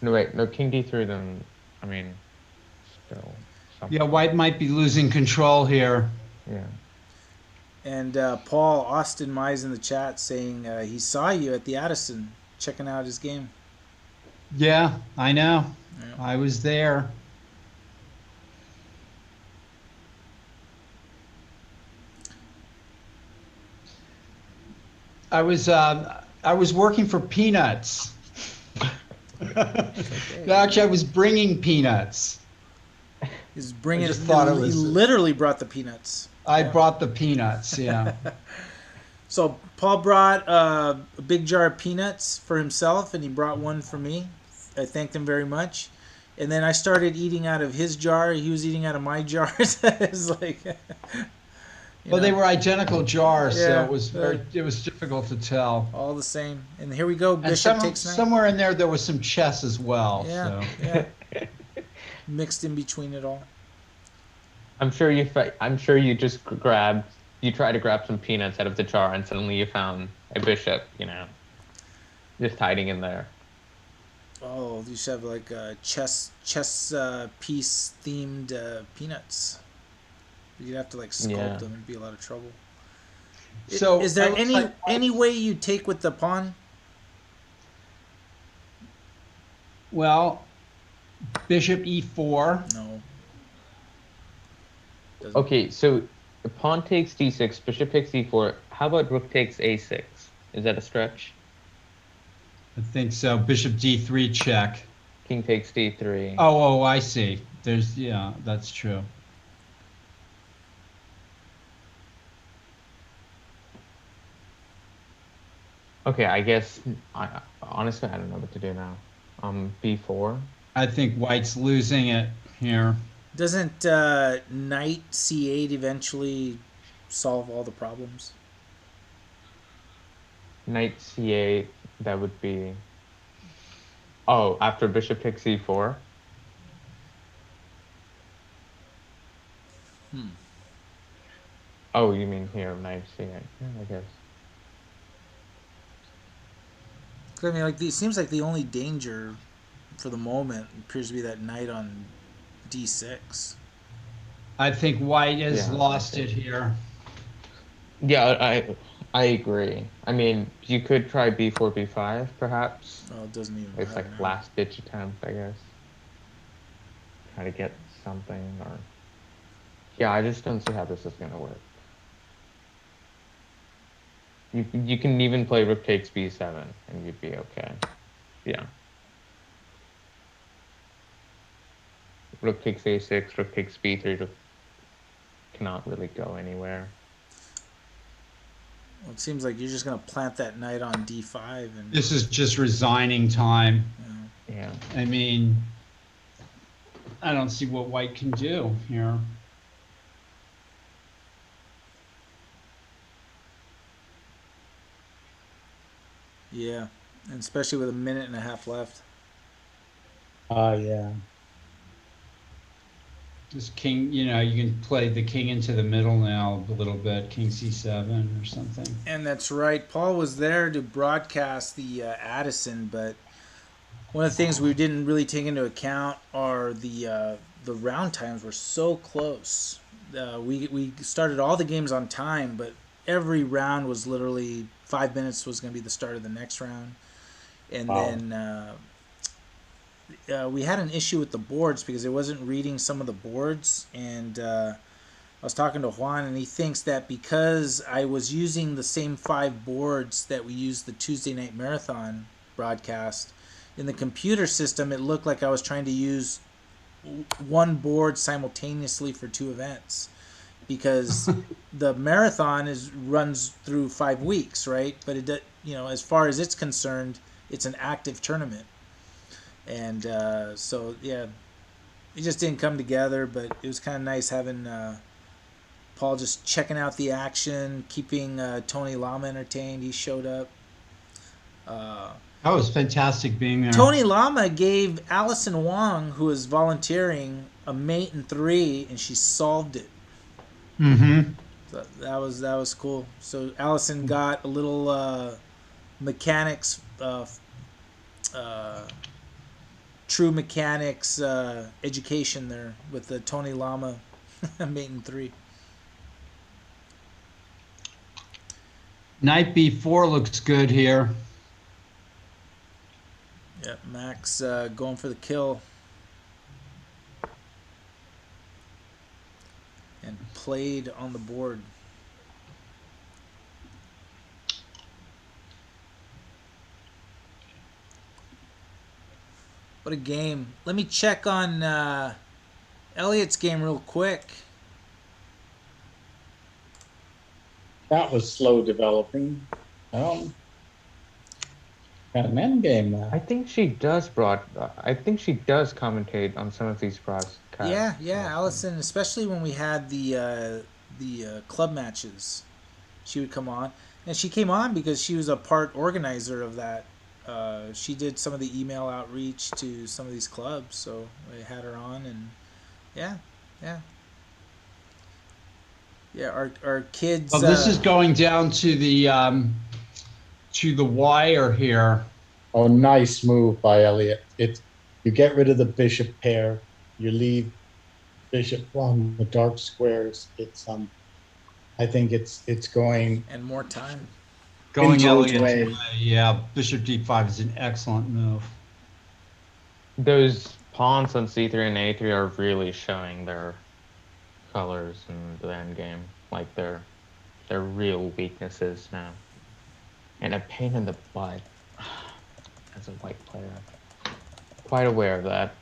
No, wait, no, king d3 then, I mean, still something. Yeah, white might be losing control here. Yeah. And Paul Austin Mize in the chat saying he saw you at the Addison checking out his game. Yeah, I know. Yeah. I was there. I was working for Peanuts. Actually, I was bringing peanuts. He's bringing. I just thought it was- He literally brought the peanuts. I brought the peanuts. Yeah. So Paul brought a big jar of peanuts for himself, and he brought one for me. I thanked him very much. And then I started eating out of his jar. He was eating out of my jars. It was like, Well, they were identical jars, so Yeah, it was difficult to tell. all the same. And here we go. And Bishop takes knight. somewhere in there was some chess as well. Yeah, So. yeah. Mixed in between it all. I'm sure you just try to grab some peanuts out of the jar and suddenly you found a bishop, just hiding in there. Oh, you should have like chess piece themed peanuts. You'd have to like sculpt them. It'd be a lot of trouble. So is there it looks any way you take with the pawn? Well, bishop e4. No. Doesn't- Okay, so the pawn takes d6, bishop takes e4. How about rook takes a6? Is that a stretch? I think so. Bishop d3 check. King takes d3. Oh, I see. That's true. Okay, I guess honestly I don't know what to do now. B4. I think white's losing it here. Doesn't knight c8 eventually solve all the problems? Knight c8. That would be. Oh, after bishop takes e4. Oh, you mean here, knight c8? Yeah, I guess. 'Cause I mean, like it seems like the only danger for the moment appears to be that knight on d6. I think white has Yeah, lost it here. Yeah, I agree. I mean, you could try b4, b5, perhaps. Oh, it doesn't even It's matter like now. last ditch attempt, I guess. Try to get something or. Yeah, I just don't see how this is gonna work. You can even play rook takes b7 and you'd be okay. Yeah. Rook takes a6, rook takes b3, rook cannot really go anywhere. Well, it seems like you're just gonna plant that knight on d5 and This is just resigning time. Yeah. I mean, I don't see what white can do here. yeah, and especially with a minute and a half left. Yeah. This king, you can play the king into the middle now a little bit, king c7 or something. And that's right. Paul was there to broadcast the Addison, but one of the things we didn't really take into account are the round times were so close. We started all the games on time, but every round was literally 5 minutes was going to be the start of the next round, and Wow. then we had an issue with the boards because it wasn't reading some of the boards, and I was talking to Juan, and he thinks that because I was using the same 5 boards that we used the Tuesday Night Marathon broadcast, in the computer system, it looked like I was trying to use one board simultaneously for 2 events. Because the marathon runs through 5 weeks, right? But as far as it's concerned, it's an active tournament, and so yeah, it just didn't come together. But it was kind of nice having Paul just checking out the action, keeping Tony Lama entertained. He showed up. That was fantastic being there. Tony Lama gave Allison Wong, who was volunteering, a mate in 3, and she solved it. Mm-hmm. So that was cool. So Allison got a little mechanics, true mechanics education there with the Tony Lama mate in 3. Knight b4 looks good here. Yeah, Max going for the kill. And played on the board. What a game. Let me check on Elliot's game real quick. That was slow developing. Got an end game now. I think she does commentate on some of these broadcasts. Yeah, Allison, especially when we had the club matches, she would come on, and she came on because she was a part organizer of that. She did some of the email outreach to some of these clubs, so we had her on, and yeah. Our kids. Well, this is going down to the wire here. Oh, nice move by Elliot. You get rid of the bishop pair. You leave bishop on the dark squares. I think it's going and more time. Going Elliot's Elliot's way. way. Yeah, bishop d5 is an excellent move. Those pawns on c3 and a3 are really showing their colors in the endgame, like their real weaknesses now, and a pain in the butt as a white player. Quite aware of that.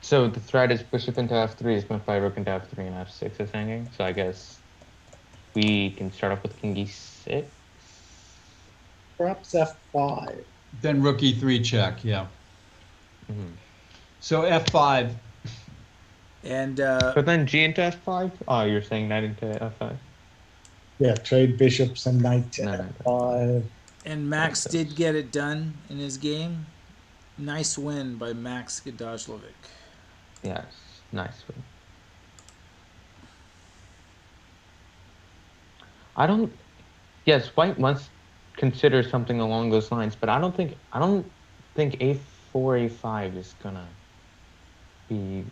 So the threat is bishop into f3 is going to play rook into f3 and f6 is hanging. So I guess we can start off with king e6. perhaps f5. Then rook e3 check, yeah. Mm-hmm. So f5. And But then g into f5? Oh, you're saying knight into f5? Yeah, trade bishops and knight to No. f5. and Max did get it done in his game. Nice win by Max Gadajlovic. Yes, nice one. Yes, white must consider something along those lines, but I don't think a4 a5 is gonna be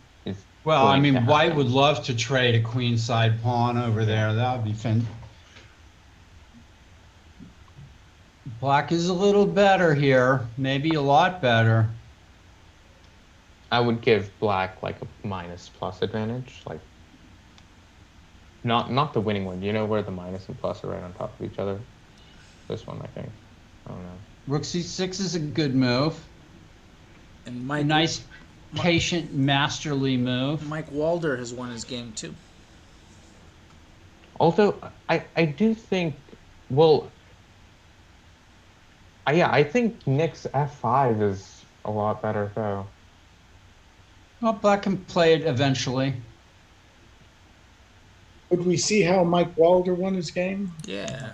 Well, I going to mean, white happen. would love to trade a queenside pawn over there. That would be fun. Black is a little better here, maybe a lot better. I would give black like a minus plus advantage, like not the winning one. You know where the minus and plus are right on top of each other? This one, I think. I don't know. Rook c6 is a good move. And A nice, patient, masterly move. Mike Walder has won his game too. Also, I do think, well, yeah, I think Nick's f5 is a lot better though. Well, black can play it eventually. Would we see how Mike Walder won his game? Yeah.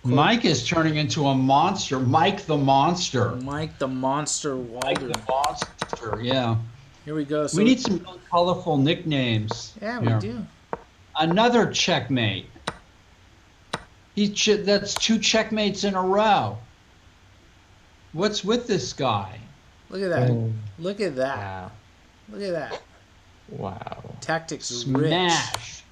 Mike is turning into a monster. Mike the Monster. Mike the Monster Mike Walder. the Monster, yeah. Here we go. So we need some really colorful nicknames. Yeah, we do. Another checkmate. That's 2 checkmates in a row. What's with this guy? Look at that. Oh. Look at that. Wow. Look at that. Wow. Tactics is rich. Smash.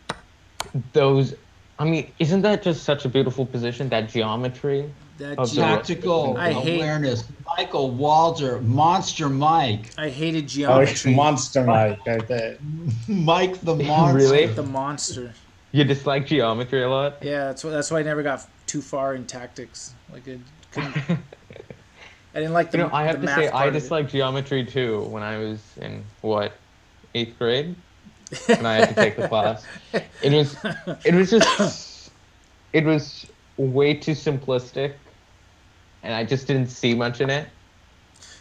Those, I mean, isn't that just such a beautiful position? That geometry. That Of the- Tactical I hate- awareness. Michael Walder, Monster Mike. I hated Oh, geometry. Monster Mike. Right there. Mike the Monster. Really? The monster. You dislike geometry a lot? Yeah, that's why I never got too far in tactics. Like I couldn't. I didn't like the. You know, I have the to math say, part I of it. disliked geometry too when I was in, what, 8th grade? And I had to take the class. It was way too simplistic, and I just didn't see much in it.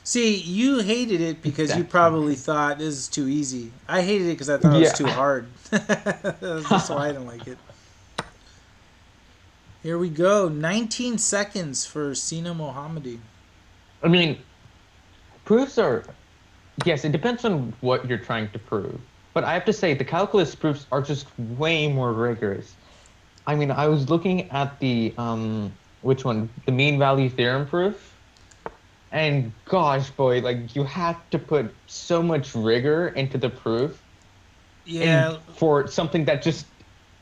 See, you hated it because you Exactly. probably thought this is too easy. I hated it because I thought it was Yeah. too hard. That's why I didn't like it. Here we go. 19 seconds for Sina Mohammadi. I mean, proofs are, yes, it depends on what you're trying to prove. But I have to say, the calculus proofs are just way more rigorous. I mean, I was looking at the, which one? The mean value theorem proof. And gosh, boy, like you have to put so much rigor into the proof. Yeah. And for something that just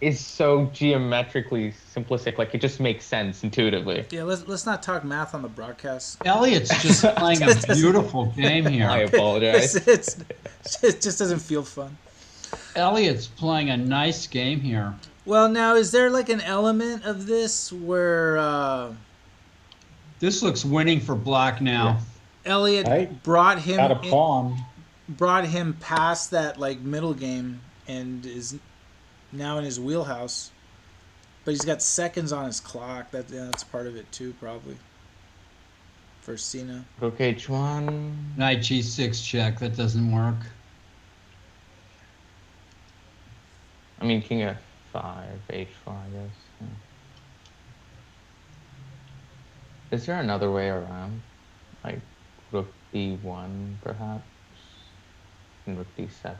is so geometrically simplistic, like it just makes sense intuitively. Yeah, let's not talk math on the broadcast. Elliot's just playing a beautiful game I here. apologize. It just doesn't feel fun. Elliot's playing a nice game here. Well, now is there like an element of this where This looks winning for black now. Yes. Elliot Right. brought him Got a pawn. brought him past that like middle game and is now in his wheelhouse, but he's got seconds on his clock. That's part of it too, probably. For Sina. Rook h1. Knight g6 check. That doesn't work. I mean, king f5, h4, I guess. Yeah. Is there another way around? Like rook b1, perhaps? And rook d7?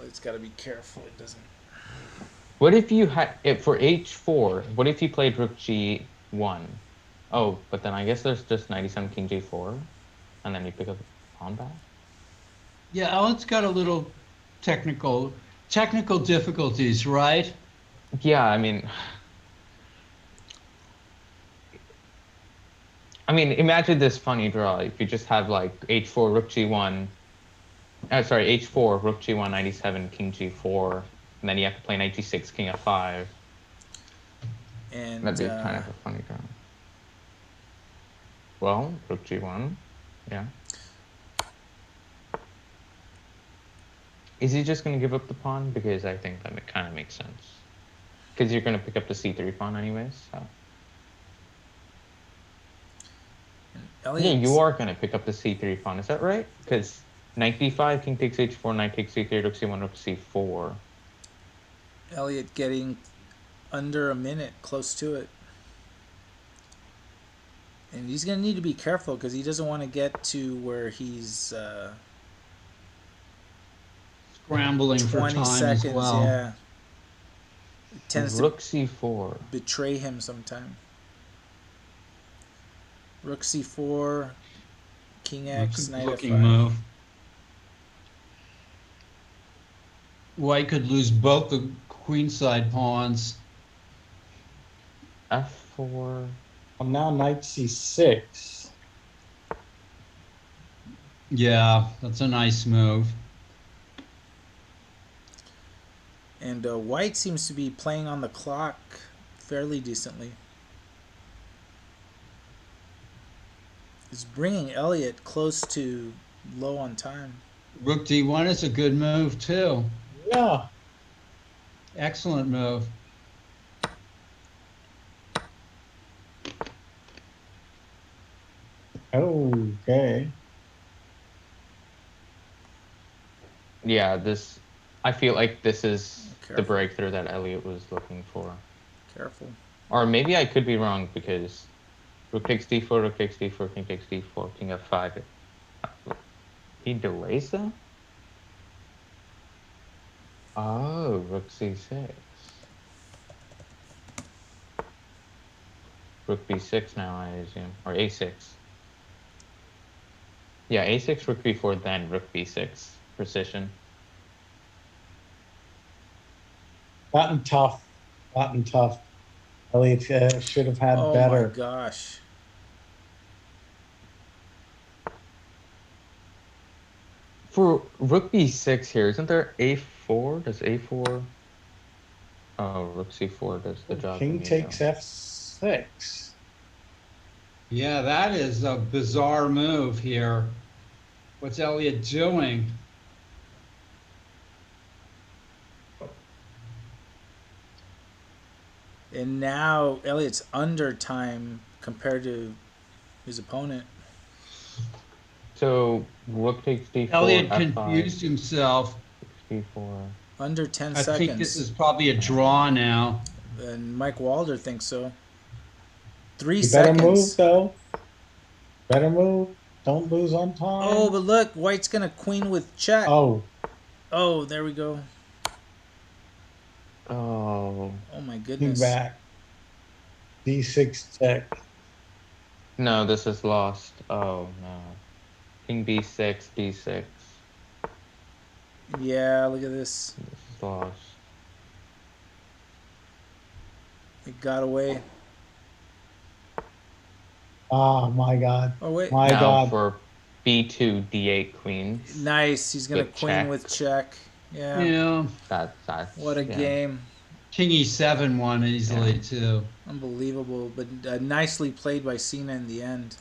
It's got to be careful. It doesn't. What if you had, for h4, what if you played rook g1? Oh, but then I guess there's just 97 king g4, and then you pick up the pawn back? Yeah, Elliot's got a little technical difficulties, right? Yeah, I mean, imagine this funny draw. If you just have like h4, rook g1, h4, rook g1, 97, king g4, and then you have to play knight g6, king f5. And That'd be kind of a funny draw. Well, rook g1, yeah. Is he just going to give up the pawn? Because I think that kind of makes sense. Because you're going to pick up the c3 pawn anyways, so. Elliot. Yeah, you are going to pick up the c3 pawn, is that right? Because knight b5, king takes h4, knight takes c3, rook c1, rook c4. Elliot getting under a minute, close to it. And he's going to need to be careful because he doesn't want to get to where he's Scrambling for 20 time seconds. as well. Yeah. It tends to Rook c4. betray him sometime. Rook c4, king x, That's a knight looking f5. move. White could lose both the queenside pawns. f4. Well, now knight c6. Yeah, that's a nice move. And White seems to be playing on the clock fairly decently. He's bringing Elliott close to low on time. Rook D1 is a good move too. Yeah. Excellent move. Okay. Yeah, this. I feel like this is the Careful. breakthrough that Elliot was looking for. Careful. Or maybe I could be wrong because rook takes d4, rook takes d4, king takes d4, king f5. He delays them? Oh, rook c6. Rook b6 now, I assume. Or a6. Yeah, a6, rook b4, then rook b6. Precision. Gotten tough. Gotten tough. Elliot should have had Oh my better. gosh. For rook b6 here, isn't there a4? Does a4? Oh, rook c4 does the job King immediately. takes f6. Yeah, that is a bizarre move here. What's Elliot doing? And now Elliott's under time compared to his opponent. So rook takes d4, Elliot f5, confused himself. d4. Under 10 I think this seconds. is probably a draw now. And Mike Walder thinks so. 3 You better move, seconds. though. Better move. Don't lose on time. Oh, but look, White's going to queen with check. Oh, Oh, there we go. Oh. Oh my king goodness. back. d6 check. No, this is lost. Oh, no. King b6, d6. Yeah, look at this. This is lost. It got away. Oh, my God. Oh, wait. My Now God. for b2, d8 queens. Nice. He's going to With queen check. with check. Yeah. Yeah. That's What a yeah. game. King E7 won easily too. Unbelievable, but nicely played by Cena in the end.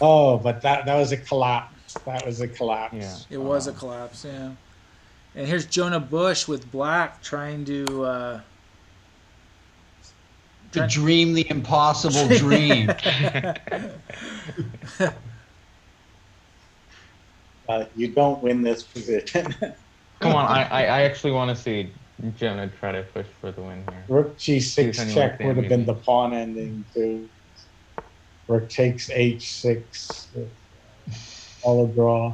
Oh, but that was a collapse. That was a collapse. Yeah. It was a collapse, yeah. And here's Jonah Bush with black trying to To dream the impossible dream. You don't win this position. Come on, I actually want to see Jonah try to push for the win here. Rook Choose g6 anyone check with would have been the ammunition. pawn ending too. Rook takes h6. All a draw.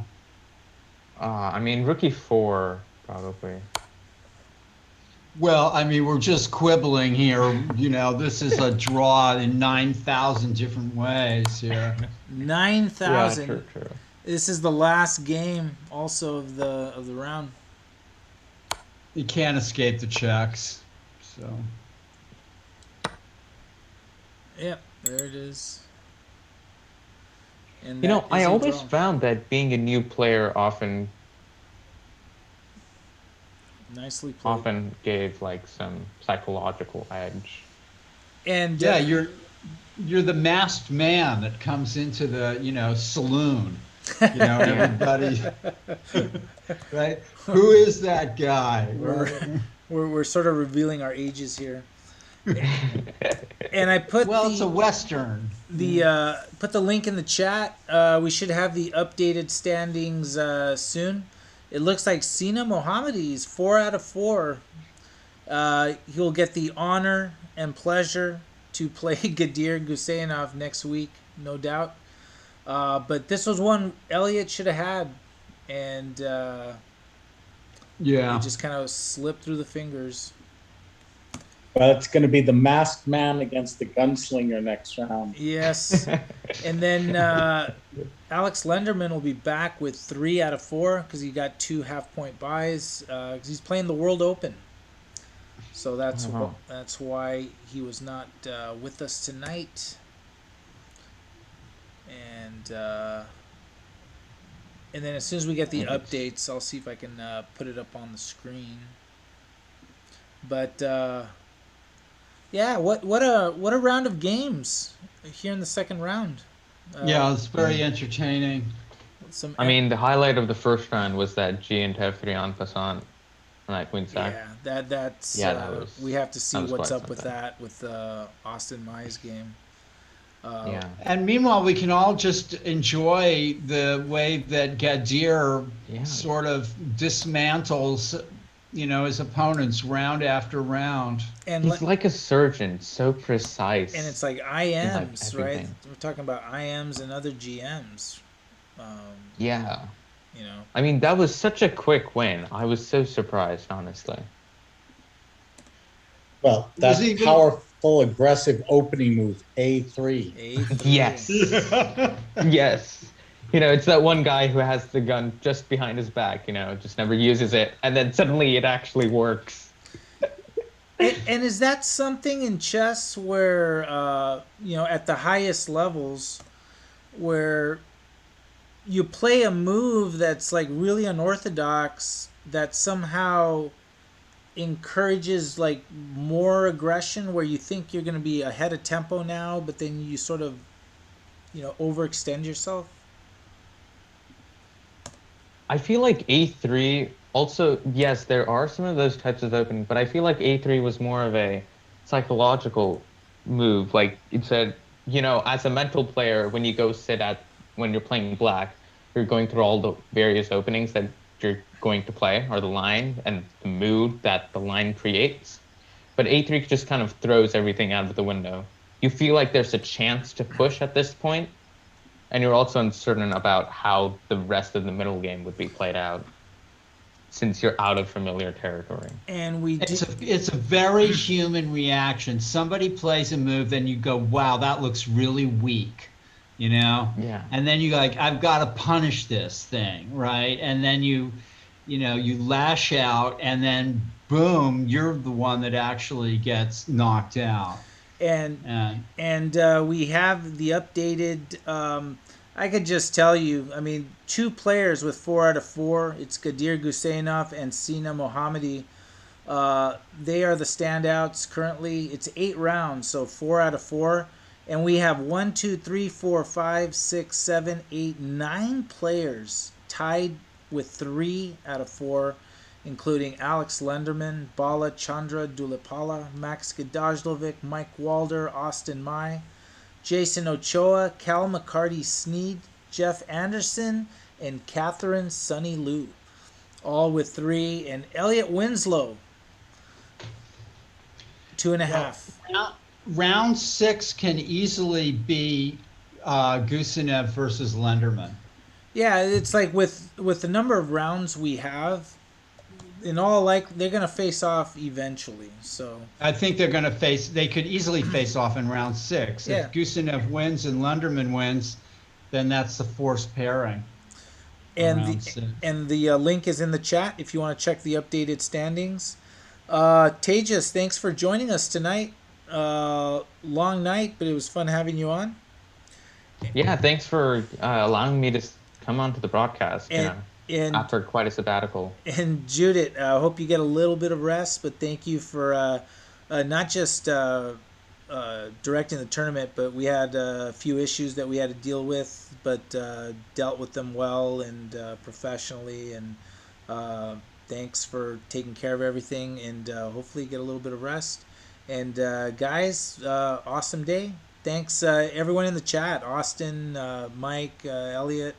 I mean, rookie 4, probably. Well, I mean, we're just quibbling here. You know, this is a draw in 9,000 different ways here. 9,000. Yeah, true. This is the last game also of the round. You can't escape the checks. So Yep, there it is. And You know, that I is a always draw. found that being a new player often Nicely played. gave like some psychological edge. And yeah, you're the masked man that comes into the, you know, saloon. You know, everybody, right? Who is that guy? we're sort of revealing our ages here. And I put Well, it's a Western. put the link in the chat. We should have the updated standings soon. It looks like Sina Mohammadi is 4 out of 4. He'll get the honor and pleasure to play Gadir Guseyanov next week, no doubt. But this was one Elliott should have had, and Yeah. it just kind of slipped through the fingers. Well, it's going to be the masked man against the gunslinger next round. Yes. And then Alex Lenderman will be back with 3 out of 4 because he got 2 half-point buys because he's playing the World Open. So that's that's why he was not with us tonight. And And then as soon as we get the updates, I'll see if I can put it up on the screen. But yeah, what a round of games here in the second round. Yeah, it's very entertaining. Some I mean, the highlight of the first round was that G and Tev 3 en passant on that queen stack. yeah, that's Yeah, that was we have to see that was what's quite up with something. that with Austin Mai's game. Yeah. And meanwhile, we can all just enjoy the way that Gadir Yeah. sort of dismantles, his opponents round after round. And He's like a surgeon, so precise. and it's like in like IMs, right? everything. We're talking about IMs and other GMs. Yeah. You know, I mean, that was such a quick win. I was so surprised, honestly. Well, Was that he even- powerful, aggressive opening move, A3. A3. Yes. Yes. It's that one guy who has the gun just behind his back, just never uses it. And then suddenly it actually works. And is that something in chess where, at the highest levels, where you play a move that's like really unorthodox that somehow encourages like more aggression, where you think you're going to be ahead of tempo now, but then you sort of, overextend yourself? I feel like A3 also, yes, there are some of those types of opening, but I feel like A3 was more of a psychological move. Like it said, as a mental player, when you go when you're playing black, you're going through all the various openings that you're going to play, or the line and the mood that the line creates. But A3 just kind of throws everything out of the window. You feel like there's a chance to push at this point, and you're also uncertain about how the rest of the middle game would be played out, since you're out of familiar territory. And we It's a very human reaction. Somebody plays a move, then you go, "Wow, that looks really weak," Yeah. And then you like, "I've got to punish this thing," right? And then you lash out, and then boom, you're the one that actually gets knocked out. and we have the updated. I could just tell you. I mean, two players with 4 out of 4. It's Gadir Guseynov and Sina Mohammadi. They are the standouts currently. It's 8 rounds, so 4 out of 4. And we have 1, 2, 3, 4, 5, 6, 7, 8, 9 players tied with 3 out of 4, including Alex Lenderman, Bala Chandra Dulipala, Max Gadajlovic, Mike Walder, Austin Mai, Jason Ochoa, Cal McCarty Sneed, Jeff Anderson, and Catherine Sunny Liu, all with 3, and Elliot Winslow, 2.5. Round 6 can easily be Gusenev versus Lenderman. Yeah, it's like with the number of rounds we have, in all they're gonna face off eventually. So I think they're going to they could easily face off in round 6. Yeah. If Gusenev wins and Lenderman wins, then that's the forced pairing. and the link is in the chat if you want to check the updated standings. Tejas, thanks for joining us tonight. Long night, but it was fun having you on. Yeah, thanks for allowing me to come onto the broadcast, And after quite a sabbatical. And Judith, I hope you get a little bit of rest, but thank you for not just directing the tournament, but we had a few issues that we had to deal with, but dealt with them well and professionally. And thanks for taking care of everything, and hopefully get a little bit of rest. And guys, awesome day. Thanks everyone in the chat, Austin, Mike, Elliot,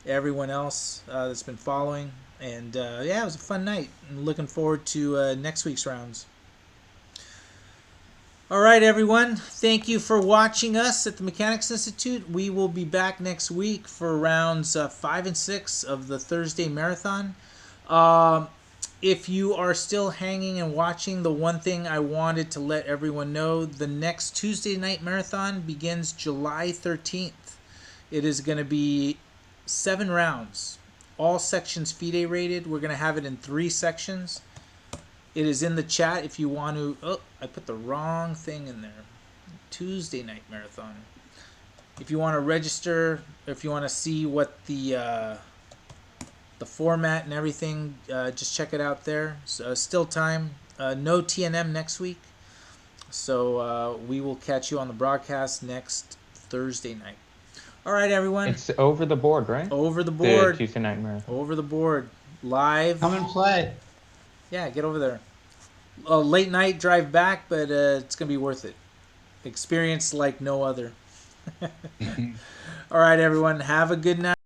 everyone else that's been following. And yeah, it was a fun night. I'm looking forward to next week's rounds. All right, everyone. Thank you for watching us at the Mechanics Institute. We will be back next week for rounds 5 and 6 of the Thursday Marathon. If you are still hanging and watching, the one thing I wanted to let everyone know, the next Tuesday night marathon begins July 13th. It is going to be 7 rounds, all sections FIDE rated. We're going to have it in 3 sections. It is in the chat if you want to. Oh, I put the wrong thing in there. Tuesday night marathon. If you want to register, if you want to see what the the format and everything. Just check it out there. So, still time. No TNM next week. So we will catch you on the broadcast next Thursday night. All right, everyone. It's over the board, right? Over the The board. Tuesday night marathon. Over the board. Live. Come and play. Yeah, get over there. A late night drive back, but it's going to be worth it. Experience like no other. All right, everyone. Have a good night.